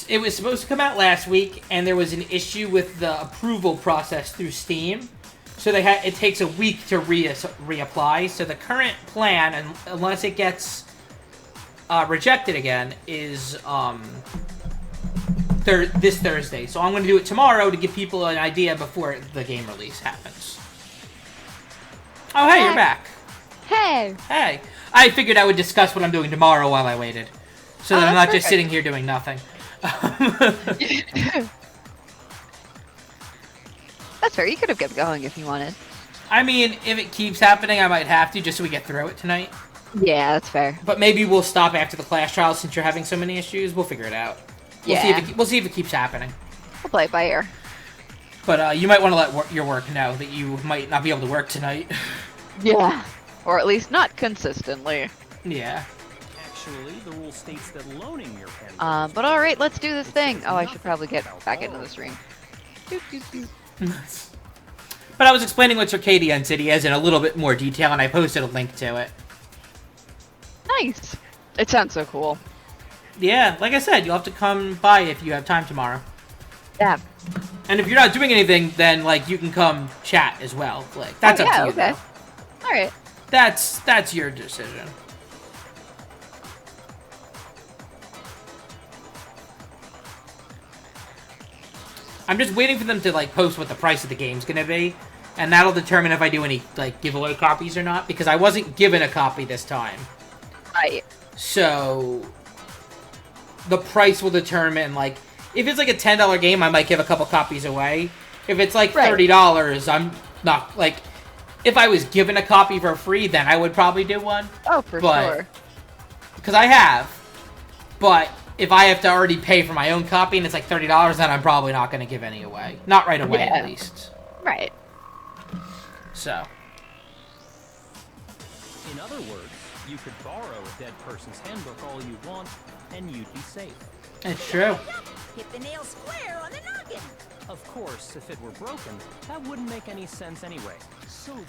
It was supposed to come out last week, and there was an issue with the approval process through Steam. So it takes a week to reapply. So the current plan, unless it gets rejected again, is this Thursday. So I'm going to do it tomorrow to give people an idea before the game release happens. Oh, hey, you're back. Hey. Hey. I figured I would discuss what I'm doing tomorrow while I waited. So that I'm not just sitting here doing nothing. That's fair. You could have kept going if you wanted. I mean, if it keeps happening, I might have to, just so we get through it tonight. Yeah, that's fair. But maybe we'll stop after the Clash Trial since you're having so many issues. We'll figure it out. We'll see if it keeps happening. We'll play it by ear. But you might want to let your work know that you might not be able to work tonight. Yeah. Or at least not consistently. Yeah. Actually, the rule states that loaning your pen. But alright, let's do this thing. Oh, I should probably get back into the stream. But I was explaining what Circadian City is in a little bit more detail, and I posted a link to it. Nice. It sounds so cool. Yeah, like I said, you'll have to come by if you have time tomorrow. Yeah. And if you're not doing anything, then, like, you can come chat as well. Like, that's up to you, okay. though. Alright. That's your decision. I'm just waiting for them to, like, post what the price of the game's gonna be, and that'll determine if I do any, like, giveaway copies or not, because I wasn't given a copy this time. Right. So, the price will determine, like, if it's, like, a $10 game, I might give a couple copies away. If it's, like, $30, I'm not, like, if I was given a copy for free, then I would probably do one. Oh, for sure. Because I have, but if I have to already pay for my own copy and it's like $30, then I'm probably not going to give any away. Not right away, at least. Right. So. In other words, you could borrow a dead person's handbook all you want, and you'd be safe. It's true. Hit the nail square on the noggin. Of course, if it were broken, that wouldn't make any sense anyway. So then,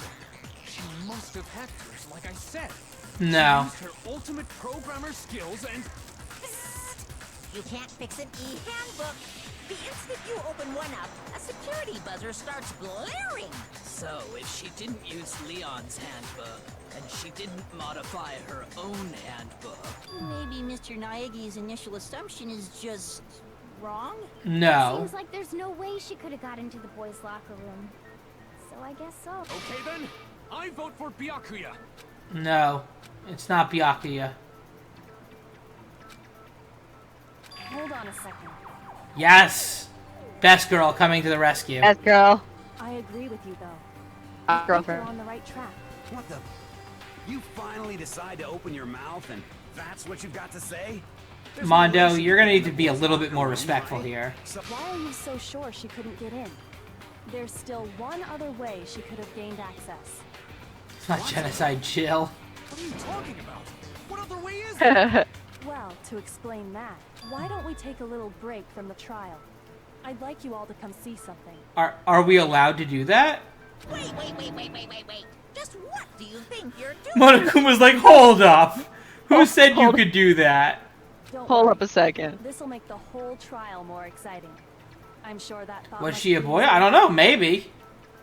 she must have hacked hers, like I said. No. She used her ultimate programmer skills and... You can't fix an e-handbook. The instant you open one up, a security buzzer starts blaring. So, if she didn't use Leon's handbook, and she didn't modify her own handbook... Maybe Mr. Naegi's initial assumption is just wrong? No. Seems like there's no way she could have got into the boys' locker room. So I guess so. Okay then, I vote for Byakuya. No. It's not Byakuya. Hold on a second. Yes! Best girl coming to the rescue. Yes, girl. I agree with you, though. I think Girlfriend. we're on the right track. What the? You finally decide to open your mouth and that's what you've got to say? There's no Mondo, way she you're gonna could need to be a boys' little bit locker more room, respectful right? here. So Why are you so sure she couldn't get in? There's still one other way she could have gained access. It's not genocide, chill. What are you talking about? What other way is there? Well, to explain that, why don't we take a little break from the trial? I'd like you all to come see something. Are we allowed to do that? Wait. Just what do you think you're doing? Monokuma's like, hold up. Who said you hold- could do that? Don't Hold worry. up a second. This'll make the whole trial more exciting. I'm sure that thought Was must she a be boy? I don't know, maybe.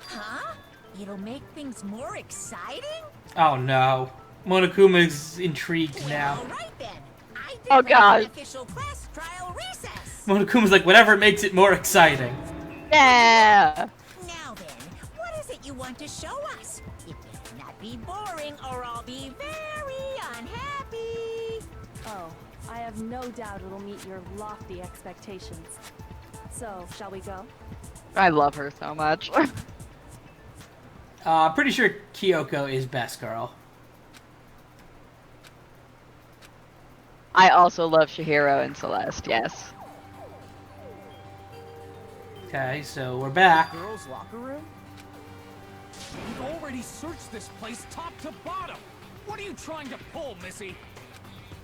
Huh? It'll make things more exciting? Oh no. Monokuma's intrigued now. All right then. I Oh, declare God. an official class trial recess. Monokuma's like, whatever makes it more exciting. Yeah. Now then, what is it you want to show us? It better not be boring or I'll be very unhappy. Oh, I have no doubt it'll meet your lofty expectations. So, shall we go? I love her so much. Pretty sure Kyoko is best girl. I also love Chihiro and Celeste, yes. Okay, so we're back. Girls' locker room? We've already searched this place top to bottom. What are you trying to pull, Missy?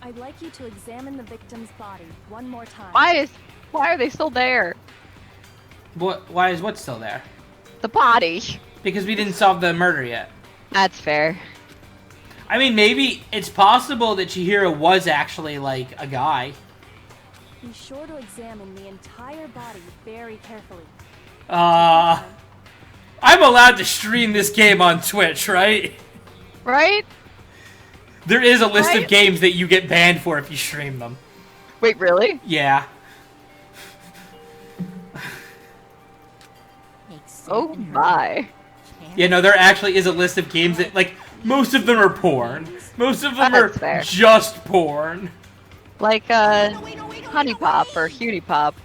I'd like you to examine the victim's body one more time. Why are they still there? Why is what still there? The body. Because we didn't solve the murder yet. That's fair. I mean, maybe it's possible that Chihiro was actually, like, a guy. Be sure to examine the entire body very carefully. I'm allowed to stream this game on Twitch, right? Right? There is a list of Right? games that you get banned for if you stream them. Wait, really? Yeah. Oh my. Yeah, no, there actually is a list of games that, like, most of them are porn. Most of them That's are fair. just porn. Like, Honey Pop or Cutie Pop.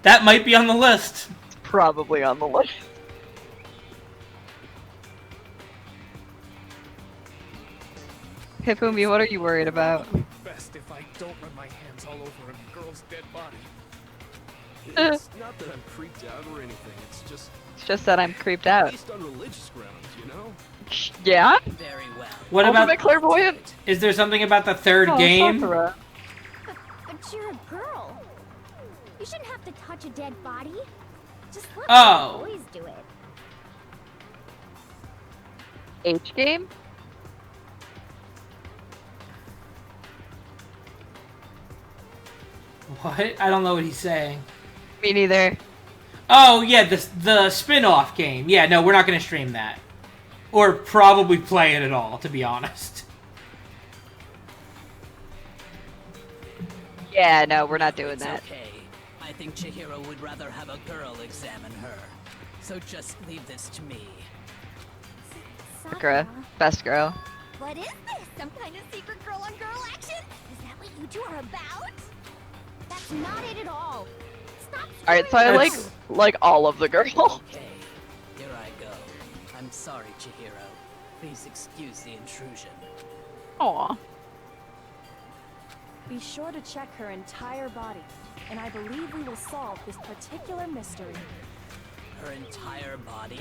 That might be on the list. It's probably on the list. Hifumi, what are you worried about? Best if I don't run my hands all over a girl's dead body. It's not that I'm creeped out or anything, it's just It's just that I'm creeped out. based on religious grounds, you know? Yeah? Very well. What Ultimate about... Clairvoyant? Is there something about the third Oh, game? Sakura. But you're a girl. You shouldn't have to touch a dead body. Just let Oh. the boys do it. H game? What? I don't know what he's saying. Me neither. Oh, yeah, the spin-off game. Yeah, no, we're not going to stream that. Or probably play it at all, to be honest. Yeah, no, we're not doing It's that. okay. I think Chihiro would rather have a girl examine her. So just leave this to me. Sakura, best girl. What is this? Some kind of secret girl-on-girl action? Is that what you two are about? That's not it at all. Stop. Alright, so I That's- like all of the girls. Okay, here I go. I'm sorry, Chihiro. Please excuse the intrusion. Aw. Be sure to check her entire body, and I believe we will solve this particular mystery. Her entire body?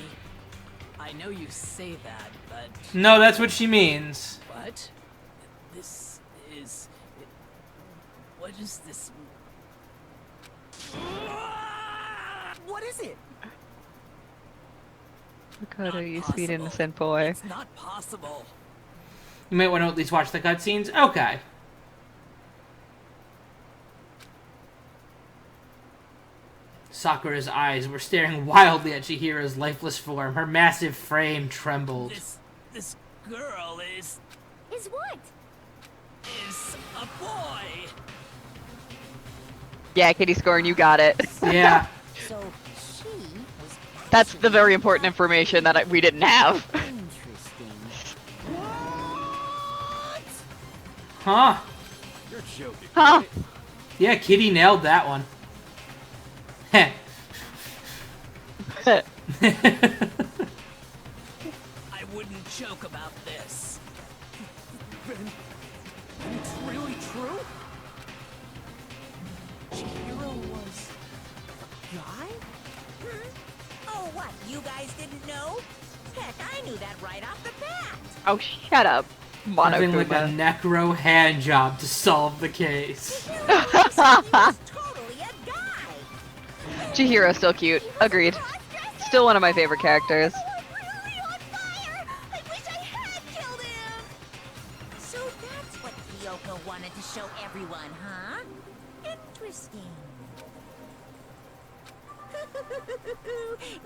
I know you say that, but... No, that's what she means. What? This is... What is this... What is it? Makoto, you sweet possible. innocent boy. It's not possible. You might want to at least watch the cutscenes. Okay. Sakura's eyes were staring wildly at Chihira's lifeless form. Her massive frame trembled. This girl is what? a boy. Yeah, Kitty Scorn, you got it. Yeah. So she was That's the very important information that we didn't have. interesting. Huh. You're joking. Huh? Yeah, Kitty nailed that one. Heh. I wouldn't joke about this. Then it's really true? Chihiro was a guy? Oh, what? You guys didn't know? Heck, I knew that right off the bat. Oh, shut up, Having like a Monokuma. necro hand job to solve the case. He was totally a guy. Chihiro's still cute. Agreed. Still one of my favorite characters. Really on fire! I wish I had killed him! So that's what Kyoko wanted to show everyone, huh? Interesting.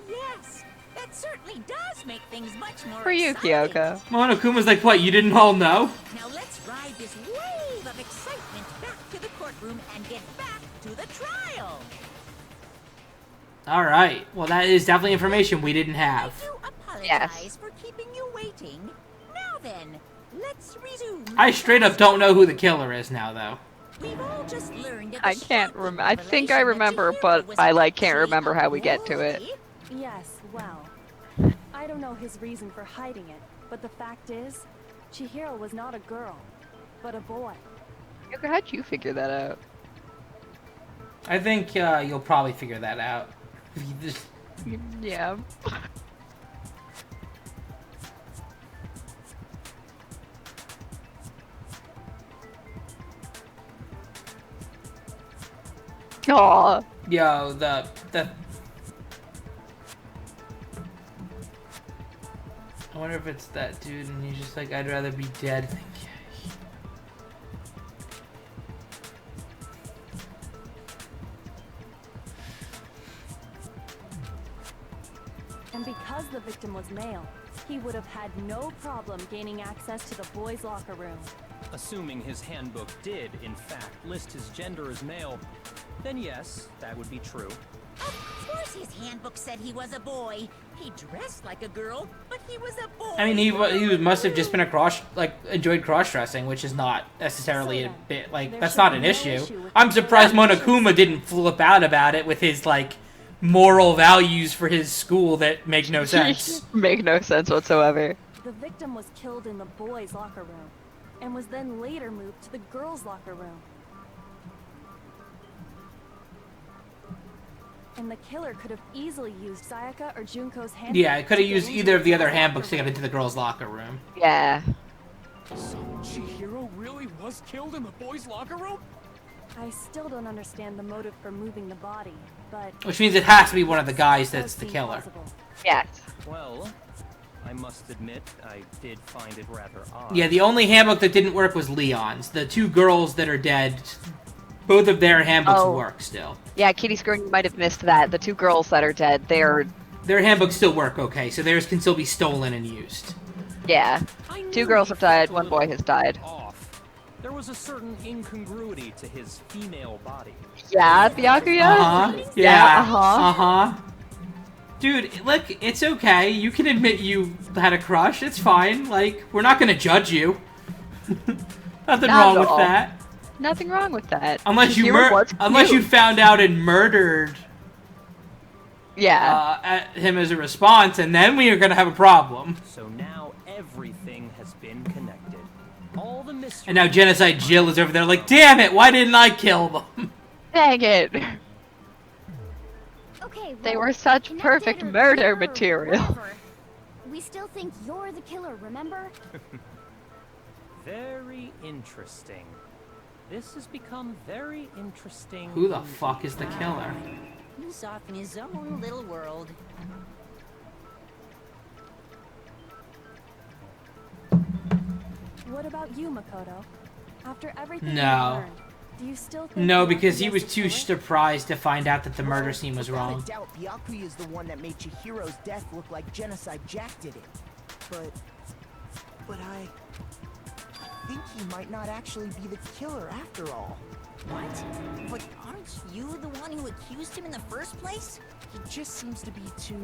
Yes, that certainly does make things much more For you, exciting. Kyoko. Monokuma's like, what, you didn't all know? Now let's ride this wave of excitement back to the courtroom and get back to the trial. Alright, well that is definitely information we didn't have. I do apologize Yes. for keeping you waiting. Now then, let's resume. I straight up don't know who the killer is now, though. We've all just learned of I the can't shocking remember. I think I revelation that remember, Chihiro but was I can't actually remember a how we get to it. boy. Yes, well, I don't know his reason for hiding it, but the fact is, Chihiro was not a girl, but a boy. Kyoko, how'd you figure that out? I think you'll probably figure that out. If you just... Yeah. Aw. Yo, the... I wonder if it's that dude and he's just like, I'd rather be dead than gay. And because the victim was male, he would have had no problem gaining access to the boys' locker room. Assuming his handbook did, in fact, list his gender as male, then yes, that would be true. Of course his handbook said he was a boy. He dressed like a girl, but he was a boy. I mean, he must have just been enjoyed cross-dressing, which is not necessarily a bit, like, that's not an issue. I'm surprised Monokuma didn't flip out about it with his, like, moral values for his school that make no sense. Make no sense whatsoever. The victim was killed in the boys' locker room, and was then later moved to the girls' locker room. And the killer could have easily used Sayaka or Junko's handbook. Yeah, I could to have get used into either of the other girls' handbooks to locker get into the girls' locker room. Yeah. So Chihiro really was killed in the boys' locker room? I still don't understand the motive for moving the body, but... Which means it has to be one of the guys does that's the seem killer. plausible. Yes. Well, I must admit, I did find it rather odd. Yeah, the only handbook that didn't work was Leon's. The two girls that are dead, both of their handbooks work still. Yeah, Kitty Scorn, you might have missed that. The two girls that are dead, their handbooks still work okay, so theirs can still be stolen and used. yeah. I Two knew girls he have died, felt a one boy little has died. Off. There was a certain incongruity to his female body. Yeah, Byakuya? Uh-huh. Yeah, Yeah. uh-huh. Uh-huh. Dude, look, it's okay. You can admit you had a crush. It's fine. Like, we're not gonna judge you. Nothing Not wrong at with all. that. Nothing wrong with that. Unless you Chihiro was unless you cute. found out and murdered Yeah. at him as a response, and then we are gonna have a problem. So now everything has been connected. All the mystery. And now Genocide Jill is over there like, damn it, why didn't I kill them? Dang it. Okay, They well, were such connected perfect or murder killer or material. whatever, we still think you're the killer, remember? Very interesting. This has become very interesting. Who the fuck is the killer? He's off in his own little world. What about you, Makoto? After everything No. you've learned, do you still think No, Byakuya because he is was the too killer? surprised to find out that the murder scene was Without wrong. a doubt, Byakuya is the one that made Chihiro's death look like Genocide Jack did it. But I think he might not actually be the killer after all. What? But aren't you the one who accused him in the first place? He just seems to be too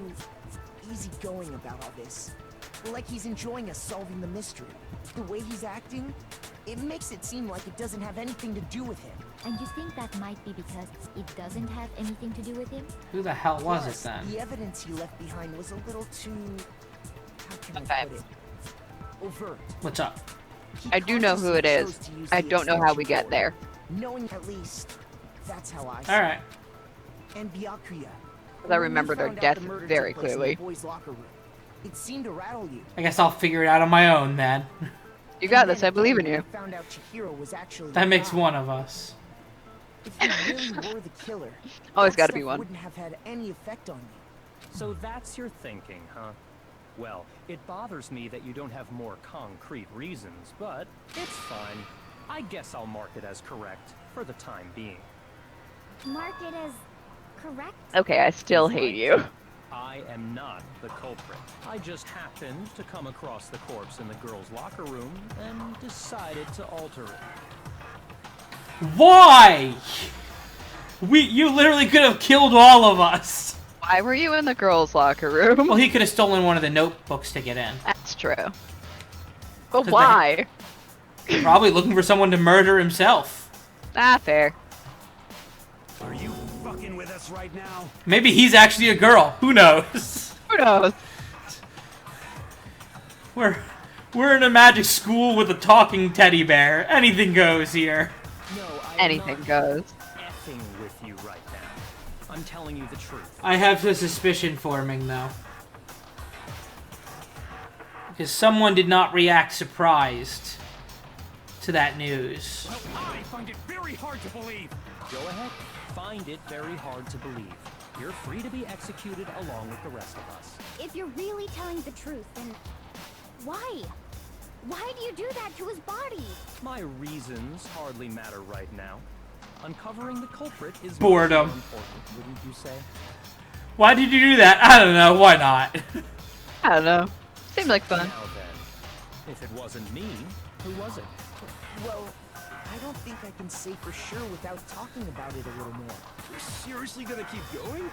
easygoing about all this. Like he's enjoying us solving the mystery. The way he's acting, it makes it seem like it doesn't have anything to do with him. And you think that might be because it doesn't have anything to do with him? Who the hell was Plus, it then? the evidence he left behind was a little too... how can Okay. I put it? Overt. What's up? He I do know who it consciously is. chose to use I the don't know how we extension get cord, there. Knowing at least, that's how I see All right. it. And Byakuya. Because I remember their When you found out death the murder very took place in the clearly. boys' locker room, it seemed to rattle you. I guess I'll figure it out on my own then. You got And this, then I believe in again, you. when found out Chihiro was actually That the makes guy. one of us. If you really were the killer, Always that gotta be stuff one. wouldn't have had any effect on you. So that's your thinking, huh? Well, it bothers me that you don't have more concrete reasons, but it's fine. I guess I'll mark it as correct for the time being. Mark it as correct? Okay, I still hate you. I am not the culprit. I just happened to come across the corpse in the girls' locker room and decided to alter it. Why? You literally could have killed all of us. Why were you in the girls' locker room? Well, he could have stolen one of the notebooks to get in. That's true. But they- why? Probably looking for someone to murder himself. Ah, fair. Are you fucking with us right now? Maybe he's actually a girl. Who knows? Who knows? We're in a magic school with a talking teddy bear. Anything goes here. No, I'm Anything not goes. effing with you right now. I'm telling you the truth. I have a suspicion forming, though. Because someone did not react surprised to that news. Well, I find it very hard to believe. Go ahead. Find it very hard to believe. You're free to be executed along with the rest of us. If you're really telling the truth, then why? Why do you do that to his body? My reasons hardly matter right now. Uncovering the culprit is Boredom. much more important, wouldn't you say? Why did you do that? I don't know. Why not? I don't know. Seemed like fun. Now then, if it wasn't me, who was it? Well, I don't think I can say for sure without talking about it a little more. We're seriously gonna keep going?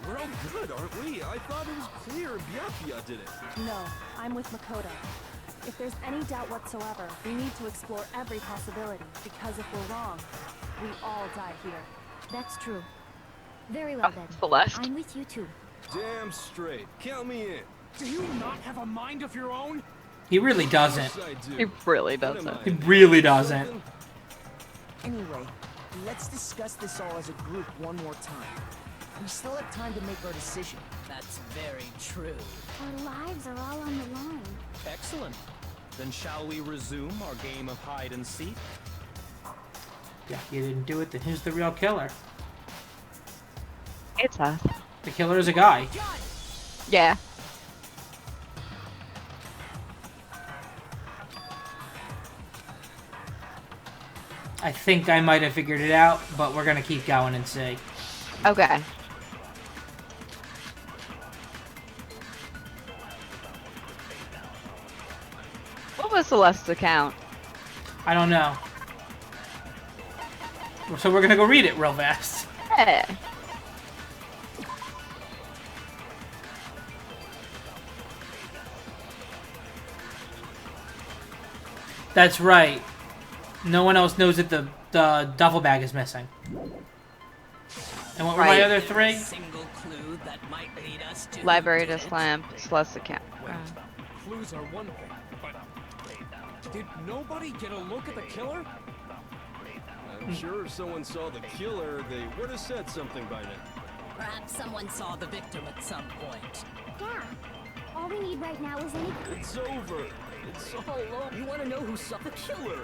We're all good, aren't we? I thought it was clear Byakuya did it. No, I'm with Makoto. If there's any doubt whatsoever, we need to explore every possibility, because if we're wrong, we all die here. That's true. Very well Oh, then. Celeste. I'm with you too. Damn straight. Count me in. Do you not have a mind of your own? He really doesn't. Yes, I do. He really What am doesn't. I, He really doesn't. something? Anyway, let's discuss this all as a group one more time. We still have time to make our decision. That's very true. Our lives are all on the line. Excellent. Then shall we resume our game of hide and seek? Yeah, you didn't do it, then who's the real killer? It's us. The killer is a guy. Yeah. I think I might have figured it out, but we're gonna keep going and see. Okay. What was Celeste's account? I don't know. So we're gonna go read it real fast. Yeah. That's right. No one else knows that the duffel bag is missing. And what were my Right. other three? Single clue that might lead us to Library who did to it. slam Celeste's account. Clues are one thing, but did nobody get a look at the killer? I'm sure if someone saw the killer, they would have said something by now. Perhaps someone saw the victim at some point. Yeah. All we need right now is any It's over. It's all over. You want to know who saw the killer?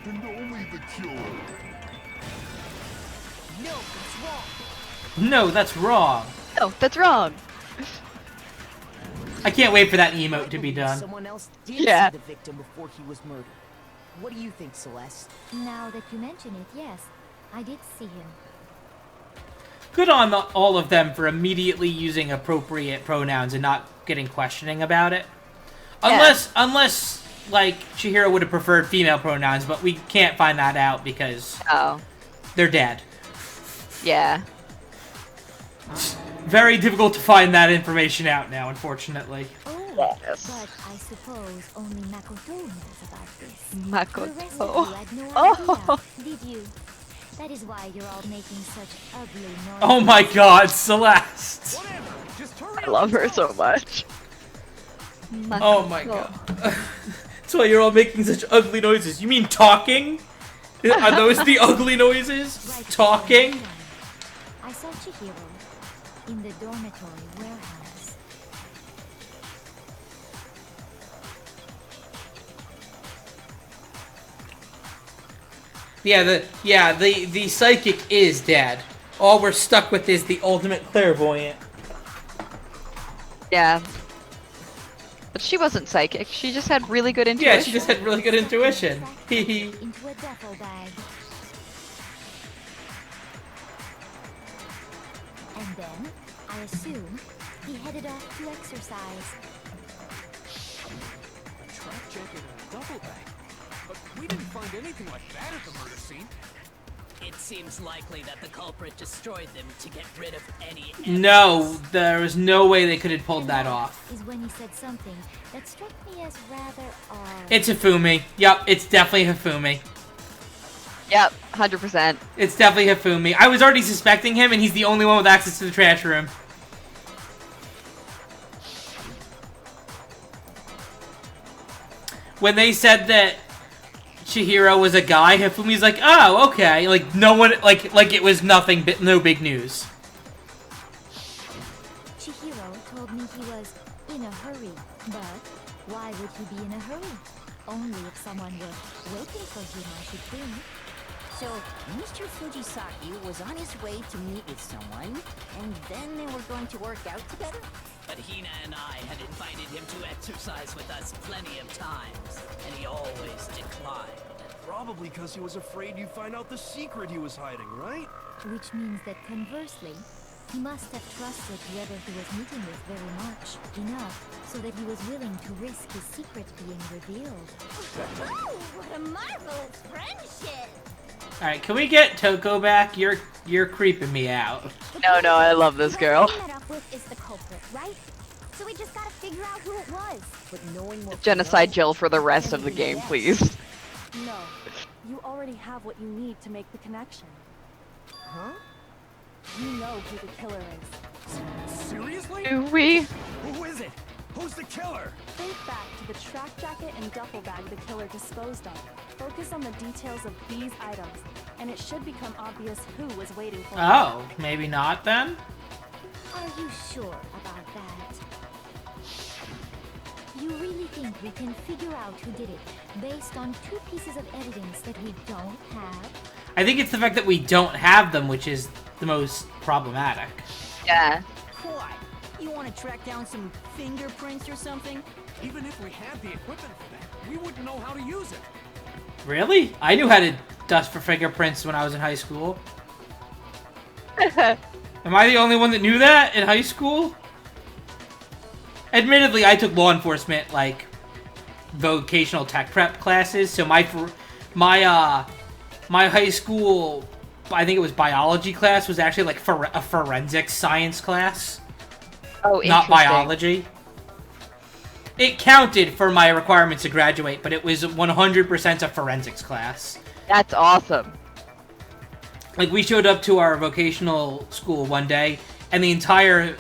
And only the killer. No, that's wrong. No, that's wrong. No, that's wrong. I can't wait for that emote to be I believe done. Someone else did Yeah. see the victim before he was murdered. What do you think, Celeste? Now that you mention it, yes, I did see him. Good on all of them for immediately using appropriate pronouns and not getting questioning about it. Unless like, Chihiro would have preferred female pronouns, but we can't find that out because they're dead. Yeah. Very difficult to find that information out now, unfortunately. Oh, yes. But I suppose only Makoto knows about this. Makoto. The rest of you had no idea, did you? That is why you're all making such ugly noises. Oh my god, Celeste! I love her so much. Oh my god. That's why you're all making such ugly noises. You mean talking? Are those the ugly noises? Right. Talking? I saw Chihiro in the dormitory warehouse. The psychic is dead. All we're stuck with is the ultimate clairvoyant. Yeah. But she wasn't psychic. She just had really good intuition. Yeah, she just had really good intuition. Into a duffel bag. And then, I assume, he headed off to exercise. A track jacket and a duffel bag. But we didn't find anything like that at the murder scene. It seems likely that the culprit destroyed them to get rid of any evidence. No, there was no way they could have pulled that off. Is when he said something that struck me as rather odd. It's Hifumi. Yup, it's definitely Hifumi. Yep, 100%. It's definitely Hifumi. I was already suspecting him, and he's the only one with access to the trash room. When they said that Chihiro was a guy, Hifumi's like, oh, okay. Like, no one, like it was nothing, no big news. Chihiro told me he was in a hurry, but why would he be in a hurry? Only if someone were waiting for him, I should think. So, Mr. Fujisaki was on his way to meet with someone, and then they were going to work out together? But Hina and I had invited him to exercise with us plenty of times, and he always declined. Probably because he was afraid you'd find out the secret he was hiding, right? Which means that conversely, he must have trusted whoever he was meeting with very much, enough so that he was willing to risk his secret being revealed. Oh, what a marvelous friendship! Alright, can we get Toko back? You're creeping me out. No, I love this girl. What we met up with is the culprit, right? So we just gotta figure out who it was. But knowing what Genocide Jill for the rest of the game, please. No. You already have what you need to make the connection. Huh? You know who the killer is. Seriously? Do we? Who is it? Who's the killer? Think back to the track jacket and duffel bag the killer disposed of. Focus on the details of these items, and it should become obvious who was waiting for you. Oh, maybe not then? Are you sure about that? You really think we can figure out who did it based on two pieces of evidence that we don't have? I think it's the fact that we don't have them which is the most problematic. Yeah. Why? You want to track down some fingerprints or something? Even if we had the equipment for that, we wouldn't know how to use it. Really? I knew how to dust for fingerprints when I was in high school. Am I the only one that knew that in high school? Admittedly, I took law enforcement, like, vocational tech prep classes, so my high school, I think it was biology class, was actually like a forensic science class. Oh, not biology. It counted for my requirements to graduate, but it was 100% a forensics class. That's awesome. Like, we showed up to our vocational school one day, and the entire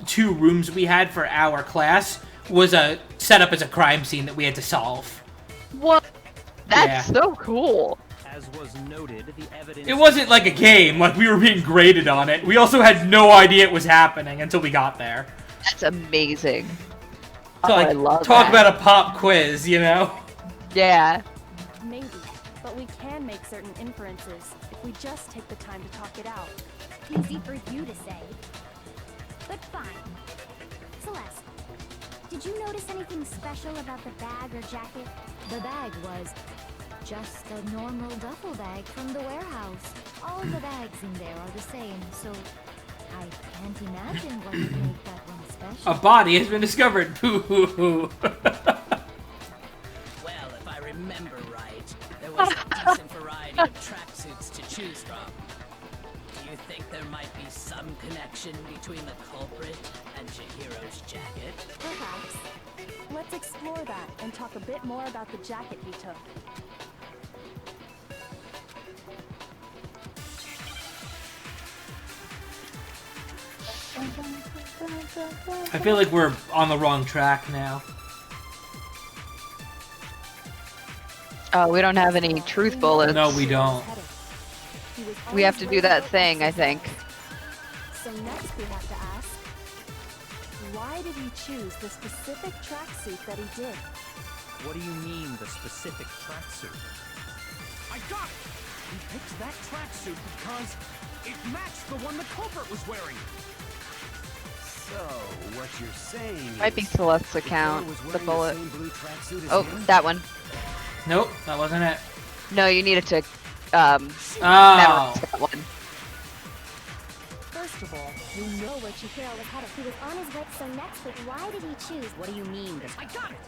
2 rooms we had for our class was set up as a crime scene that we had to solve. What? That's so cool. As was noted, the evidence... It wasn't like a game, like we were being graded on it. We also had no idea it was happening until we got there. That's amazing. So, like, I love talk that. about a pop quiz, you know? Yeah. Maybe, but we can make certain inferences if we just take the time to talk it out. Easy for you to say. But fine. Celeste, did you notice anything special about the bag or jacket? The bag was just a normal duffel bag from the warehouse. All the bags in there are the same, so I can't imagine what would make that one special. A body has been discovered. Boo hoo hoo. Well, if I remember right, there was a decent variety of tracksuits to choose from. Do you think there might be some connection between the culprit and Chihiro's jacket? Perhaps. Let's explore that and talk a bit more about the jacket he took. I feel like we're on the wrong track now. Oh, we don't have any truth bullets. No, we don't. We have to do that thing, I think. So next we have to ask, why did he choose the specific tracksuit that he did? What do you mean, the specific tracksuit? I got it! He picked that tracksuit because it matched the one the culprit was wearing. So, what you're saying Might be is Celeste's the killer account, was the wearing bullet. same blue tracksuit as Oh, him? that one. Nope, that wasn't it. No, you needed to, Oh. memorize that one. First of all, we know where Chihiro was headed. He was on his way, so next week, why did he choose? What do you mean? I got it!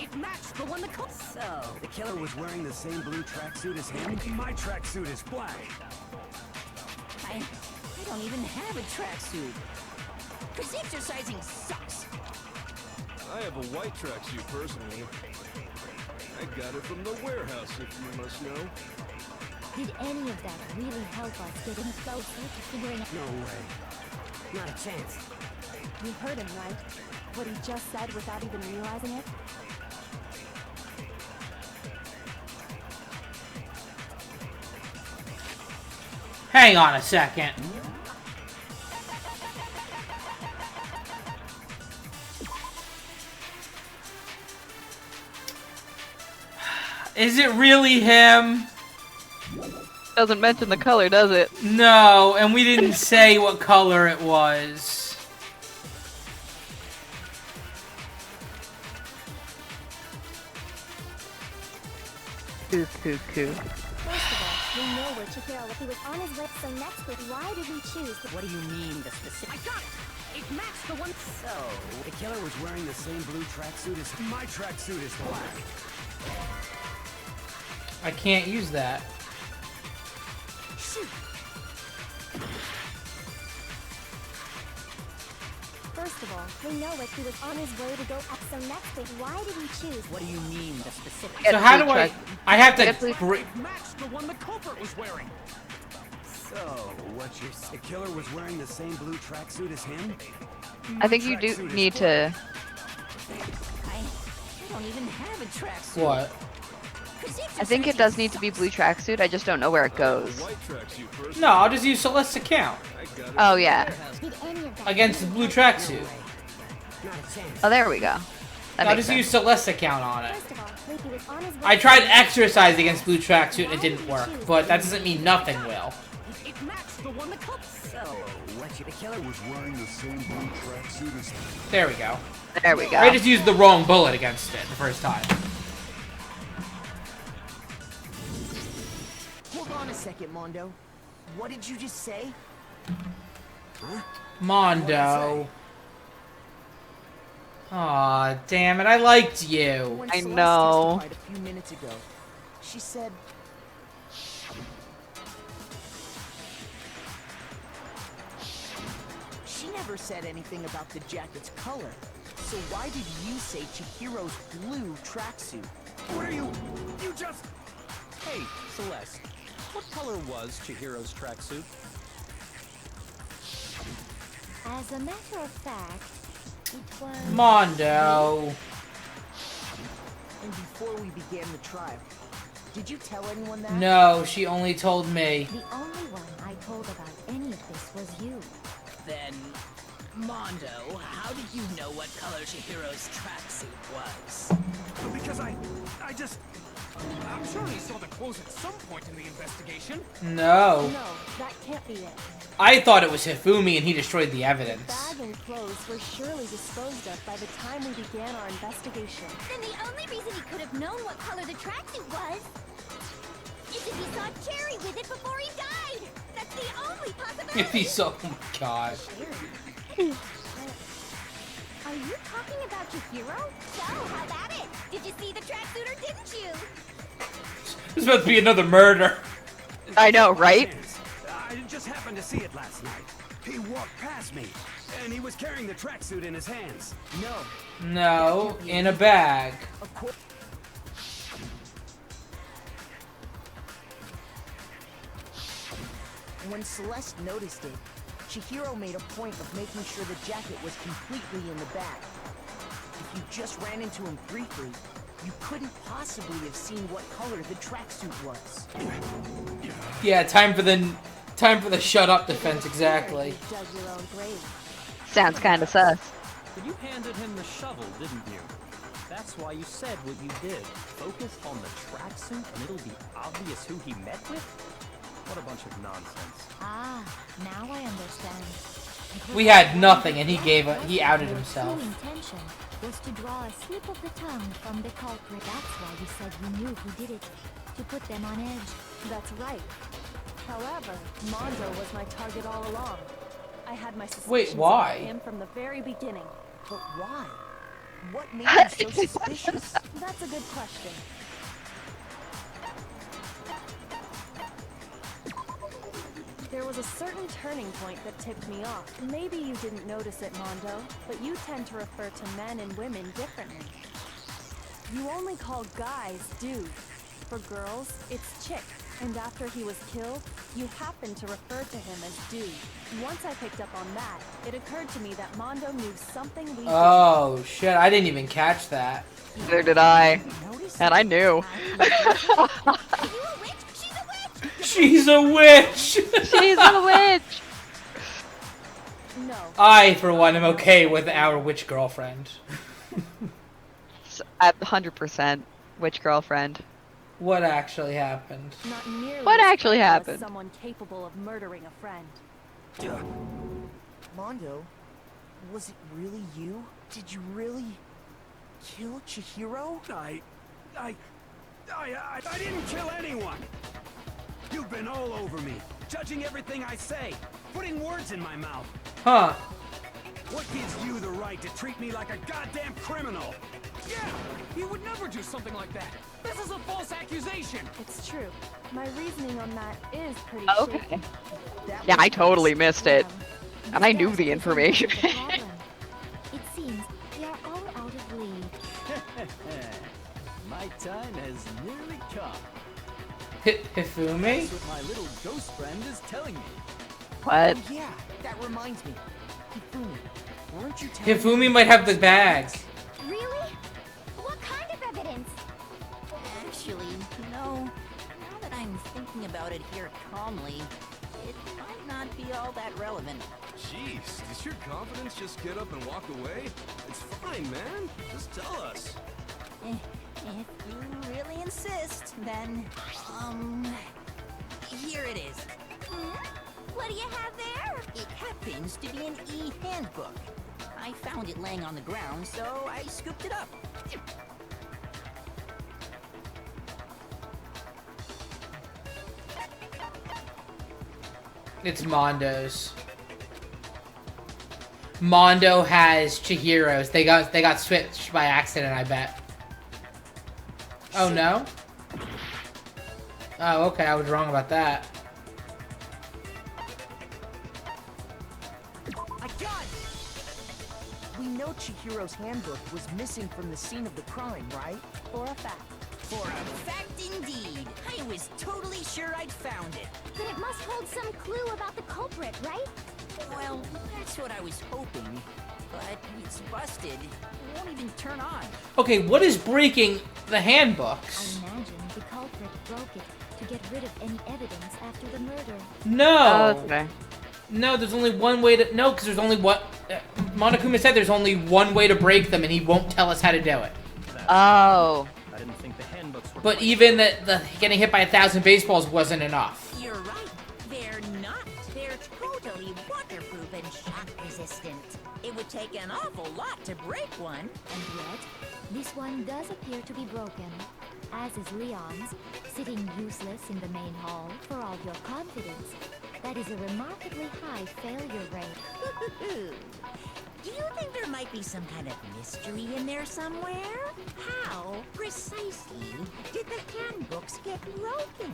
It matched the one the culprit. So, The killer was wearing the same blue tracksuit as him? My tracksuit is black. I don't even have a tracksuit. Cause exercising sucks. I have a white tracksuit personally. I got it from the warehouse, if you must know. Did any of that really help us getting closer to figuring out? No way. Not a chance. You heard him, right? What he just said without even realizing it? Hang on a second. Is it really him? Doesn't mention the color, does it? No, and we didn't say what color it was. Coo. First of all, we know where Chihiro was. He was on his way, so next week, why did he choose? What do you mean, the specific? I got it! It matched the one. So, the killer was wearing the same blue tracksuit as him? My tracksuit is black. I can't use that. Shoot! First of all, we know it. He was on his way to go up, so next week, why did he choose? What do you mean, the specific? So how do I have to... It matched the one the culprit was wearing. So, what you're saying? The killer was wearing the same blue tracksuit as him? I think you do need to... I don't even have a tracksuit. What? I think it does need to be blue tracksuit, I just don't know where it goes. White tracksuit first. No, I'll just use Celeste's account I got it. Oh, yeah. Did any of that? against the blue tracksuit. Not a chance. Oh, there we go. That I'll makes just sense. use Celeste's account on it. First of all, he was on his way. I tried exercise against blue tracksuit and it didn't work, but that doesn't mean nothing will. It matched the one the culprit. So, what you? The killer was wearing the same blue tracksuit as him? There we go. There we go. I just used the wrong bullet against it the first time. Hold on a second, Mondo. What did you just say? Mondo. Aw, damn it, I liked you. When I Celeste know. testified a few minutes ago, she said... She never said anything about the jacket's color. So why did you say Chihiro's blue tracksuit? What are you? You just. Hey, Celeste. What color was Chihiro's tracksuit? As a matter of fact, it was. Mondo. And before we began the trial, did you tell anyone that? No, she only told me. The only one I told about any of this was you. then, Mondo, how did you know what color Chihiro's tracksuit was? Because I'm sure he saw the clothes at some point in the investigation. No. No, That can't be it. I thought it was Hifumi and he destroyed the evidence. The bag and clothes were surely disposed of by the time we began our investigation. Then the only reason he could have known what color the tracksuit was is if he saw Cherry with it before he died. That's the only possibility. If he saw, oh my god. Are you talking about Chihiro? So, how about it? Did you see the tracksuit or didn't you? There's about to be another murder. I know, right? I just happened to see it last night. He walked past me, and he was carrying the tracksuit in his hands. No, in a bag. When Celeste noticed it, Chihiro made a point of making sure the jacket was completely in the bag. If you just ran into him briefly, you couldn't possibly have seen what color the tracksuit was. Yeah, time for the shut up defense, exactly. You dug your own grave. Sounds kind of sus. But you handed him the shovel, didn't you? That's why you said what you did. Focus on the tracksuit and it'll be obvious who he met with? What a bunch of nonsense. Ah, now I understand. We had nothing and he outed himself. True intention was to draw a slip of the tongue from the culprit. That's why you said you knew who did it. To put them on edge. That's right. However, Mondo was my target all along. I had my suspicions Wait, why? about him from the very beginning. But why? What made you so suspicious? That's a good question. There was a certain turning point that tipped me off. Maybe you didn't notice it, Mondo, but you tend to refer to men and women differently. You only call guys dude. For girls, it's chick. And after he was killed, you happened to refer to him as dude. Once I picked up on that, it occurred to me that Mondo knew something we Oh shit, I didn't even catch that. Neither did I. And I knew. She's a witch! She's a witch! No. I, for one, am okay with our witch girlfriend. At 100%. Witch girlfriend. What actually happened? Not nearly What as actually bad as happened? Someone capable of murdering a friend. Mondo, was it really you? Did you really kill Chihiro? I didn't kill anyone! You've been all over me, judging everything I say, putting words in my mouth. Huh. What gives you the right to treat me like a goddamn criminal? Yeah, he would never do something like that. This is a false accusation. It's true. My reasoning on that is pretty Okay. shaky. Yeah, I totally missed it. And I knew the information. It seems we are all out of lead. My time has nearly come. Hifumi? That's what my little ghost friend is telling me. What? Oh, yeah, that reminds me. Hifumi, weren't you telling Hifumi might have the bag. Really? What kind of evidence? Actually, now that I'm thinking about it here calmly, it might not be all that relevant. Jeez, does your confidence just get up and walk away? It's fine, man. Just tell us. If you really insist, then, here it is. What do you have there? It happens to be an e-handbook. I found it laying on the ground, so I scooped it up. It's Mondo's. Mondo has Chihiro's. They got switched by accident, I bet. Oh no? Oh, okay, I was wrong about that. I got it! We know Chihiro's handbook was missing from the scene of the crime, right? For a fact. For a fact indeed. I was totally sure I'd found it. Then it must hold some clue about the culprit, right? Well, that's what I was hoping. But it's busted. It won't even turn on. Okay, what is breaking the handbooks? I imagine the culprit broke it to get rid of any evidence after the murder. No. Oh, okay. No, there's only one way to... No, because there's only one... Monokuma said there's only one way to break them, and he won't tell us how to do it. Oh. I didn't think the handbooks were... But even the getting hit by 1,000 baseballs wasn't enough. You're right. They're not. They're totally waterproof and shock resistant. It would take an awful lot to break one. And yet, this one does appear to be broken, as is Leon's, sitting useless in the main hall for all your confidence. That is a remarkably high failure rate. Do you think there might be some kind of mystery in there somewhere? How precisely did the handbooks get broken?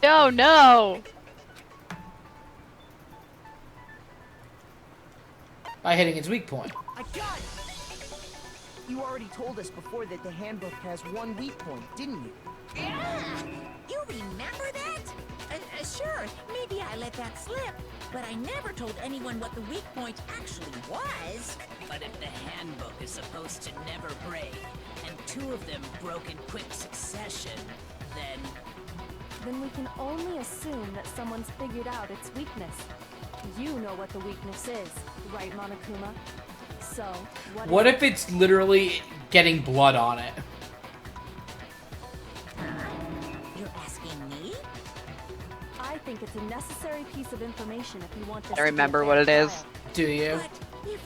No, no. By hitting its weak point. I got it! You already told us before that the handbook has one weak point, didn't you? Yeah! You remember that? Sure, maybe I let that slip, but I never told anyone what the weak point actually was. But if the handbook is supposed to never break, and two of them broke in quick succession, then... Then we can only assume that someone's figured out its weakness. You know what the weakness is, right, Monokuma? So, what if it's literally getting blood on it? You're asking me? I think it's a necessary piece of information if you want this I remember what it is. Do you?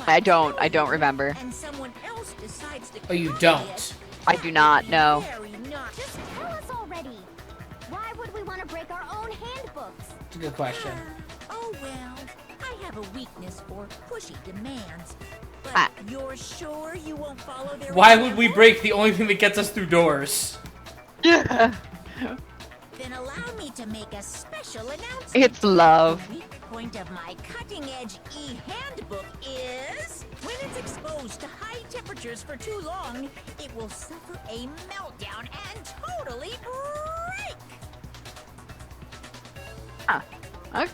I don't remember. And someone else decides to Oh, you copy don't? it, I do not know. very not. Just tell us already. Why would we want to break our own handbooks? It's a good question. Oh well, I have a weakness for pushy demands. But Ah. you're sure you won't follow their Why would we example? break the only thing that gets us through doors? Yeah. Then allow me to make a special announcement. It's love. The weak point of my cutting-edge e-handbook is when it's exposed to high temperatures for too long, it will suffer a meltdown and totally break. Huh. Okay.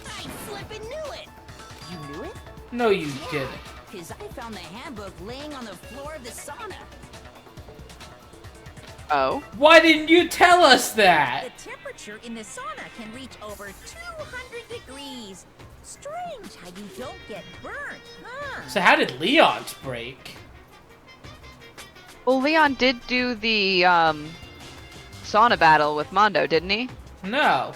I flippin' knew it. You knew it? No, you didn't. Because I found the handbook laying on the floor of the sauna. Oh. Why didn't you tell us that? The temperature in the sauna can reach over 200 degrees. Strange how you don't get burnt, huh? So how did Leon's break? Well, Leon did do the sauna battle with Mondo, didn't he? No.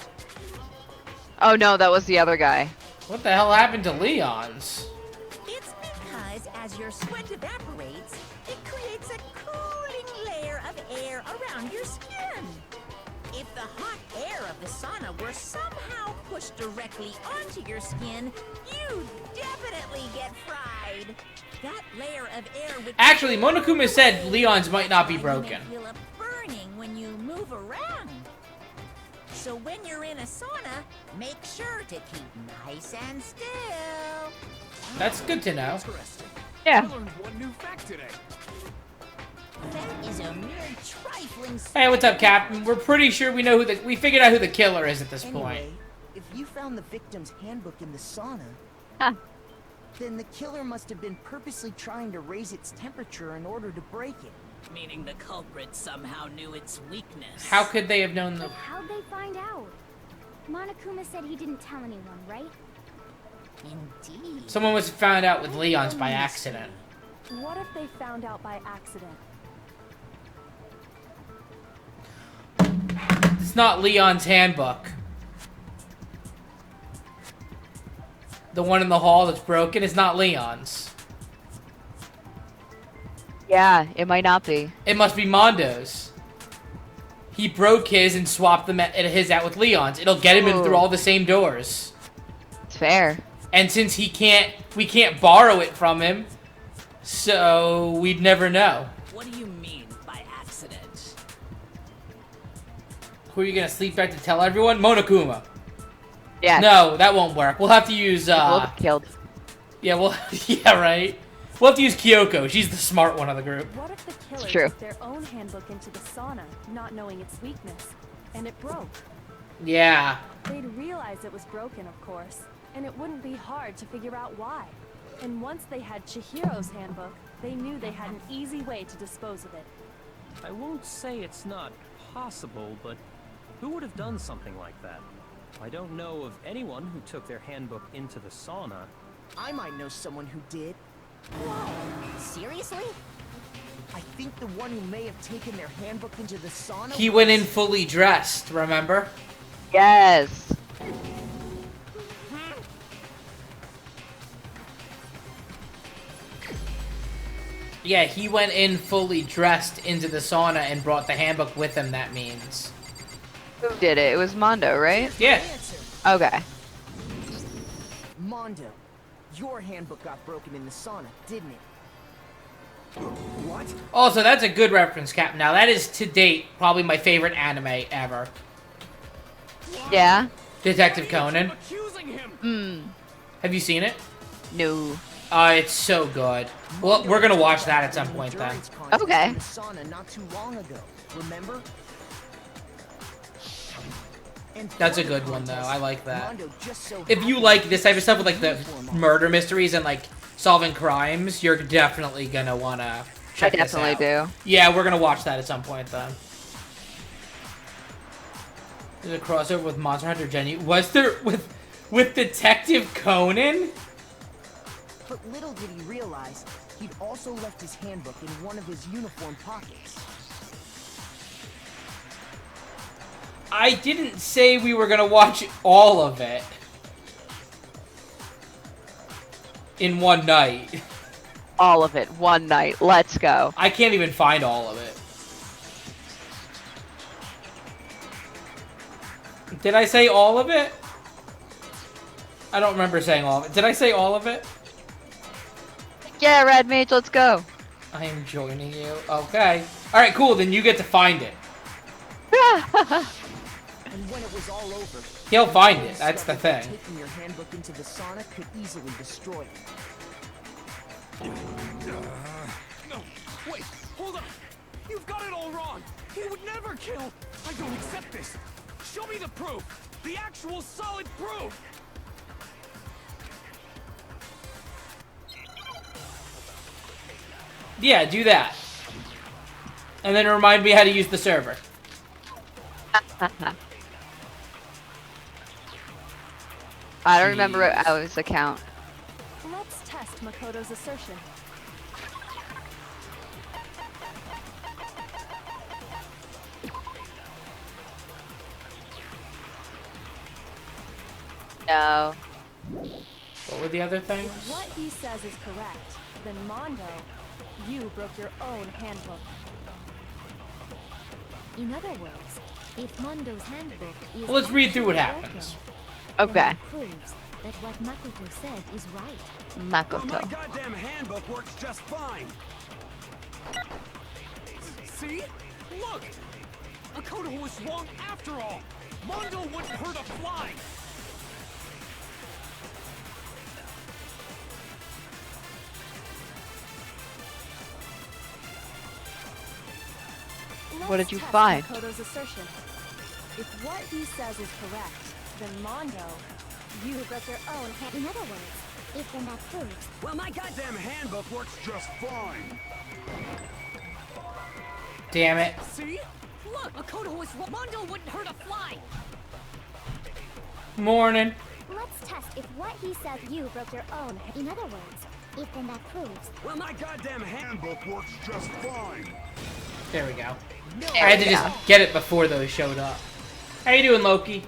Oh no, that was the other guy. What the hell happened to Leon's? It's because as your sweat evaporates, it creates a cooling layer of air around your skin. If the hot air of the sauna were somehow pushed directly onto your skin, you'd definitely get fried. That layer of air would... Actually, Monokuma said Leon's might not be broken. You may feel a burning when you move around. So when you're in a sauna, make sure to keep nice and still. That's good to know. Interesting. Yeah. I learned one new fact today. That is a mere trifling... Hey, what's up, Captain? We're pretty sure we know who we figured out who the killer is at this point. Anyway, if you found the victim's handbook in the sauna, Huh. then the killer must have been purposely trying to raise its temperature in order to break it. Meaning the culprit somehow knew its weakness. How could they have known the... But how'd they find out? Monokuma said he didn't tell anyone, right? Indeed. Someone must have found out with Leon's by accident. what if they found out by accident? It's not Leon's handbook. The one in the hall that's broken is not Leon's. Yeah, it might not be. It must be Mondo's. He broke his and swapped his out with Leon's. It'll get him in through all the same doors. It's fair. And since we can't borrow it from him, so we'd never know. What do you mean by accident? Who are you gonna sleep at to tell everyone? Monokuma. Yeah. No, that won't work. We'll have to use We'll get killed. yeah, well yeah, right. We'll have to use Kyoko. She's the smart one of the group. What if the killer true. took their own handbook into the sauna, not knowing its weakness, and it broke? Yeah. They'd realize it was broken, of course, and it wouldn't be hard to figure out why. And once they had Chihiro's handbook, they knew they had an easy way to dispose of it. I won't say it's not possible, but who would have done something like that? I don't know of anyone who took their handbook into the sauna. I might know someone who did. Whoa, seriously? I think the one who may have taken their handbook into the sauna. He went in fully dressed, remember? Yes. Yeah, he went in fully dressed into the sauna and brought the handbook with him, that means. Who did it? It was Mondo, right? Yeah. Okay. Mondo, your handbook got broken in the sauna, didn't it? What? Also, that's a good reference, Cap. Now, that is, to date, probably my favorite anime ever. Yeah? Detective Conan. Have you seen it? No. It's so good. Well, we're gonna watch that at some point, then. Okay. In the sauna not too long ago, remember? That's a good one, though. I like that. Mondo just so If you like this type of stuff with, like, the murder mysteries and, like, solving crimes, you're definitely gonna wanna check this out. I definitely do. Yeah, we're gonna watch that at some point, then. There's a crossover with Monster Hunter Genu. Was there with Detective Conan? But little did he realize, he'd also left his handbook in one of his uniform pockets. I didn't say we were gonna watch all of it in one night. All of it, one night. Let's go. I can't even find all of it. Did I say all of it? I don't remember saying all of it. Did I say all of it? Yeah, Red Mage, let's go. I am joining you. Okay. Alright, cool. Then you get to find it. And when it was all over, He'll find it. That's the thing. taking your handbook into the sauna could easily destroy it. No, wait, hold on. You've got it all wrong. He would never kill. I don't accept this. Show me the proof. The actual solid proof. Yeah, do that. And then remind me how to use the server. I don't remember Ali's account. Let's test Makoto's assertion. No. What were the other things? If what he says is correct, then Mondo, you broke your own handbook. In other words, if Mondo's handbook is Well, let's read through what actually happens. broken, Okay. then that proves that what Makoto said is right. Well, my Makoto. goddamn handbook works just fine. See? Look! Makoto was wrong after all. Mondo wouldn't hurt a fly. What did you Let's test find? Makoto's assertion. If what he says is correct, then Mondo, you broke your own hand. In other words, if then that proves Well, my goddamn handbook works just fine. Damn it. See? Look, Makoto was wrong. Mondo wouldn't hurt a fly. Morning. let's test if what he said you broke your own. In other words, if then that proves Well, my goddamn handbook works just fine. There we go. There I had we to go. just get it before those showed up. How you doing, Loki?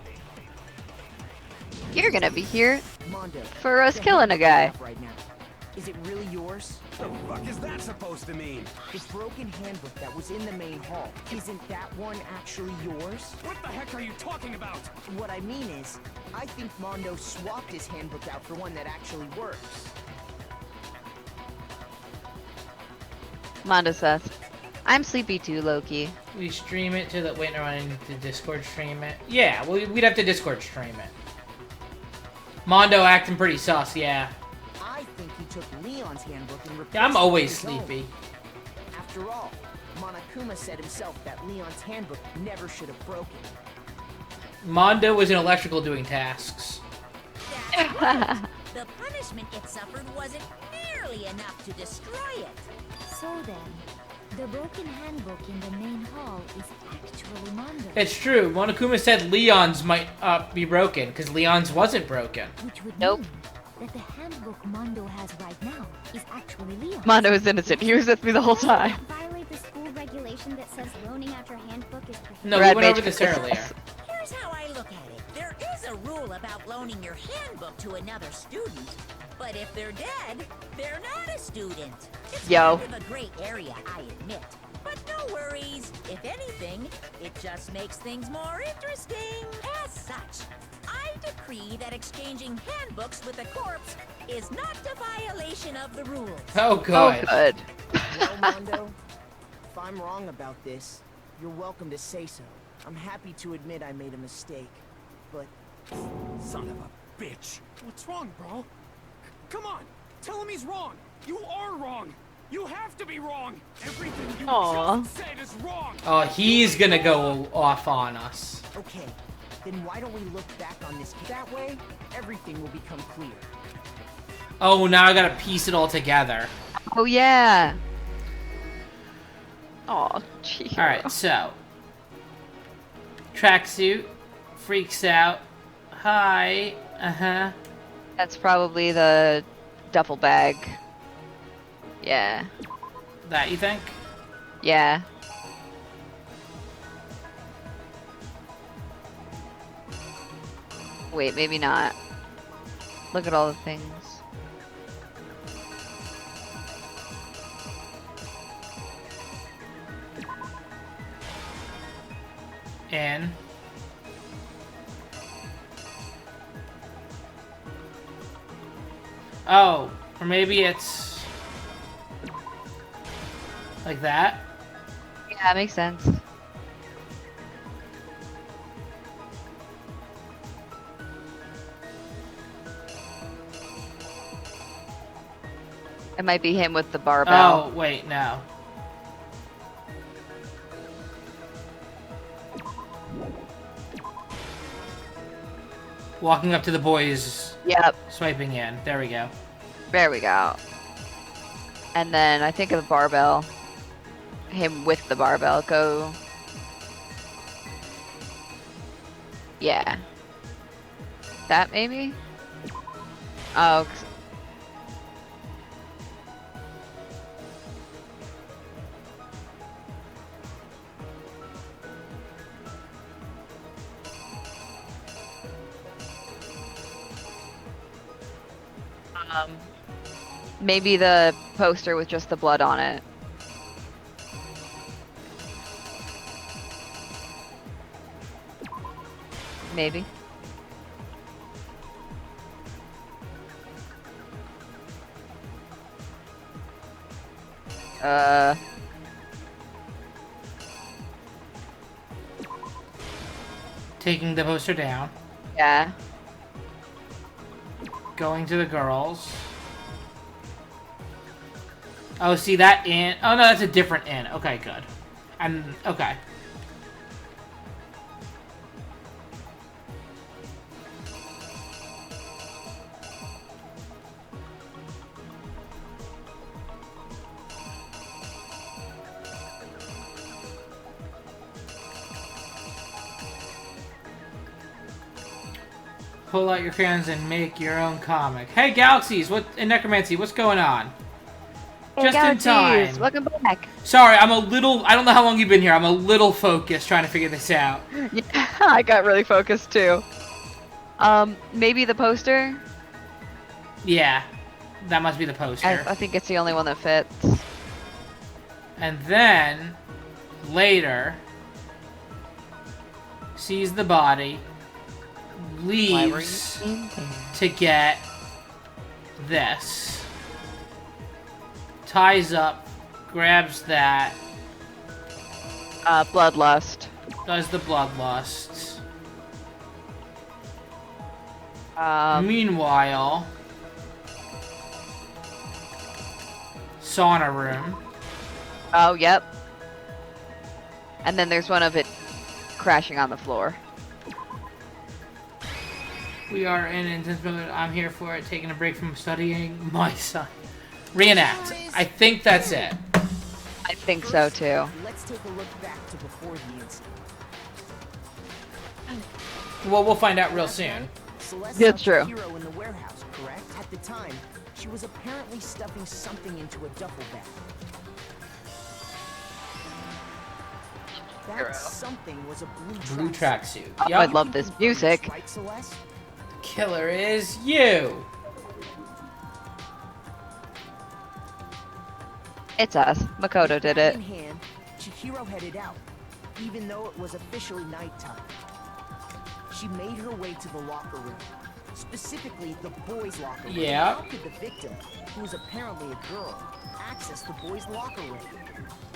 You're gonna be here Mondo, for us the killing a handbook guy. you have right now. Is it really yours? The fuck is that supposed to mean? The broken handbook that was in the main hall, isn't that one actually yours? What the heck are you talking about? What I mean is, I think Mondo swapped his handbook out for one that actually works. Mondo says, I'm sleepy too, Loki. We stream it to the... Wait, no, I need to Discord stream it. Yeah, well, we'd have to Discord stream it. Mondo acting pretty sus, yeah. I think he took Leon's handbook and replaced Yeah, I'm it always with his own. sleepy. After all, Monokuma said himself that Leon's handbook never should have broken. Mondo was in electrical doing tasks. That's right. The punishment it suffered wasn't nearly enough to destroy it. so. Then, the broken handbook in the main hall is actually Mondo. It's true. Monokuma said Leon's might be broken, because Leon's wasn't broken. Which would Nope. mean that the handbook Mondo has right now is actually Leon. Mondo is innocent. He was with me the whole time. Violated regulation that says loaning out your handbook is prohibited? No, we went over this earlier. Here's how I look at it. There is a rule about loaning your handbook to another student, but if they're dead, they're not a student. It's Yo. kind of a gray area, I admit. But no worries. If anything, it just makes things more interesting. As such, I decree that exchanging handbooks with a corpse is not a violation of the rules. Oh, good. Good. Well, Mondo, if I'm wrong about this, you're welcome to say so. I'm happy to admit I made a mistake, but... Son of a bitch. What's wrong, bro? Come on, tell him he's wrong. You are wrong. You have to be wrong. Everything you just said is wrong. Oh, he's gonna go off on us. Okay, then why don't we look back on this? That way, everything will become clear. Oh, now I gotta piece it all together. Oh yeah. Oh, gee. Alright, so. Tracksuit. Freaks out. Hi. Uh-huh. That's probably the duffel bag. Yeah. That, you think? Yeah. Wait, maybe not. Look at all the things. In. Oh, or maybe it's like that. Yeah, makes sense. It might be him with the barbell. Oh, wait, no. Walking up to the boys. Yep. Swiping in. There we go. There we go. And then I think of the barbell. Him with the barbell. Go. Yeah. That maybe? Oh. Maybe the poster with just the blood on it. Maybe. Taking the poster down. Yeah. Going to the girls. Oh, see that in? Oh no, that's a different in. Okay, good. Okay. Pull out your crayons and make your own comic. Hey, Galaxies! In Necromancy, what's going on? Hey, Just in time. Welcome back. Sorry, I don't know how long you've been here. I'm a little focused trying to figure this out. Yeah, I got really focused too. Maybe the poster? Yeah, that must be the poster. I think it's the only one that fits. And then, later, sees the body, leaves to get this. Ties up, grabs that. Bloodlust. Does the bloodlust. Meanwhile, sauna room. Oh, yep. And then there's one of it crashing on the floor. We are in intense mode. I'm here for it. Taking a break from studying my son. Reenact. I think that's it. I think so too. Let's take a look back to before the incident. Well, we'll find out real soon. Celeste That's saw true. Chihiro in the warehouse, correct? At the time, she was apparently stuffing something into a duffel bag. That something was a Blue tracksuit. Oh, Yup. I love this music. Right, Celeste? Killer is you. It's us. Makoto did Bag it. in hand, Chihiro headed out, even though it was officially nighttime. She made her way to the locker room, specifically the boys' locker room. Yeah. How could the victim, who was apparently a girl, access the boys' locker room?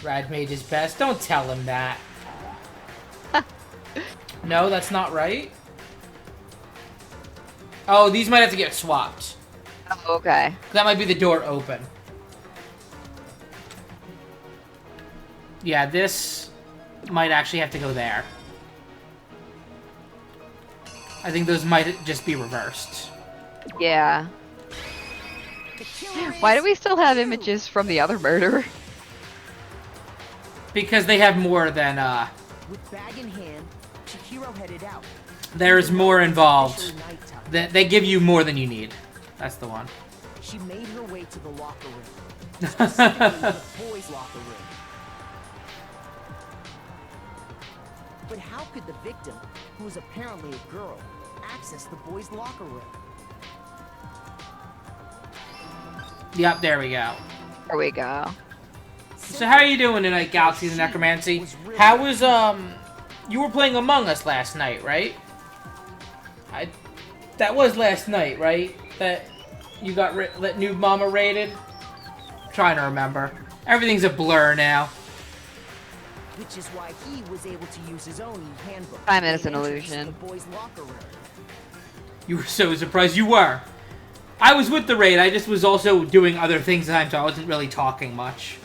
Rad made his best. Don't tell him that. No, that's not right. Oh, these might have to get swapped. Oh, okay. That might be the door open. Yeah, this might actually have to go there. I think those might just be reversed. Yeah. Why do we still have images from the other murderer? Because they have more than, With bag in hand, Chihiro headed out. there's more involved. Officially nighttime. They give you more than you need. That's the one. She made her way to the locker room, specifically the boys' locker room. But how could the victim, who was apparently a girl, access the boys' locker room? Yep, there we go. There we go. So how are you doing tonight, Galaxies of Necromancy? How was, you were playing Among Us last night, right? That was last night, right? That you got that Noob Mama raided? I'm trying to remember. Everything's a blur now. Which is why he was able to use his own handbook. Time is to an gain entrance to illusion. The boys' locker room. You were so surprised. You were. I was with the raid. I just was also doing other things at the time, so I wasn't really talking much.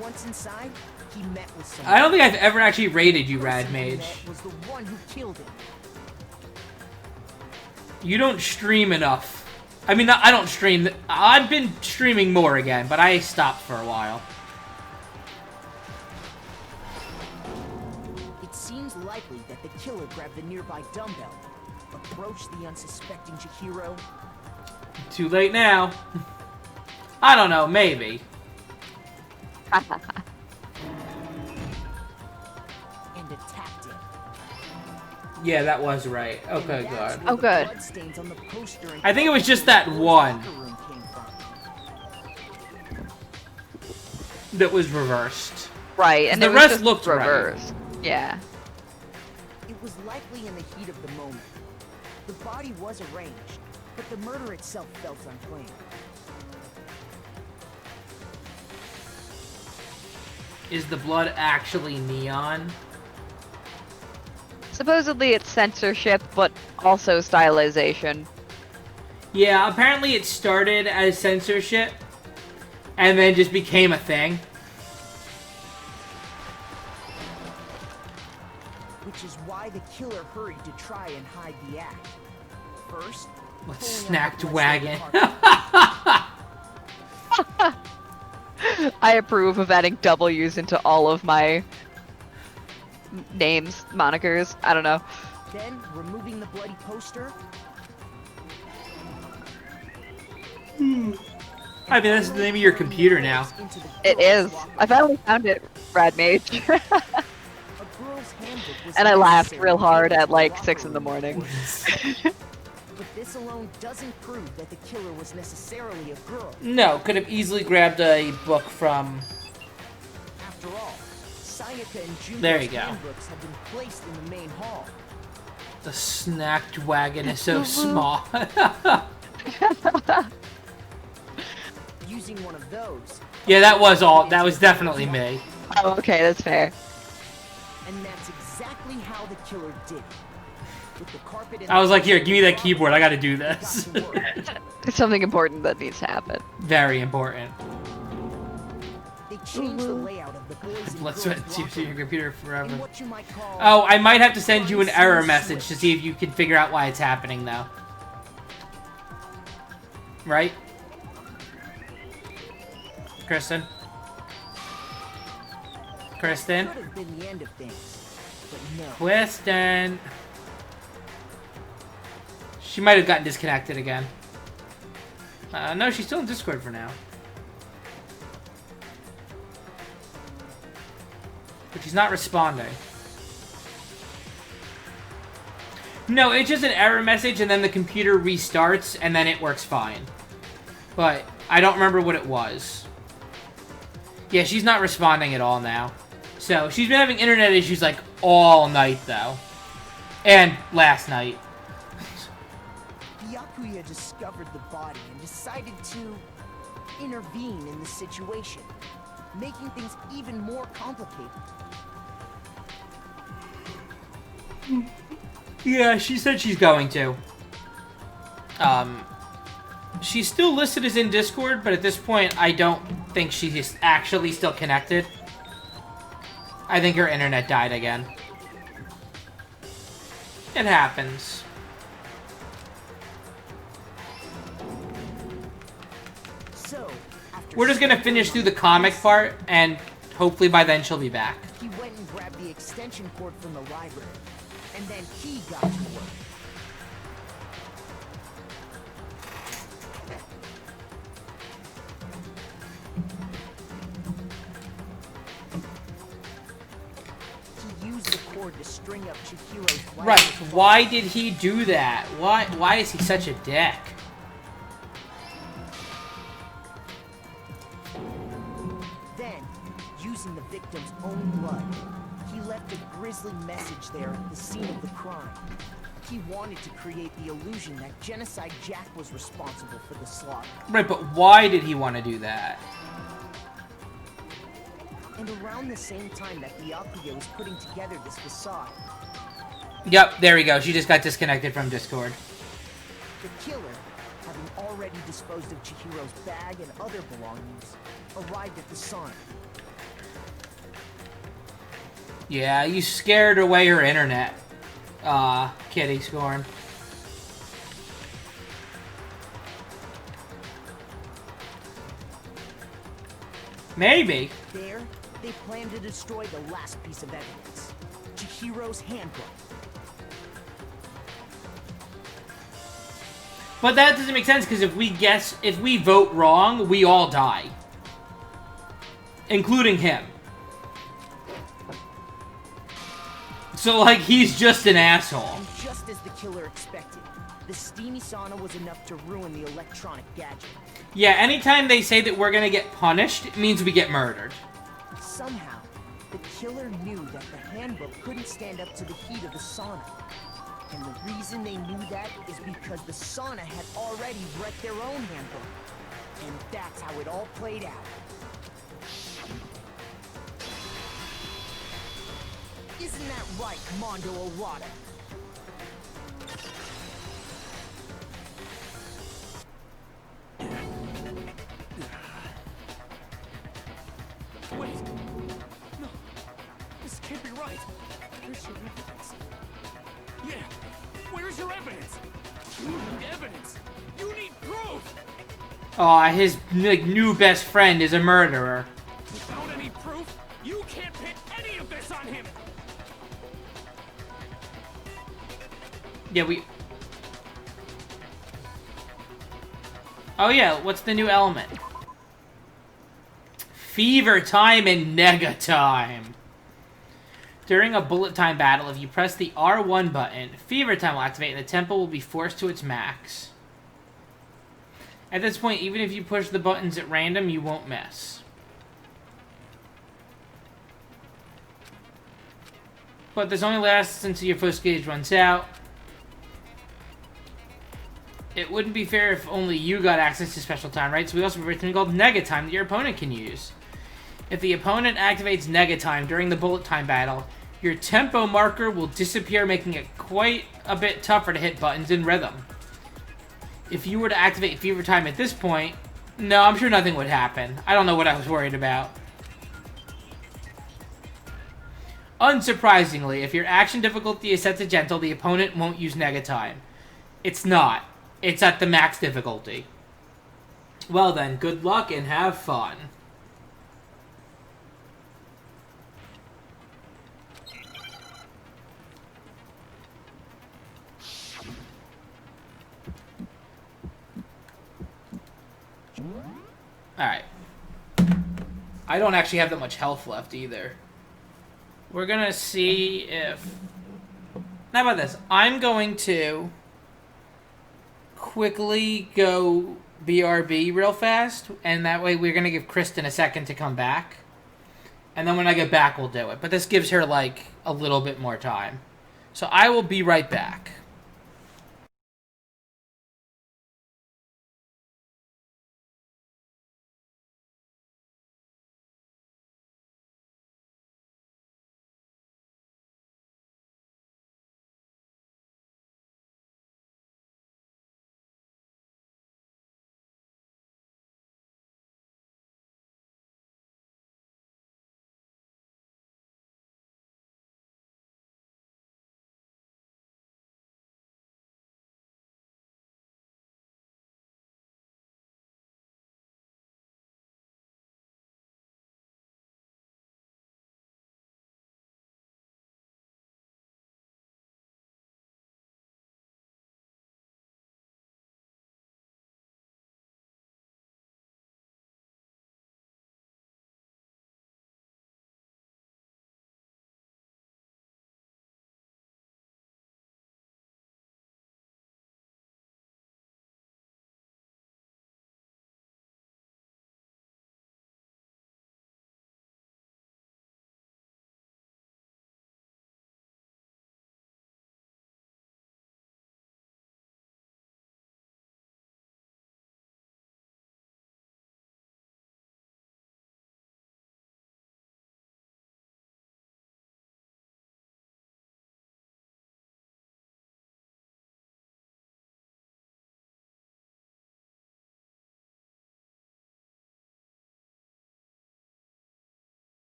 Once inside, he met with someone. I don't think I've ever actually raided you, Rad The person he Mage. met was the one who killed him. You don't stream enough. I mean, I don't stream. I've been streaming more again, but I stopped for a while. It seems likely that the killer grabbed the nearby dumbbell, approached the unsuspecting Chihiro, Too late now. I don't know, maybe. and attacked him. Yeah, that was right. Okay, And that's good. where Oh, the good. bloodstains on the poster and I think it was just cover of that the boys' one. locker room came from. That was reversed. Right, and The it was rest just looked right. reversed. Yeah. It was likely in the heat of the moment. The body was arranged, but the murder itself felt unclean. Is the blood actually neon? Supposedly it's censorship, but also stylization. Yeah, apparently it started as censorship and then just became a thing. Which is why the killer hurried to try and hide the act. First, Let's pulling out the SnackDragon. bloodstained I approve of adding W's into all of my names, monikers. I don't know. Then, removing the bloody poster. I mean, that's the name of your computer now. Into the It girls' is. locker I finally found it, Brad Mage. A girl's handbook was And I laughed necessary real to hard get at into the like locker 6 in the room. morning. But this alone doesn't prove that the killer was necessarily a girl. No, could have easily grabbed a book from... After all, Sayaka and Junko's There you go. handbooks have been placed in the main hall. The SnackDragon is so small. Using one of those, Yeah, that was all. That was definitely me. Oh, okay, that's fair. and that's exactly how the killer did it. With the carpet and I was the like, here, give me that locker keyboard. I gotta do room, got this. to work. It's something important that needs to happen. Very important. They changed the layout of the boys and Let's girls' see locker your room computer in forever. what you might call Oh, I might have to send you an error message to see if you can figure out why it's happening, though. Right? Kristen? Kristen? could have been the end of things, but no. Kristen? She might have gotten disconnected again. No, she's still in Discord for now. But she's not responding. No, it's just an error message, and then the computer restarts, and then it works fine. But I don't remember what it was. Yeah, she's not responding at all now. So, she's been having internet issues, like, all night, though. And last night. Byakuya discovered the body and decided to intervene in the situation, making things even more complicated. Yeah, she said she's going to. She's still listed as in Discord, but at this point, I don't think she's actually still connected. I think her internet died again. It happens. So, after We're just gonna finish through the comic part, and hopefully by then she'll be back. he went and grabbed the extension cord from the library, and then he got to work. He used the cord to string up Chihiro's life. Right, why did he do that? Why is he such a dick? Then, using the victim's own blood, he left a grisly message there at the scene of the crime. He wanted to create the illusion that Genocide Jack was responsible for the slaughter. Right, but why did he want to do that? And around the same time that Byakuya was putting together this facade, Yep, there we go. She just got disconnected from Discord. the killer, having already disposed of Chihiro's bag and other belongings, arrived at the sauna. Yeah, you scared away her internet. Kitty Scorn. Maybe. There, they planned to destroy the last piece of evidence, Chihiro's handbook. But that doesn't make sense, because if we vote wrong, we all die. Including him. So, like, he's just an asshole. And just as the killer expected, the steamy sauna was enough to ruin the electronic gadget. Yeah, anytime they say that we're gonna get punished, it means we get murdered. Somehow, the killer knew that the handbook couldn't stand up to the heat of the sauna. And the reason they knew that is because the sauna had already wrecked their own handbook. And that's how it all played out. Isn't that right, Mondo Owada? Wait! No! This can't be right! Where's your evidence? Yeah! Where's your evidence? You need evidence! You need proof! Aw, his new best friend is a murderer. Without any proof, you can't pin any of this on him! Yeah, Oh yeah, what's the new element? Fever time and nega time. During a bullet time battle, if you press the R1 button, fever time will activate and the tempo will be forced to its max. At this point, even if you push the buttons at random, you won't miss. But this only lasts until your first gauge runs out. It wouldn't be fair if only you got access to special time, right? So we also have something called nega time that your opponent can use. If the opponent activates nega time during the bullet time battle, your tempo marker will disappear, making it quite a bit tougher to hit buttons in rhythm. If you were to activate fever time at this point, no, I'm sure nothing would happen. I don't know what I was worried about. Unsurprisingly, if your action difficulty is set to gentle, the opponent won't use nega time. It's not. It's at the max difficulty. Well then, good luck and have fun. Alright. I don't actually have that much health left either. We're gonna see if... How about this? I'm going to quickly go BRB real fast, and that way we're gonna give Kristen a second to come back. And then when I get back, we'll do it. But this gives her, like, a little bit more time. So I will be right back.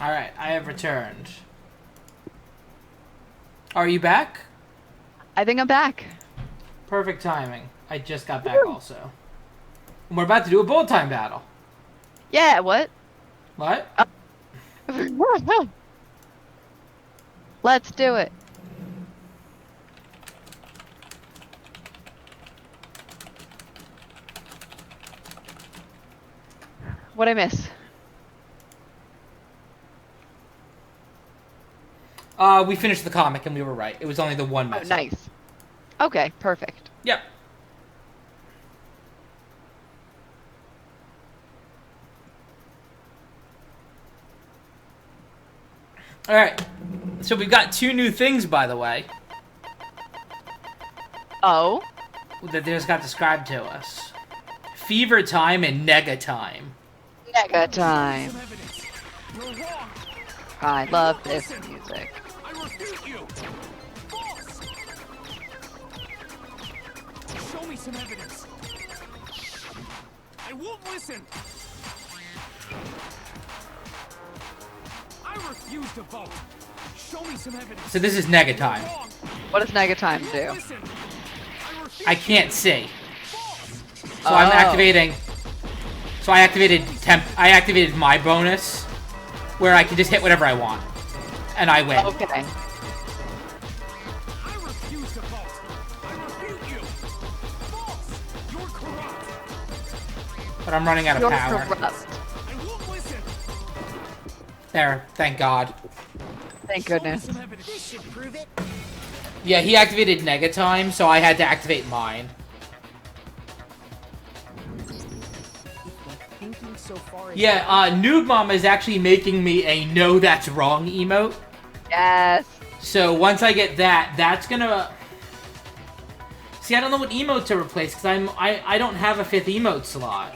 Alright, I have returned. Are you back? I think I'm back. Perfect timing. I just got back also. And we're about to do a bullet time battle. Yeah, what? What? Let's do it. What'd I miss? We finished the comic and we were right. It was only the one mess. Oh, nice. Okay, perfect. Yep. Alright. So we've got 2 new things, by the way. Oh? That they just got described to us. Fever Time and Nega Time. Nega Time. I love this music. I refute you! False! Show me some evidence. I won't listen! I refuse to vote. Show me some evidence. So this is Nega Time. What does Nega Time do? I can't see. So I'm activating... So I activated my bonus, where I can just hit whatever I want. And I win. Okay. I refuse to vote. I refute you. False. You're corrupt. But I'm running out of power. Corrupt. I won't listen. There, thank God. Thank goodness. This should prove it. Yeah, he activated Nega Time, so I had to activate mine. Thinking so far Yeah, Noob Mama is actually making me a no that's wrong emote. Yes. So once I get that, that's gonna... See, I don't know what emote to replace, because I don't have a 5th emote slot.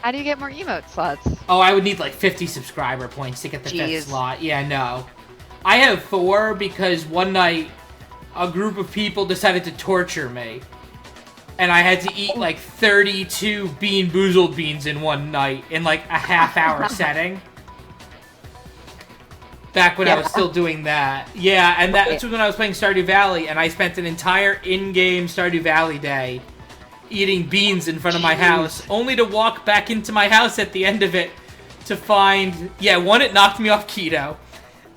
How do you get more emote slots? Oh, I would need like 50 subscriber points to get the 5th slot. Yeah, no. I have 4 because one night a group of people decided to torture me. And I had to eat like 32 Bean Boozled beans in one night in like a half-hour setting. Back when I was still doing that. Yeah, and that's when I was playing Stardew Valley, and I spent an entire in-game Stardew Valley day eating beans in front of my house, only to walk back into my house at the end of it to find... Yeah, one, it knocked me off keto.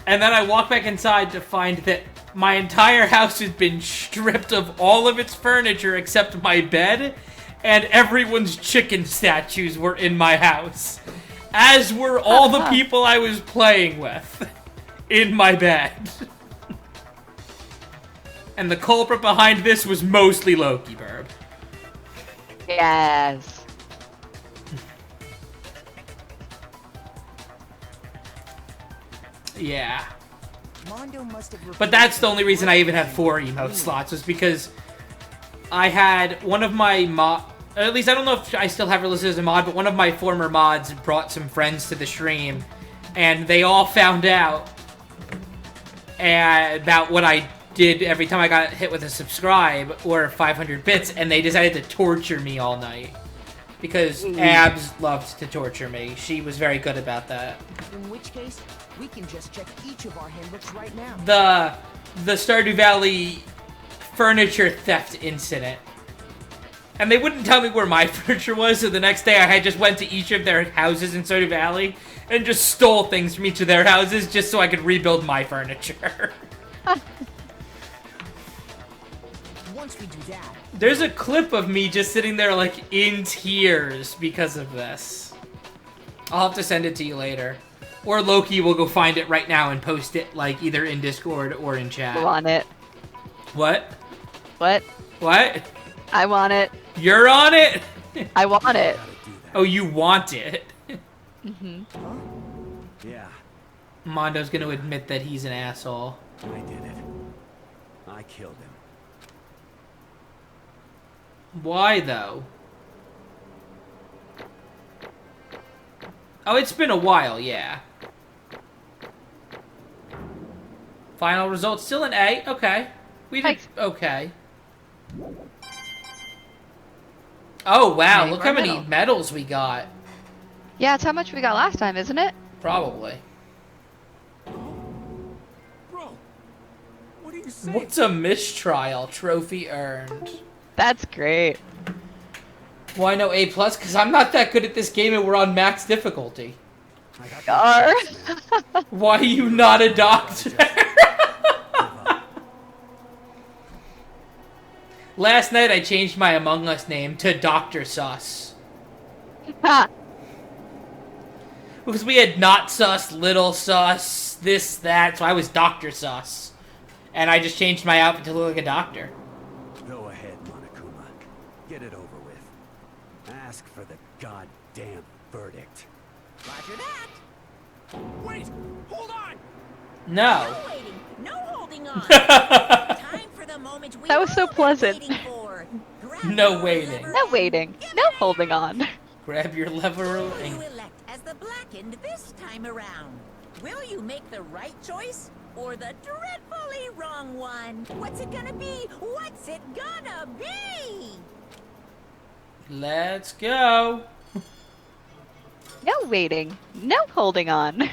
And then I walked back inside to find that my entire house has been stripped of all of its furniture except my bed, and everyone's chicken statues were in my house. As were all the people I was playing with in my bed. And the culprit behind this was mostly Loki Burb. Yes. Yeah. Mondo must have But that's the only reason I even had 4 emote slots, was because I had one of my at least I don't know if I still have her listed as a mod, but one of my former mods brought some friends to the stream, and they all found out about what I did every time I got hit with a subscribe or 500 bits, and they decided to torture me all night. Because Abs loved to torture me. She was very good about that. In which case, we can just check each of our handbooks right now. The Stardew Valley furniture theft incident. And they wouldn't tell me where my furniture was, so the next day I just went to each of their houses in Stardew Valley and just stole things from each of their houses just so I could rebuild my furniture. Once we do that... There's a clip of me just sitting there, like, in tears because of this. I'll have to send it to you later. Or Loki will go find it right now and post it, like, either in Discord or in chat. I want it. What? What? What? I want it. You're on it? I want it. Oh, you want it? Mm-hmm. Yeah, Mondo's gonna admit that he's an asshole. I did it. I killed him. Why, though? Oh, it's been a while, yeah. Final result, still an A. Okay. We did... Okay. Oh, wow. Look how many medals we got. Yeah, it's how much we got last time, isn't it? Probably. Bro, what do you say? What's a mistrial? Trophy earned. That's great. Why no A+? Because I'm not that good at this game and we're on max difficulty. Gar. Why are you not a doctor? Last night I changed my Among Us name to Dr. Sus. Because we had not sus, little sus, this, that, so I was Dr. Sus. And I just changed my outfit to look like a doctor. Go ahead, Monokuma. Get it over with. Ask for the goddamn verdict. Roger that. Wait, hold on. No. No waiting, no holding on. Time for the moment we That was so all been pleasant. waiting for. Grab No your waiting. lever No and waiting. give No it. holding on. Grab your lever Who will and... you elect as the blackened this time around? Will you make the right choice or the dreadfully wrong one? What's it gonna be? What's it gonna be? Let's go. No waiting. No holding on.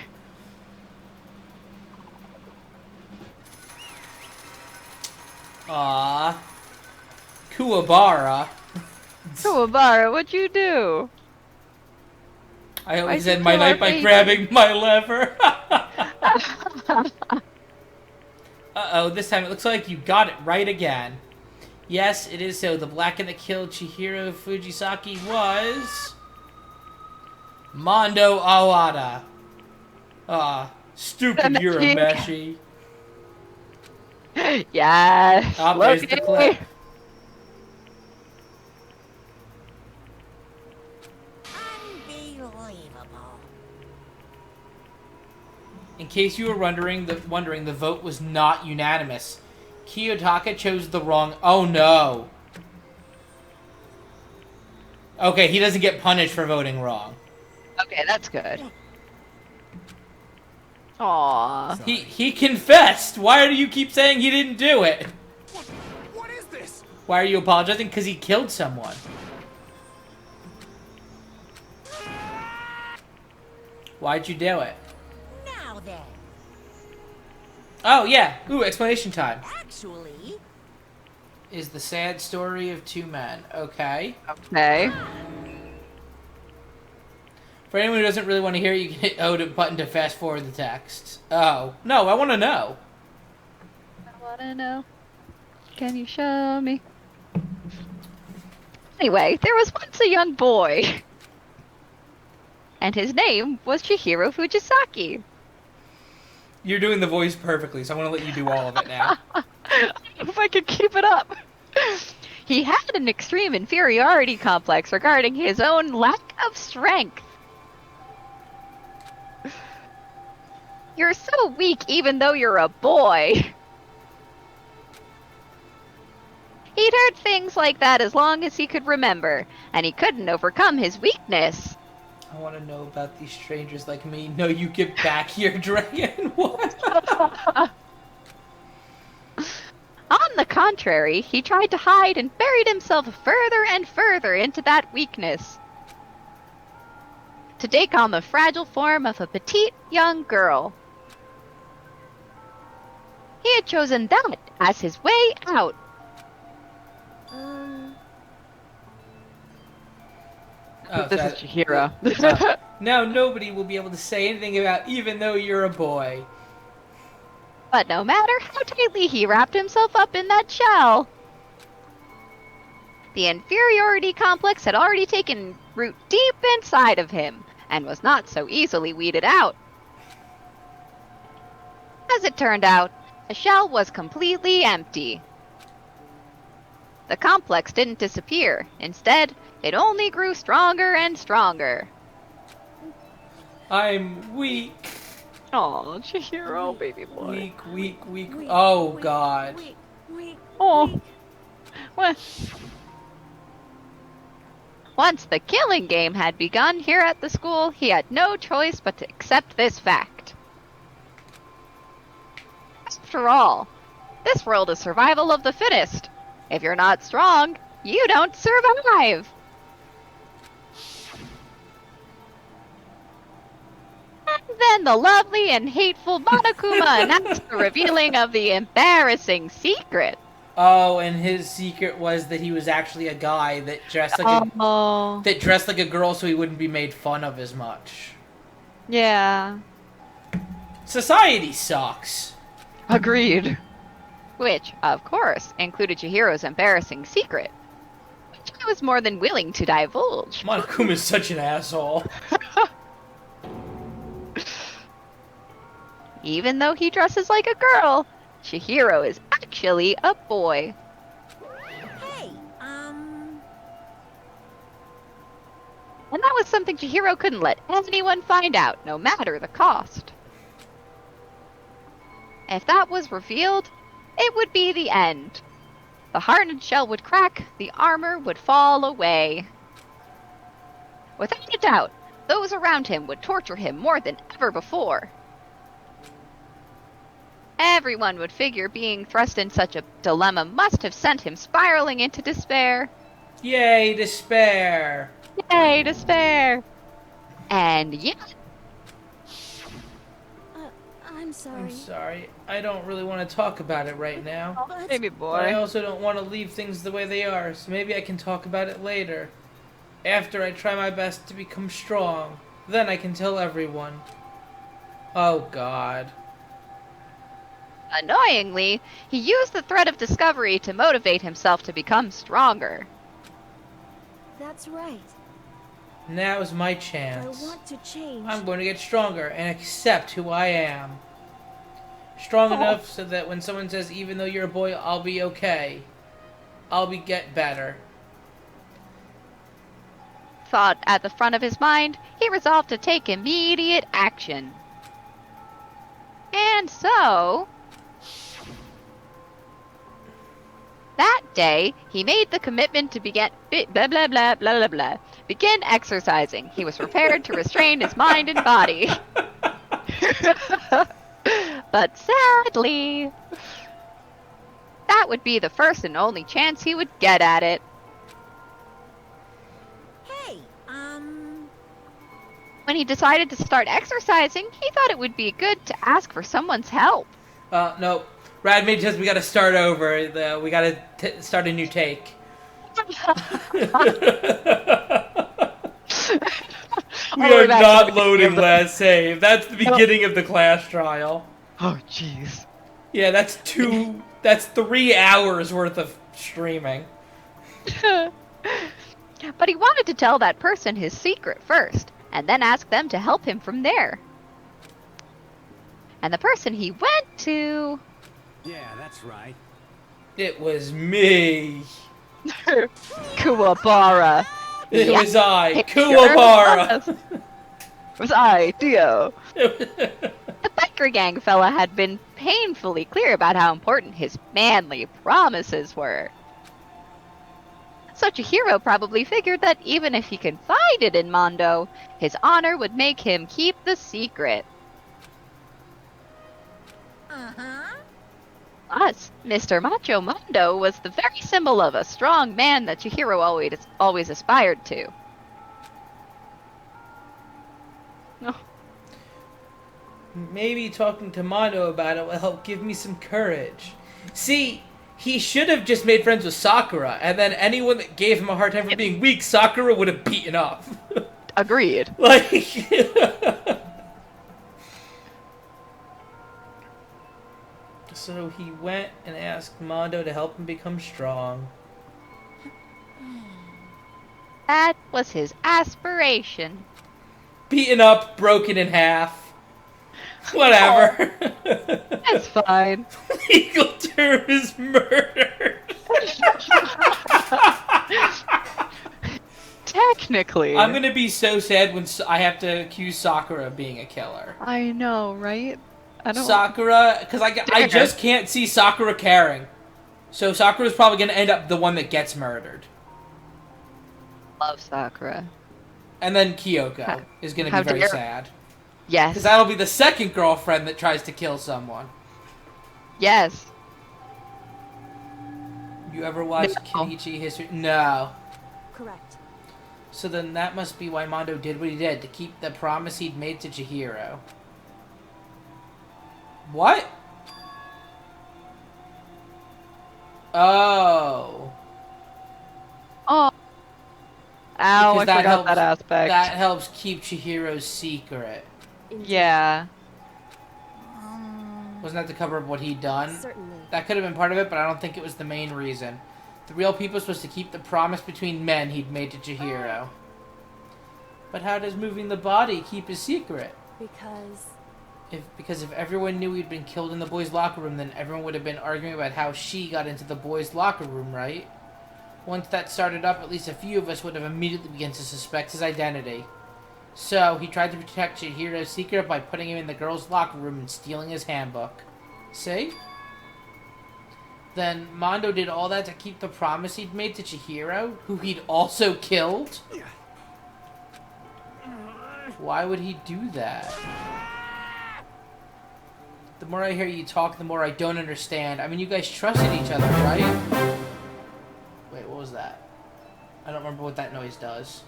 Ah, Kuwabara. Kuwabara, what'd you do? I always Why'd end you my kill our night by baby? grabbing my lever. Uh-oh, this time it looks like you got it right again. Yes, it is so. The blackened that killed Chihiro Fujisaki was... Mondo Awada. Stupid Urameshi. Urameshi. Yes. Oh, there's the clip. Unbelievable. In case you were wondering, the vote was not unanimous. Kiyotaka chose the wrong... Oh, no. Okay, he doesn't get punished for voting wrong. Okay, that's good. Aww. He confessed. Why do you keep saying he didn't do it? What is this? Why are you apologizing? Because he killed someone. Why'd you do it? Now then, Oh, yeah. Ooh, explanation time. actually, Is the sad story of two men. Okay. Okay. For anyone who doesn't really want to hear it, you can hit O button to fast forward the text. Oh. No, I want to know. I wanna know. Can you show me? Anyway, there was once a young boy. And his name was Chihiro Fujisaki. You're doing the voice perfectly, so I'm going to let you do all of it now. If I could keep it up. He had an extreme inferiority complex regarding his own lack of strength. You're so weak even though you're a boy. He'd heard things like that as long as he could remember, and he couldn't overcome his weakness. I want to know about these strangers like me. No, you get back here, dragon. What? On the contrary, he tried to hide and buried himself further and further into that weakness, to take on the fragile form of a petite young girl. He had chosen that as his way out. Oh, This is Chihiro. Now nobody will be able to say anything about even though you're a boy. But no matter how tightly he wrapped himself up in that shell, the inferiority complex had already taken root deep inside of him and was not so easily weeded out. As it turned out, the shell was completely empty. The complex didn't disappear. Instead, it only grew stronger and stronger. I'm weak. Aw, Chihiro, baby boy. Weak. Oh, God. Oh. Well. Once the killing game had begun here at the school, he had no choice but to accept this fact. After all, this world is survival of the fittest. If you're not strong, you don't survive. And then the lovely and hateful Monokuma announced the revealing of the embarrassing secret. Oh, and his secret was that he was actually a guy that dressed like a girl, so he wouldn't be made fun of as much. Yeah. Society sucks. Agreed. Which, of course, included Chihiro's embarrassing secret, which I was more than willing to divulge. Monokuma is such an asshole. Even though he dresses like a girl, Chihiro is actually a boy. Hey, And that was something Chihiro couldn't let anyone find out, no matter the cost. If that was revealed, it would be the end. The hardened shell would crack, the armor would fall away. Without a doubt, those around him would torture him more than ever before. Everyone would figure being thrust in such a dilemma must have sent him spiraling into despair. Yay, despair! Yay, despair! And yet... I'm sorry. I'm sorry. I don't really want to talk about it right now. Baby But I boy. also don't want to leave things the way they are, so maybe I can talk about it later. After I try my best to become strong. Then I can tell everyone. Oh, God. Annoyingly, he used the threat of discovery to motivate himself to become stronger. That's right. Now's my If I chance. want to change. I'm going to get stronger and accept who I am. Strong enough so that when someone says, even though you're a boy, I'll be okay. Get better. Thought at the front of his mind, he resolved to take immediate action. And so... that day, he made the commitment to begin begin exercising. He was prepared to restrain his mind and body. But sadly, that would be the first and only chance he would get at it. hey, When he decided to start exercising, he thought it would be good to ask for someone's help. No. Radmaid says we gotta start over. We gotta start a new take. We are back to not the loading beginning of the- last save. That's the beginning of the class trial. Oh, jeez. Yeah, that's 3 hours worth of streaming. But he wanted to tell that person his secret first, and then ask them to help him from there. And the person he went to... Yeah, that's right. It was me. Kuwabara. It was I, It Kuwabara. sure was I, Dio. The biker gang fella had been painfully clear about how important his manly promises were. Such a hero probably figured that even if he confided in Mondo, his honor would make him keep the secret. Plus, Mr. Macho Mondo was the very symbol of a strong man that Chihiro always aspired to. No. Maybe talking to Mondo about it will help give me some courage. See, he should have just made friends with Sakura, and then anyone that gave him a hard time for being weak, Sakura would have beaten up. Agreed. Like... So he went and asked Mondo to help him become strong. That was his aspiration. Beaten up, broken in half. Whatever. That's fine. Legal term is murder. Technically. I'm gonna be so sad when I have to accuse Sakura of being a killer. I know, right? I don't... Sakura, because I just can't see Sakura caring. So Sakura's probably gonna end up the one that gets murdered. Love Sakura. And then Kyoko is gonna be very sad. Yes. Because that'll be the second girlfriend that tries to kill someone. Yes. You ever watched Kenichi History? No. Correct. So then that must be why Mondo did what he did, to keep the promise he'd made to Chihiro. What? Oh. Oh. Ow, Because I forgot that aspect. That helps keep Chihiro's secret. Yeah. Wasn't that to cover up what he'd done? Certainly. That could have been part of it, but I don't think it was the main reason. The real people were supposed to keep the promise between men he'd made to Chihiro. But how does moving the body keep his secret? Because if everyone knew he'd been killed in the boys' locker room, then everyone would have been arguing about how she got into the boys' locker room, right? Once that started up, at least a few of us would have immediately begun to suspect his identity. So, he tried to protect Chihiro's secret by putting him in the girls' locker room and stealing his handbook. See? Then Mondo did all that to keep the promise he'd made to Chihiro, who he'd also killed? Why would he do that? The more I hear you talk, the more I don't understand. I mean, you guys trusted each other, right? Wait, what was that? I don't remember what that noise does.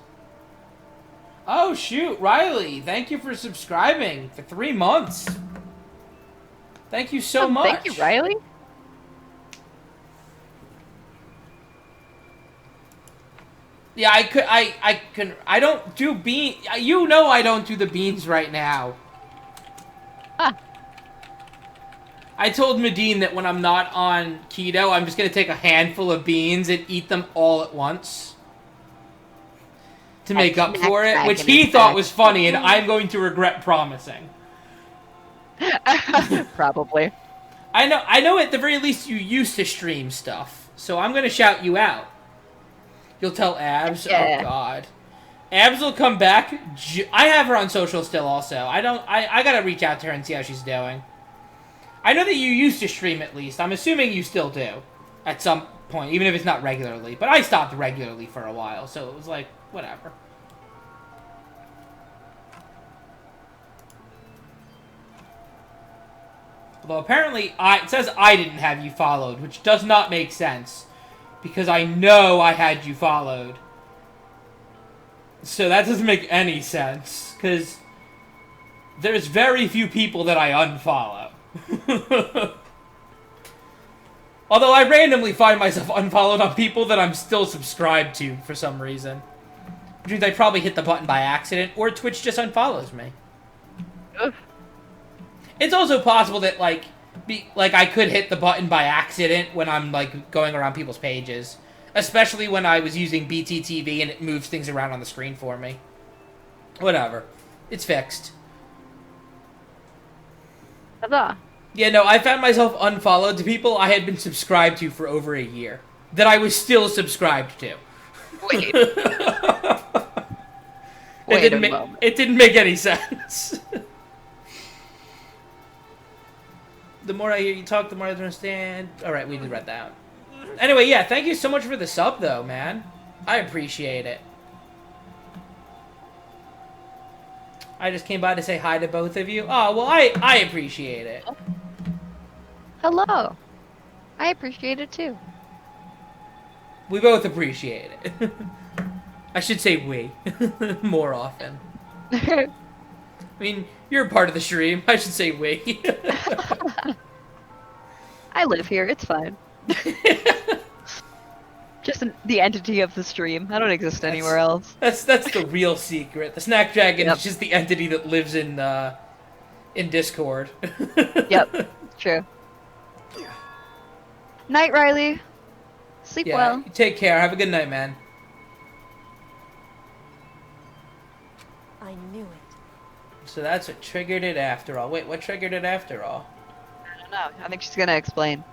Oh, shoot, Riley, thank you for subscribing for 3 months. Thank you so much. Thank you, Riley. Yeah, I don't do beans. You know I don't do the beans right now. Huh. I told Medine that when I'm not on keto, I'm just going to take a handful of beans and eat them all at once. To make up for it, which he thought was funny, and I'm going to regret promising. Probably. I know at the very least you used to stream stuff, so I'm going to shout you out. You'll tell Abs? Yeah. Oh, God. Abs will come back. I have her on social still, also. I gotta reach out to her and see how she's doing. I know that you used to stream, at least. I'm assuming you still do. At some point, even if it's not regularly. But I stopped regularly for a while, so it was like, whatever. Although, apparently, it says I didn't have you followed, which does not make sense. Because I know I had you followed. So that doesn't make any sense. Because there's very few people that I unfollow. Although I randomly find myself unfollowed on people that I'm still subscribed to for some reason. Which means I probably hit the button by accident, or Twitch just unfollows me. Ugh. It's also possible that, like, I could hit the button by accident when I'm, like, going around people's pages. Especially when I was using BTTV and it moves things around on the screen for me. Whatever. It's fixed. Huzzah. Yeah, no, I found myself unfollowed to people I had been subscribed to for over a year. That I was still subscribed to. Wait. It didn't make any sense. The more I hear you talk, the more I understand. Alright, we read that. Anyway, yeah, thank you so much for the sub, though, man. I appreciate it. I just came by to say hi to both of you. Oh, well, I appreciate it. Hello. I appreciate it, too. We both appreciate it. I should say we. More often. I mean, you're a part of the stream. I should say we. I live here. It's fine. Just the entity of the stream. I don't exist anywhere else. That's the real secret. The SnackDragon is just the entity that lives in Discord. Yep. True. Night, Riley. Sleep well. Take care. Have a good night, man. I knew it. So that's what triggered it after all. Wait, what triggered it after all? I don't know. I think she's gonna explain.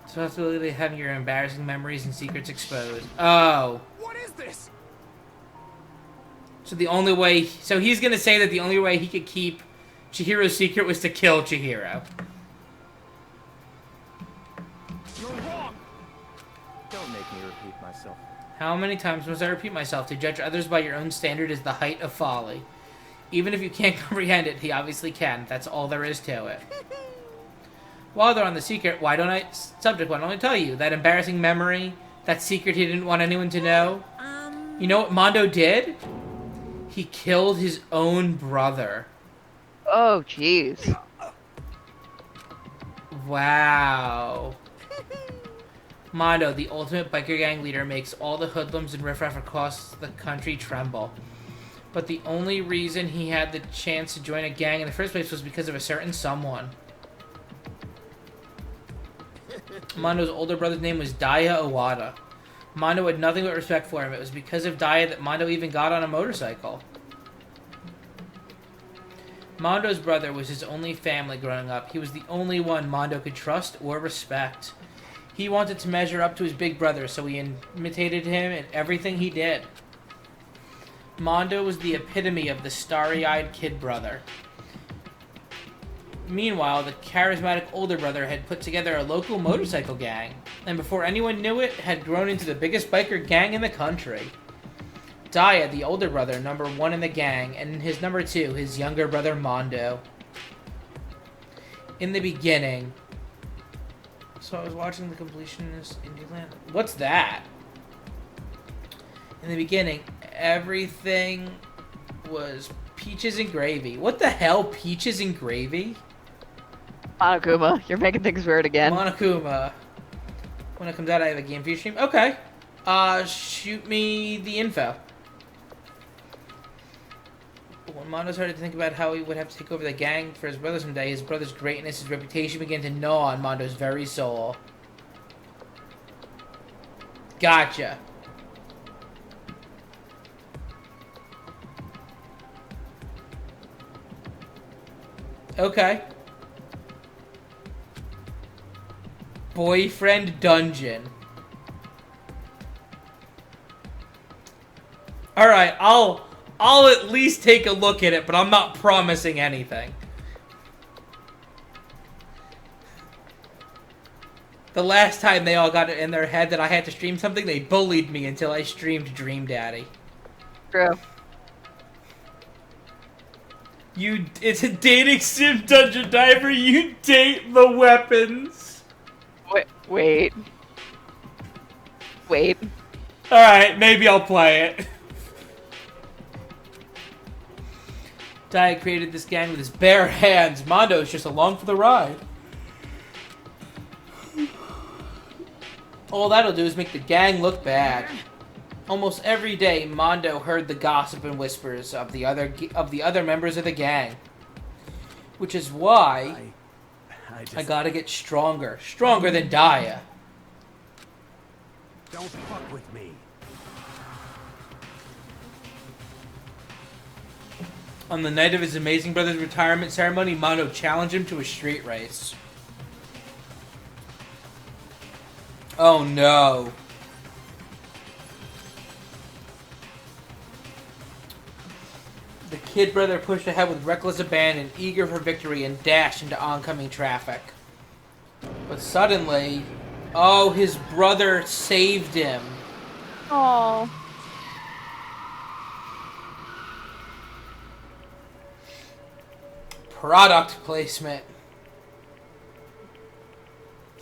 So possibility of having your embarrassing memories and secrets exposed. Oh. What is this? So the only way... So he's gonna say that the only way he could keep Chihiro's secret was to kill Chihiro. You're wrong. Don't make me repeat myself. How many times must I repeat myself? To judge others by your own standard is the height of folly. Even if you can't comprehend it, he obviously can. That's all there is to it. While they're on the secret, why don't I tell you? That embarrassing memory, that secret he didn't want anyone to know. You know what Mondo did? He killed his own brother. Oh, jeez. Wow. Mondo, the ultimate biker gang leader, makes all the hoodlums and riffraff across the country tremble. But the only reason he had the chance to join a gang in the first place was because of a certain someone. Mondo's older brother's name was Daya Owada. Mondo had nothing but respect for him. It was because of Daya that Mondo even got on a motorcycle. Mondo's brother was his only family growing up. He was the only one Mondo could trust or respect. He wanted to measure up to his big brother, so he imitated him in everything he did. Mondo was the epitome of the starry-eyed kid brother. Meanwhile, the charismatic older brother had put together a local motorcycle gang, and before anyone knew it, had grown into the biggest biker gang in the country. Daya, the older brother, number 1 in the gang, and his number 2, his younger brother Mondo. In the beginning... So I was watching the completionist Indieland. What's that? In the beginning, everything was peaches and gravy. What the hell, peaches and gravy? Monokuma, you're making things weird again. Monokuma. When it comes out, I have a game for you stream. Okay. Shoot me the info. When Mondo started to think about how he would have to take over the gang for his brother someday, his brother's greatness, his reputation began to gnaw on Mondo's very soul. Gotcha. Okay. Boyfriend dungeon. Alright, I'll at least take a look at it, but I'm not promising anything. The last time they all got it in their head that I had to stream something, they bullied me until I streamed Dream Daddy. True. It's a dating sim dungeon diver, you date the weapons. Wait. Wait. Alright, maybe I'll play it. Dai created this gang with his bare hands. Mondo's just along for the ride. All that'll do is make the gang look bad. Almost every day, Mondo heard the gossip and whispers of the other members of the gang. Which is why I gotta get stronger. Stronger than Daya. Don't fuck with me. On the night of his amazing brother's retirement ceremony, Mondo challenged him to a street race. Oh no. The kid brother pushed ahead with reckless abandon, eager for victory, and dashed into oncoming traffic. But suddenly, oh, his brother saved him. Oh. Product placement.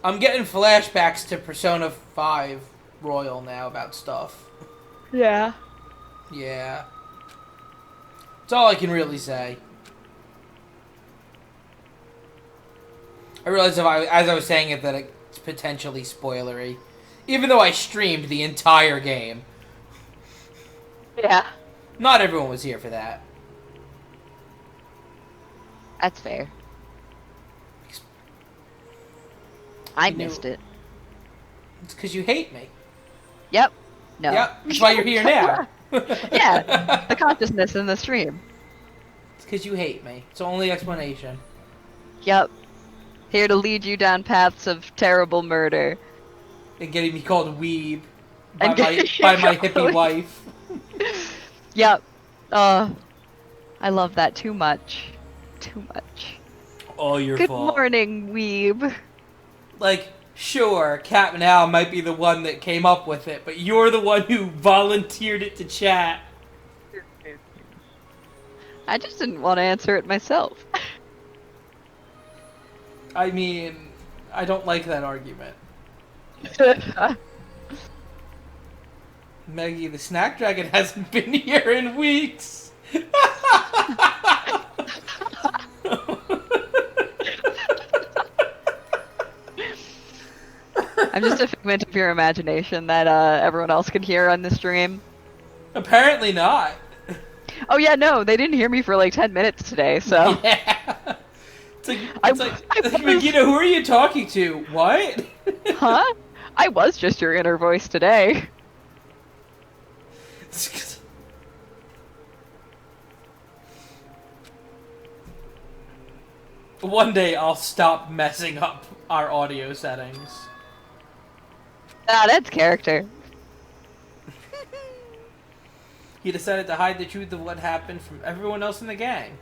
I'm getting flashbacks to Persona 5 Royal now about stuff. Yeah. Yeah. That's all I can really say. I realize as I was saying it that it's potentially spoilery. Even though I streamed the entire game. Yeah. Not everyone was here for that. That's fair. I missed it. It's because you hate me. Yep. No. Yep. That's why you're here now. Yeah. The consciousness in the stream. It's because you hate me. It's the only explanation. Yep. Here to lead you down paths of terrible murder. And getting me called weeb by And my hippie wife. Yep. I love that too much. Too much. All your Good fault. morning, weeb. Like, sure, Cat Al might be the one that came up with it, but you're the one who volunteered it to chat. I just didn't want to answer it myself. I mean, I don't like that argument. Meggie, the Snack Dragon hasn't been here in weeks. I'm just a figment of your imagination that everyone else can hear on the stream. Apparently not. Oh yeah, no, they didn't hear me for like 10 minutes today, so... Yeah. It's like Meggido, who are you talking to? What? Huh? I was just your inner voice today. One day I'll stop messing up our audio settings. Ah, that's character. He decided to hide the truth of what happened from everyone else in the gang.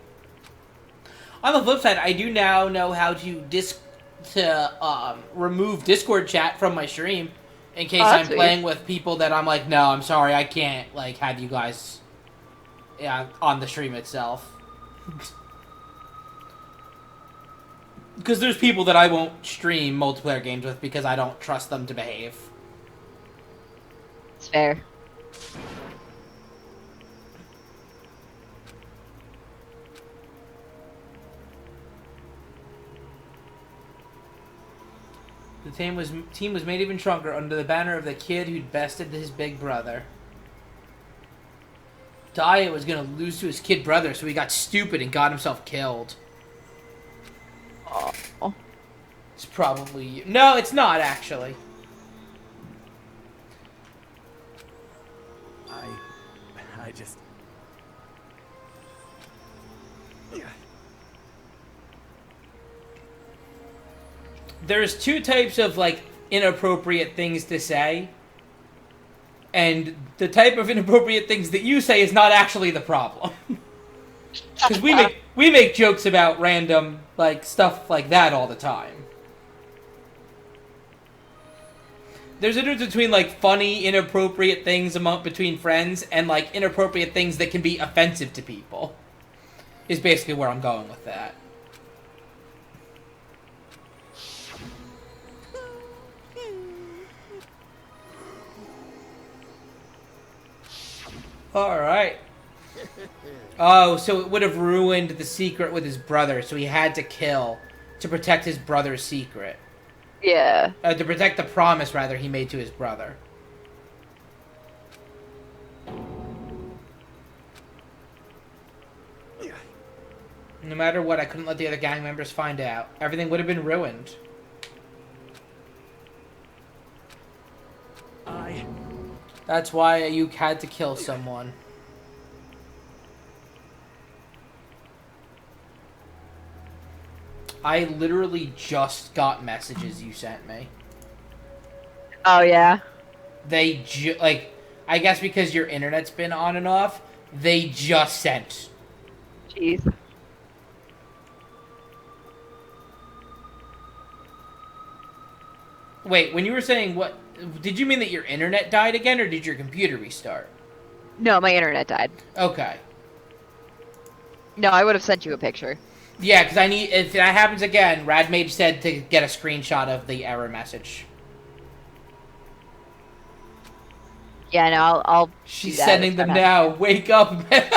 On the flip side, I do now know how to remove Discord chat from my stream in case I'm playing with people that I'm like, no, I'm sorry, I can't like have you guys on the stream itself. Because there's people that I won't stream multiplayer games with because I don't trust them to behave. It's fair. The team was made even stronger under the banner of the kid who'd bested his big brother. Daya was gonna lose to his kid brother, so he got stupid and got himself killed. Oh. It's probably you. No, it's not actually. I just... There's two types of, like, inappropriate things to say. And the type of inappropriate things that you say is not actually the problem. Because we make jokes about random, like, stuff like that all the time. There's a difference between, like, funny, inappropriate things between friends and, like, inappropriate things that can be offensive to people. Is basically where I'm going with that. Alright. Oh, so it would have ruined the secret with his brother, so he had to kill to protect his brother's secret. Yeah. To protect the promise, rather, he made to his brother. No matter what, I couldn't let the other gang members find out. Everything would have been ruined. That's why you had to kill someone. I literally just got messages you sent me. Oh, yeah? They like, I guess because your internet's been on and off, they just sent. Jeez. Wait, when you were saying what, did you mean that your internet died again, or did your computer restart? No, my internet died. Okay. No, I would have sent you a picture. Yeah, because I need, if that happens again, Radmage said to get a screenshot of the error message. Yeah, no, I'll She's sending them now. Wake up, man.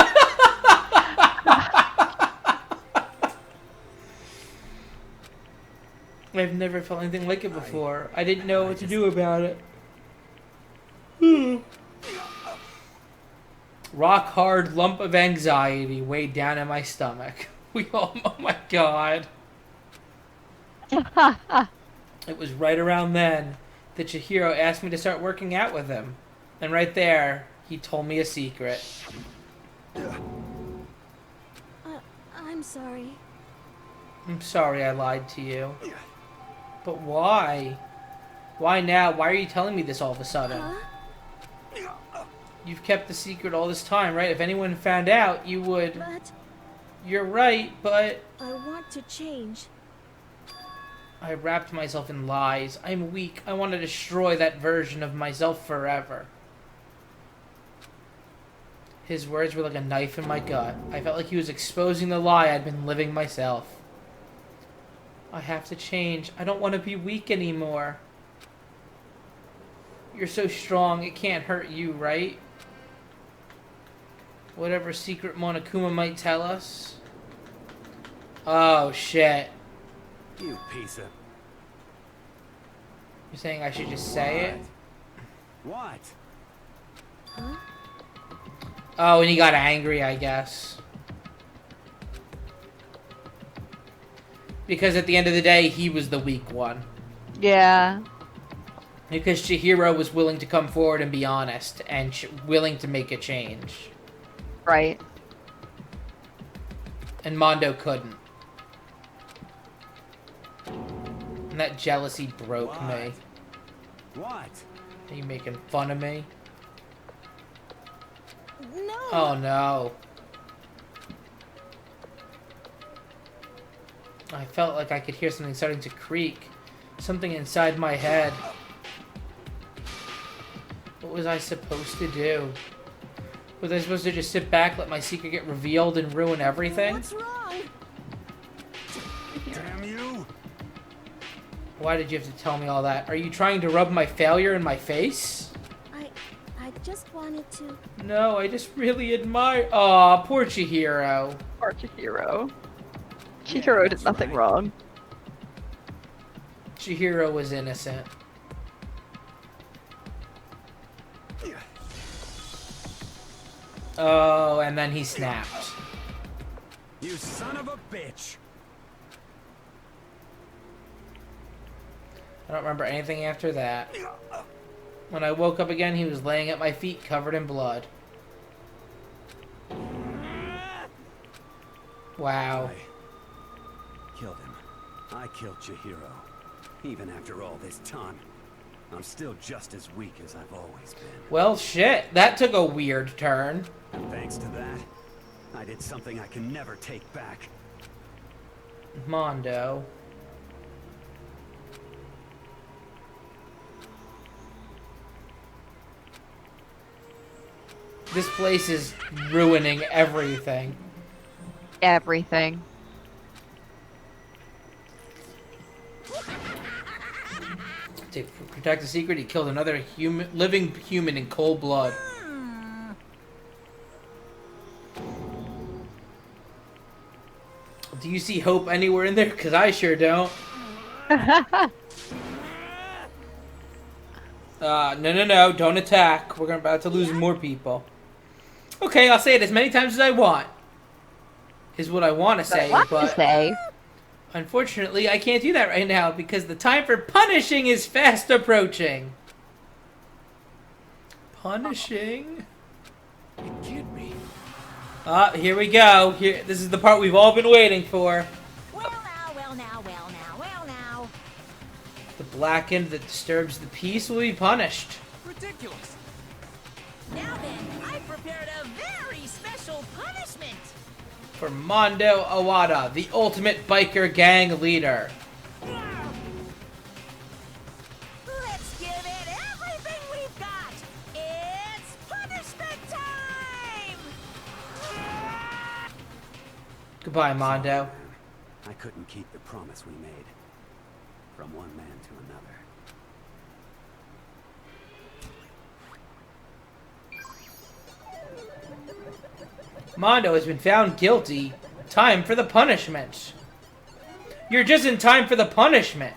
I've never felt anything like it before. I didn't know what to do about it. Rock hard lump of anxiety weighed down in my stomach. Oh my god. It was right around then that Chihiro asked me to start working out with him. And right there, he told me a secret. I'm sorry. I'm sorry I lied to you. But why? Why now? Why are you telling me this all of a sudden? You've kept the secret all this time, right? If anyone found out, you would... But... You're right, but... I want to change. I wrapped myself in lies. I'm weak. I want to destroy that version of myself forever. His words were like a knife in my gut. I felt like he was exposing the lie I'd been living myself. I have to change. I don't want to be weak anymore. You're so strong, it can't hurt you, right? Whatever secret Monokuma might tell us. Oh, shit. You piece of... You're saying I should just say it? What? Huh? Oh, and he got angry, I guess. Because at the end of the day, he was the weak one. Yeah. Because Chihiro was willing to come forward and be honest, and willing to make a change. Right. And Mondo couldn't. And that jealousy broke me. What? Are you making fun of me? No. Oh no. I felt like I could hear something starting to creak. Something inside my head. What was I supposed to do? Was I supposed to just sit back, let my secret get revealed, and ruin everything? What's wrong? Damn you! Why did you have to tell me all that? Are you trying to rub my failure in my face? I just wanted to... No, I just really admire... Aw, poor Chihiro. Poor Chihiro. Chihiro did nothing wrong. Chihiro was innocent. Oh, and then he snapped. You son of a bitch! I don't remember anything after that. When I woke up again, he was laying at my feet covered in blood. Wow. I killed him. I killed Chihiro. Even after all this time, I'm still just as weak as I've always been. Well, shit. That took a weird turn. And thanks to that, I did something I can never take back. Mondo. This place is ruining everything. Everything. To protect the secret, he killed another living human in cold blood. Do you see hope anywhere in there? Because I sure don't. No, don't attack. We're about to lose more people. Okay, I'll say it as many times as I want. Is what I want to say, but unfortunately, I can't do that right now because the time for punishing is fast approaching. Punishing? You kid me. Here we go. This is the part we've all been waiting for. Well now. The blackened that disturbs the peace will be punished. Ridiculous. Now then, I prepared a very special punishment. For Mondo Awada, the ultimate biker gang leader. Let's give it everything we've got. It's punishment time. Goodbye, Mondo. I couldn't keep the promise we made. From one man to another. Mondo has been found guilty. Time for the punishment. You're just in time for the punishment.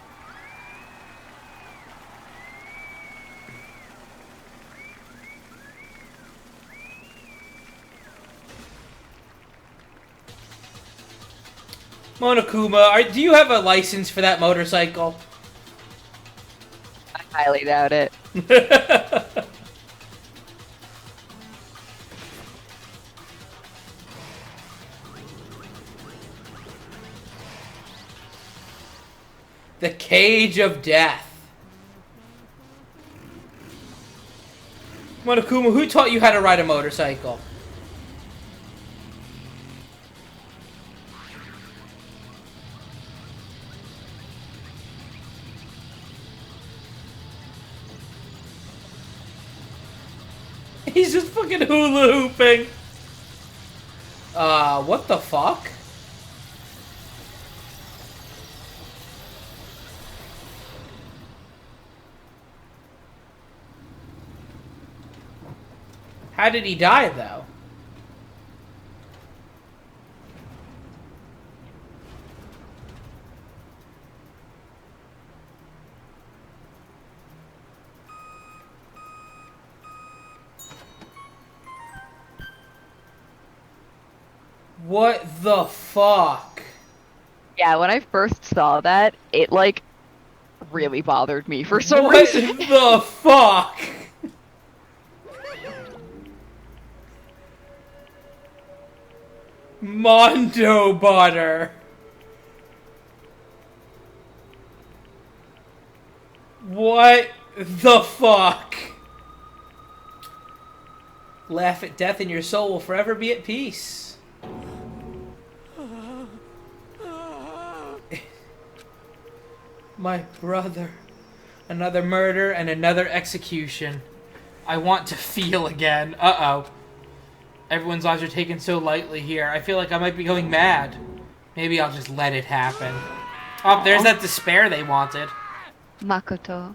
Monokuma, do you have a license for that motorcycle? I highly doubt it. The Cage of Death. Monokuma, who taught you how to ride a motorcycle? He's just fucking hula hooping. What the fuck? How did he die, though? What the fuck? Yeah, when I first saw that, it, like, really bothered me for some reason. What the fuck? Mondo butter. What the fuck? Laugh at death and your soul will forever be at peace. My brother. Another murder and another execution. I want to feel again. Uh-oh. Everyone's lives are taken so lightly here. I feel like I might be going mad. Maybe I'll just let it happen. Oh, there's that despair they wanted. Makoto.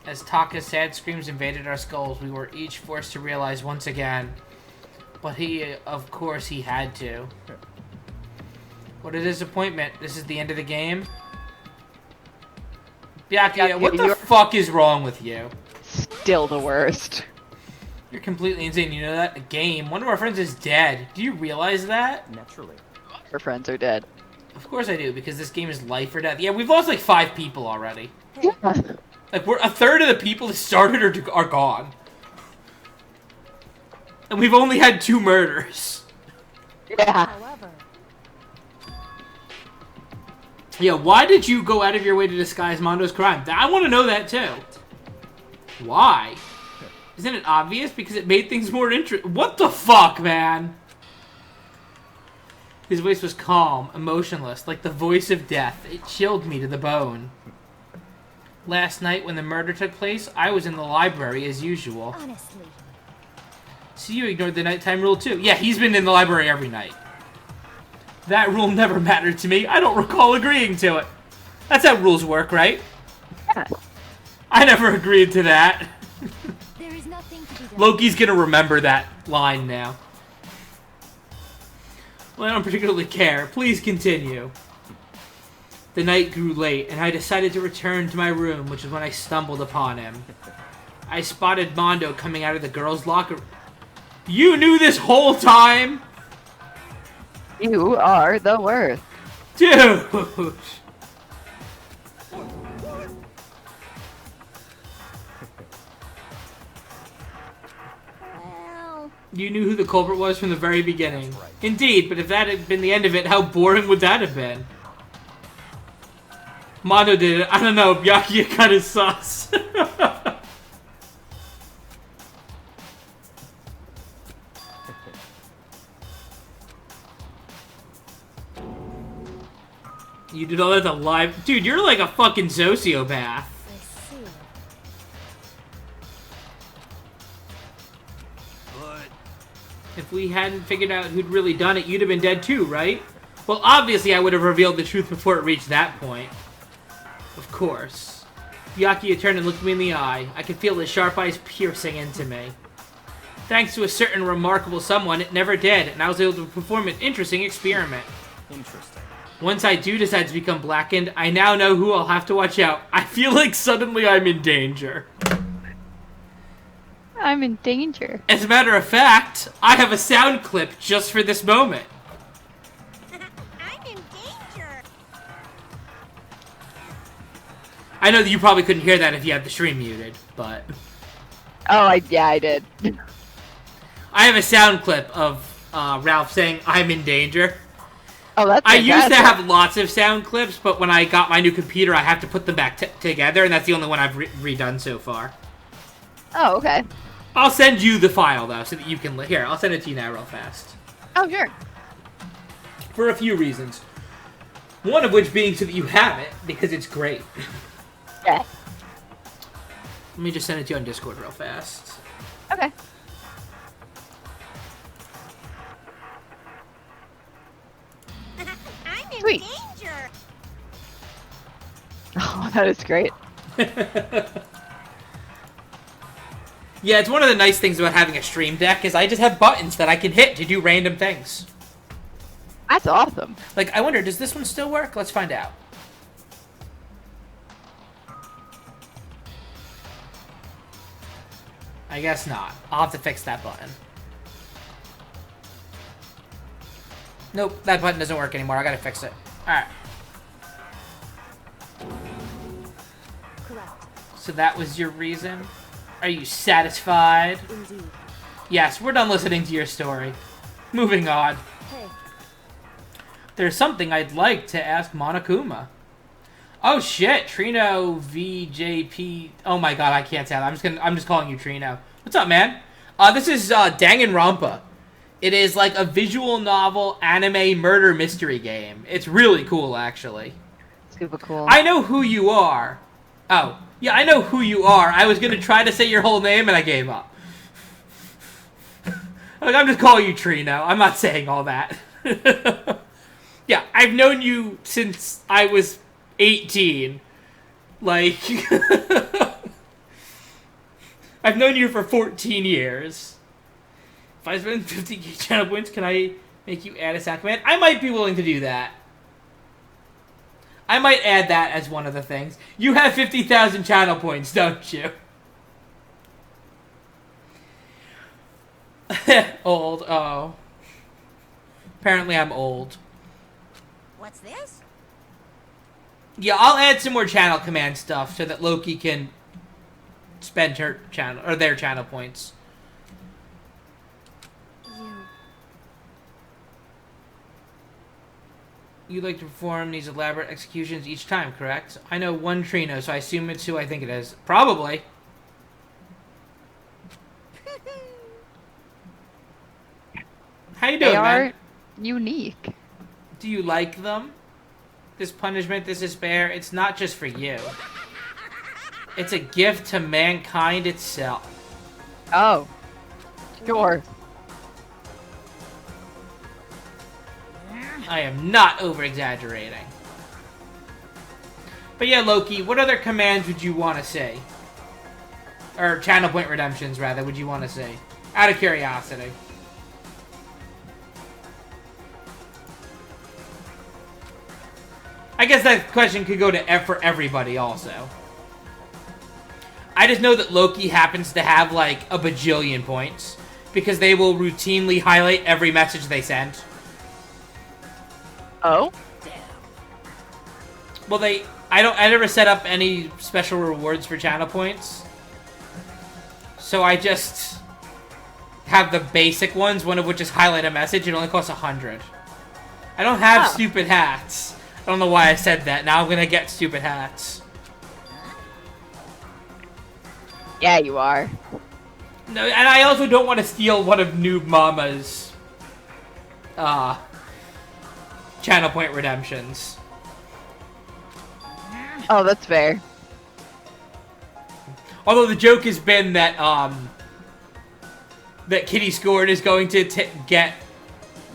As Taka's sad screams invaded our skulls, we were each forced to realize once again. But of course, he had to. What a disappointment. This is the end of the game? Byakuya, what the fuck is wrong with you? Still the worst. You're completely insane. You know that? A game. One of our friends is dead. Do you realize that? Naturally. Our friends are dead. Of course I do, because this game is life or death. Yeah, we've lost like 5 people already. Yeah. Like, a third of the people that started are gone. And we've only had 2 murders. Yeah. However, Yeah, why did you go out of your way to disguise Mondo's crime? I want to know that too. Why? Isn't it obvious? Because it made things more interesting. What the fuck, man? His voice was calm, emotionless, like the voice of death. It chilled me to the bone. Last night, when the murder took place, I was in the library as usual. honestly, So you ignored the nighttime rule too? Yeah, he's been in the library every night. That rule never mattered to me. I don't recall agreeing to it. That's how rules work, right? Yeah. I never agreed to that. there is nothing to be done. Loki's gonna remember that line now. Well, I don't particularly care. Please continue. The night grew late, and I decided to return to my room, which is when I stumbled upon him. I spotted Mondo coming out of the girls' locker. You knew this whole time? You are the worst. Dude! Well, You knew who the culprit was from the very beginning. Indeed, but if that had been the end of it, how boring would that have been? Mondo did it. I don't know. Byakuya kind of sus. You did all that to live... Dude, you're like a fucking sociopath. I see. But If we hadn't figured out who'd really done it, you'd have been dead too, right? Well, obviously I would have revealed the truth before it reached that point. Of course. Byakuya turned and looked me in the eye. I could feel his sharp eyes piercing into me. Thanks to a certain remarkable someone, it never did, and I was able to perform an interesting experiment. Interesting. Once I do decide to become blackened, I now know who I'll have to watch out. I feel like suddenly I'm in danger. I'm in danger. As a matter of fact, I have a sound clip just for this moment. I'm in danger. I know that you probably couldn't hear that if you had the stream muted, but... Oh, yeah, I did. I have a sound clip of Ralph saying, I'm in danger. Oh, that's I used to fantastic. have lots of sound clips, but when I got my new computer, I have to put them back together, and that's the only one I've redone so far. Oh, okay. I'll send you the file, though, so that you can... Here, I'll send it to you now real fast. Oh, sure. For a few reasons. One of which being so that you have it, because it's great. Yeah. Let me just send it to you on Discord real fast. Okay. I'm in Sweet. danger. Oh, that is great. Yeah, it's one of the nice things about having a stream deck is I just have buttons that I can hit to do random things. That's awesome. Like, I wonder, does this one still work? Let's find out. I guess not. I'll have to fix that button. Nope, that button doesn't work anymore. I gotta fix it. Alright. Correct. So that was your reason? Are you satisfied? Indeed. Yes, we're done listening to your story. Moving on. Hey, There's something I'd like to ask Monokuma. Oh shit, Trino VJP. Oh my god, I can't say that. I'm just calling you Trino. What's up, man? This is Danganronpa. It is like a visual novel anime murder mystery game. It's really cool, actually. Super cool. I know who you are. Oh, yeah, I know who you are. I was gonna try to say your whole name and I gave up. Like, I'm just calling you Trino. I'm not saying all that. Yeah, I've known you since I was 18. Like, I've known you for 14 years. If I spend 50 channel points, can I make you add a sound command? I might be willing to do that. I might add that as one of the things. You have 50,000 channel points, don't you? Old, oh. Apparently I'm old. What's this? Yeah, I'll add some more channel command stuff so that Loki can spend her channel or their channel points. You like to perform these elaborate executions each time, correct? I know one Trino, so I assume it's who I think it is. Probably. How you doing, They man? are unique. Do you like them? This punishment, this despair, it's not just for you. It's a gift to mankind itself. Oh. Sure. I am not over-exaggerating. But yeah, Loki, what other commands would you want to say? Or channel point redemptions, rather, would you want to see? Out of curiosity. I guess that question could go to for everybody also. I just know that Loki happens to have like a bajillion points because they will routinely highlight every message they send. Oh? Well, I never set up any special rewards for channel points. So I just have the basic ones, one of which is highlight a message. It only costs 100. I don't have stupid hats. I don't know why I said that. Now I'm gonna get stupid hats. Yeah, you are. No, and I also don't want to steal one of Noob Mama's channel point redemptions. Oh, that's fair. Although the joke has been that that Kitty Scored is going to get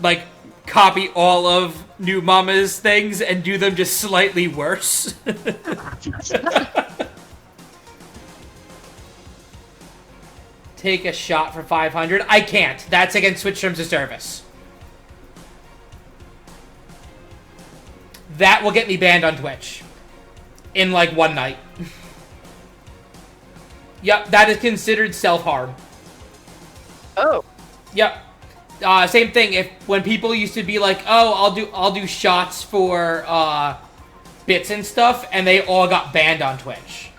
like copy all of Noob Mama's things and do them just slightly worse. Take a shot for 500. I can't. That's against Switch Terms of Service. That will get me banned on Twitch. In like one night. Yep, that is considered self-harm. Oh. Yep. Same thing. When people used to be like, "Oh, I'll do shots for bits and stuff," and they all got banned on Twitch.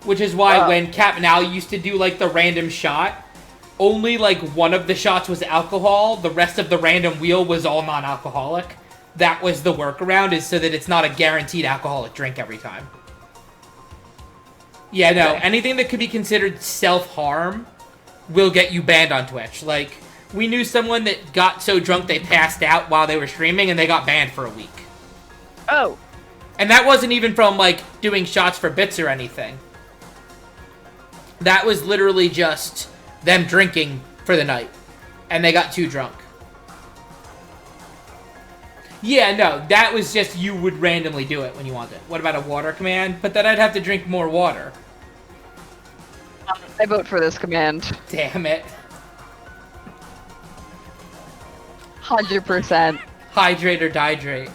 Which is why when Cat Now used to do like the random shot, only like one of the shots was alcohol. The rest of the random wheel was all non-alcoholic. That was the workaround, is so that it's not a guaranteed alcoholic drink every time. Yeah, no. Anything that could be considered self-harm will get you banned on Twitch. Like, we knew someone that got so drunk they passed out while they were streaming, and they got banned for a week. Oh. And that wasn't even from, like, doing shots for bits or anything. That was literally just them drinking for the night. And they got too drunk. Yeah, no, that was just you would randomly do it when you wanted it. What about a water command? But then I'd have to drink more water. I vote for this command. Damn it. 100%. Hydrate or dihydrate.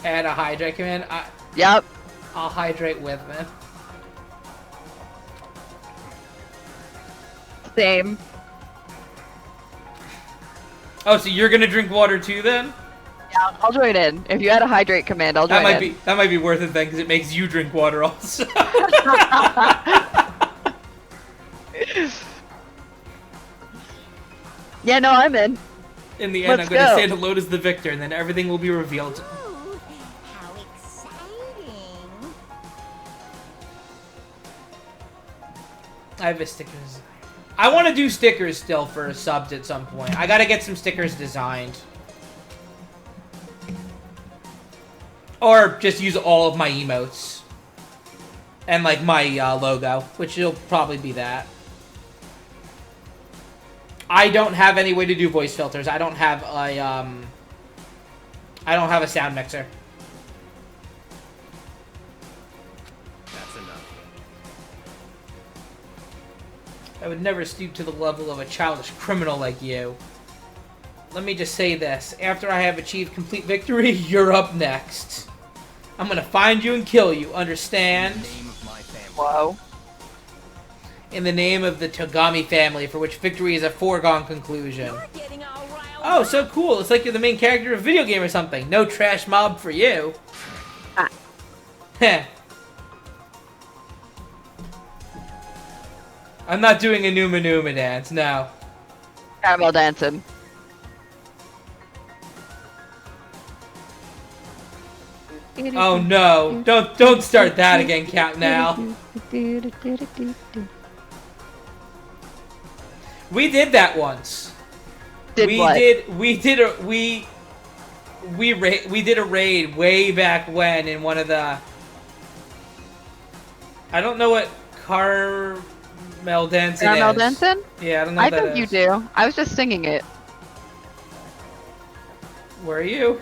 Add a hydrate command? Yep. I'll hydrate with them. Same. Oh, so you're gonna drink water too then? Yeah, I'll join in. If you had a hydrate command, I'll join in. That might be worth it then, because it makes you drink water also. Yeah, no, I'm in. In the end, Let's I'm gonna go. say hello to the victor, and then everything will be revealed. Ooh, how exciting. I have a stickers. I want to do stickers still for subs at some point. I gotta get some stickers designed. Or just use all of my emotes. And like my logo, which will probably be that. I don't have any way to do voice filters. I don't have a sound mixer. That's enough. I would never stoop to the level of a childish criminal like you. Let me just say this. After I have achieved complete victory, you're up next. I'm gonna find you and kill you, understand? In the name of my family. Whoa. In the name of the Togami family, for which victory is a foregone conclusion. You're getting all riled Oh, so cool. It's like you're the main character of a video game or something. No trash mob for you. Ah. Heh. I'm not doing a Numa Numa dance, no. Caramel dancing. Oh no. Don't start that again, Cap now. We did that once. Did we what? did a raid way back when in one of the, I don't know what Caramel dancing is. Caramel dancing? Yeah, I don't know I what that think you is. do. I was just singing it. Were you?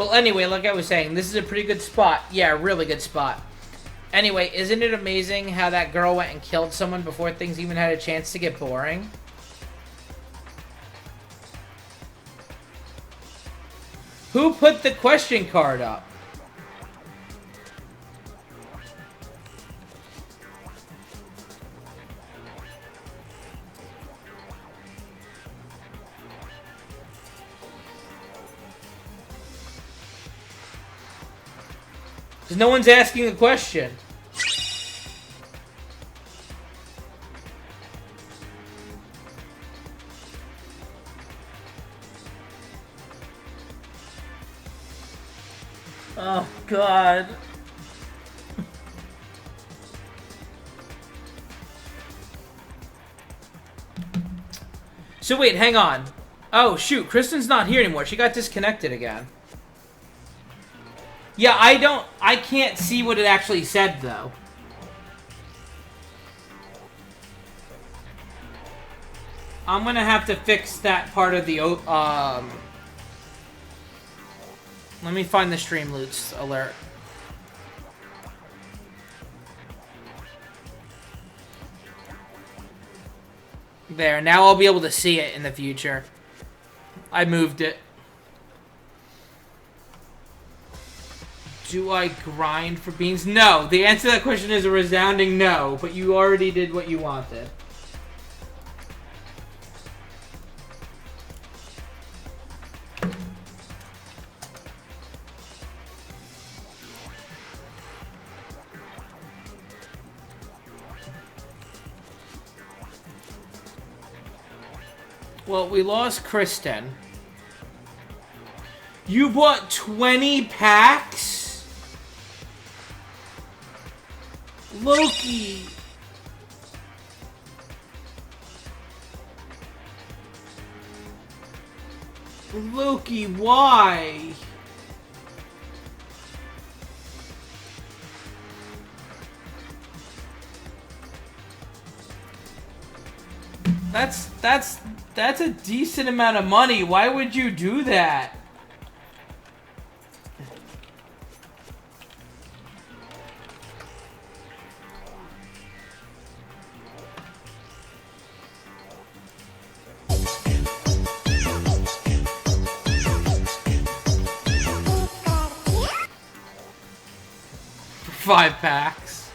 Well, anyway, like I was saying, this is a pretty good spot. Yeah, really good spot. Anyway, isn't it amazing how that girl went and killed someone before things even had a chance to get boring? Who put the question card up? Because no one's asking a question. Oh, God. So wait, hang on. Oh, shoot, Kristen's not here anymore. She got disconnected again. Yeah, I can't see what it actually said, though. I'm gonna have to fix that part of the, let me find the stream loots alert. There, now I'll be able to see it in the future. I moved it. Do I grind for beans? No. The answer to that question is a resounding no, but you already did what you wanted. Well, we lost Kristen. You bought 20 packs? Loki. Loki, why? That's a decent amount of money. Why would you do that? For 5 packs.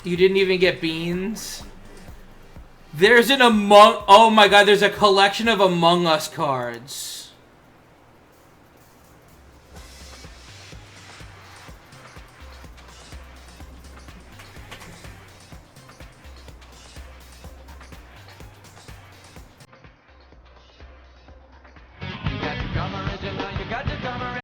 You didn't even get beans? There's an oh my god, there's a collection of Among Us cards. You got to come original, you got to come original.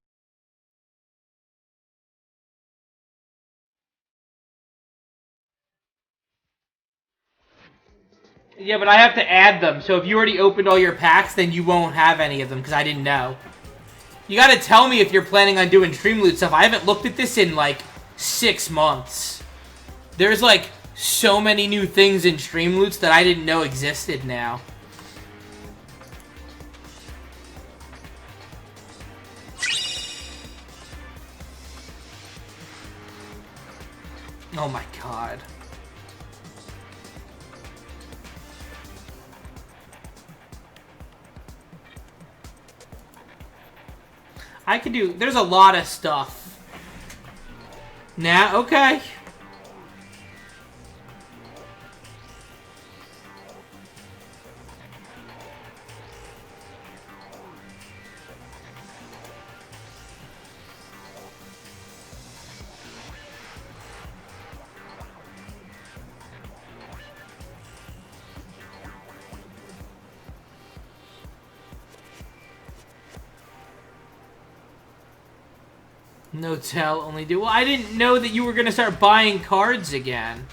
Yeah, but I have to add them, so if you already opened all your packs, then you won't have any of them, because I didn't know. You gotta tell me if you're planning on doing stream loot stuff. I haven't looked at this in, like, 6 months. There's, like, so many new things in stream loots that I didn't know existed now. Oh my god. I could do... There's a lot of stuff. Nah, okay. No tell, only do. Well, I didn't know that you were going to start buying cards again.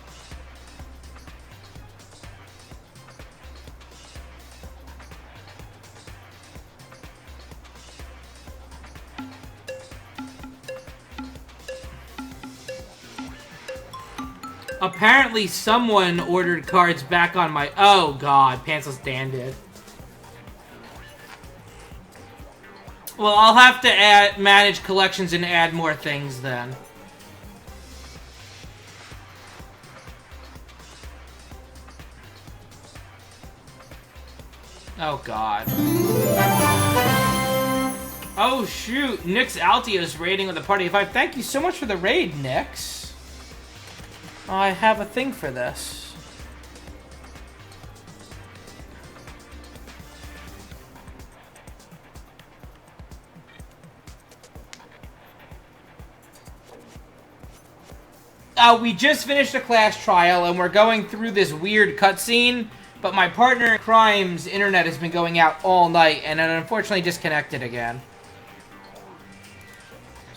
Apparently someone ordered cards back on my... Oh, God. Pantsless Dan did. Well, I'll have to manage collections and add more things then. Oh, God. Oh, shoot. Nix Altios raiding with a party of 5. Thank you so much for the raid, Nix. I have a thing for this. We just finished a class trial, and we're going through this weird cutscene, but my partner in crime's internet has been going out all night, and it unfortunately disconnected again.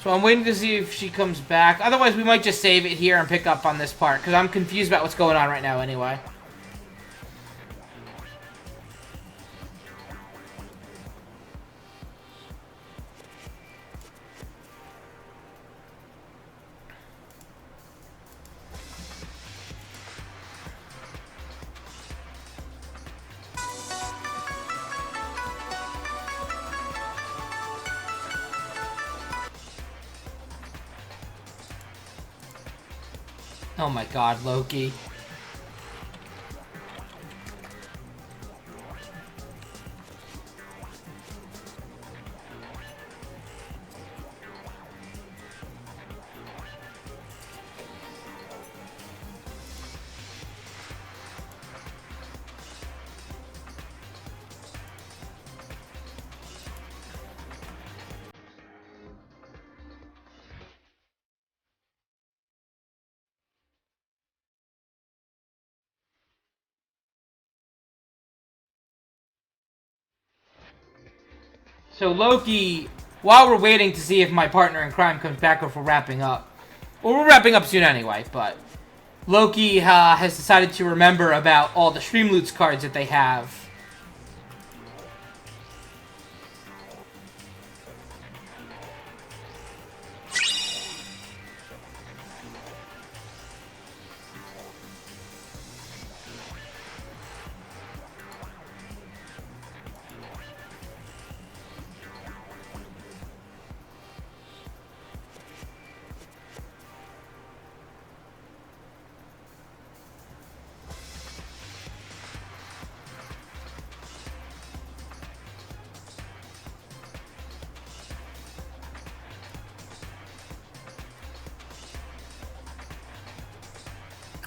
So I'm waiting to see if she comes back. Otherwise, we might just save it here and pick up on this part, because I'm confused about what's going on right now anyway. Oh my God, Loki. So Loki, while we're waiting to see if my partner in crime comes back or if we're wrapping up. Well, we're wrapping up soon anyway, but Loki has decided to remember about all the Streamloots cards that they have.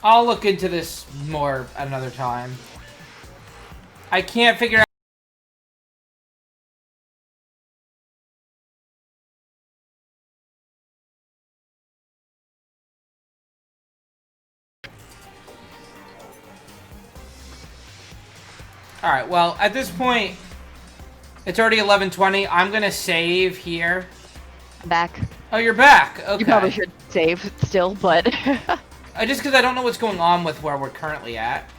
I'll look into this more another time. I can't figure out. Alright, well, at this point, it's already 11:20. I'm gonna save here. I'm back. Oh, you're back. Okay. You probably should save still, but... Just because I don't know what's going on with where we're currently at.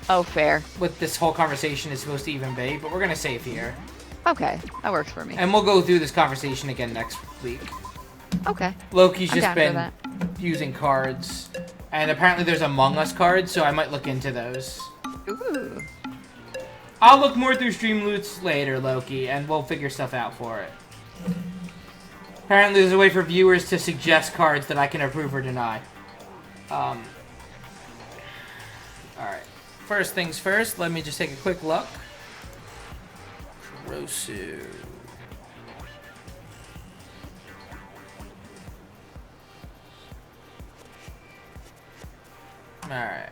Oh, fair. What this whole conversation is supposed to even be, but we're gonna save here. Okay, that works for me. And we'll go through this conversation again next week. Okay. Loki's just been using cards. And apparently there's Among Us cards, so I might look into those. Ooh. I'll look more through Streamloots later, Loki, and we'll figure stuff out for it. Apparently there's a way for viewers to suggest cards that I can approve or deny. Alright. First things first, let me just take a quick look. Kurosu. Alright.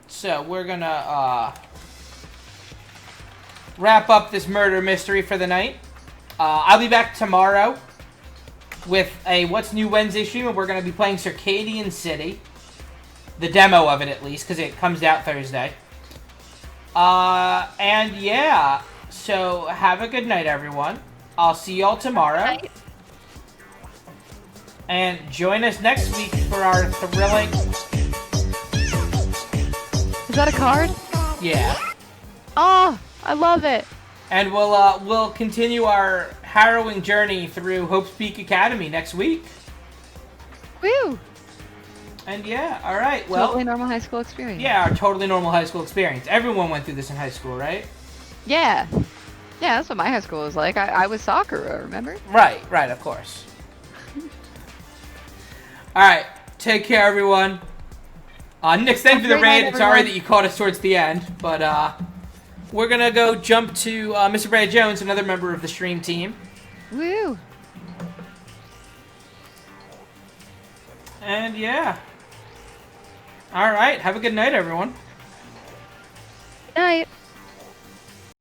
So, we're gonna, wrap up this murder mystery for the night. I'll be back tomorrow with a What's New Wednesday stream, and we're going to be playing Circadian City. The demo of it, at least, because it comes out Thursday. And yeah, so have a good night, everyone. I'll see y'all tomorrow. Night. And join us next week for our thrilling... Is that a card? Yeah. Oh, I love it. And we'll continue our harrowing journey through Hope's Peak Academy next week. Woo! And yeah, all right. Well, totally normal high school experience. Yeah, our totally normal high school experience. Everyone went through this in high school, right? Yeah. Yeah, that's what my high school was like. I was Sakura, remember? Right, of course. Alright, take care, everyone. Nick, thank you for the raid. It's alright that you caught us towards the end, but we're gonna go jump to Mr. Brad Jones, another member of the stream team. Woo! And yeah. Alright, have a good night, everyone. Good night.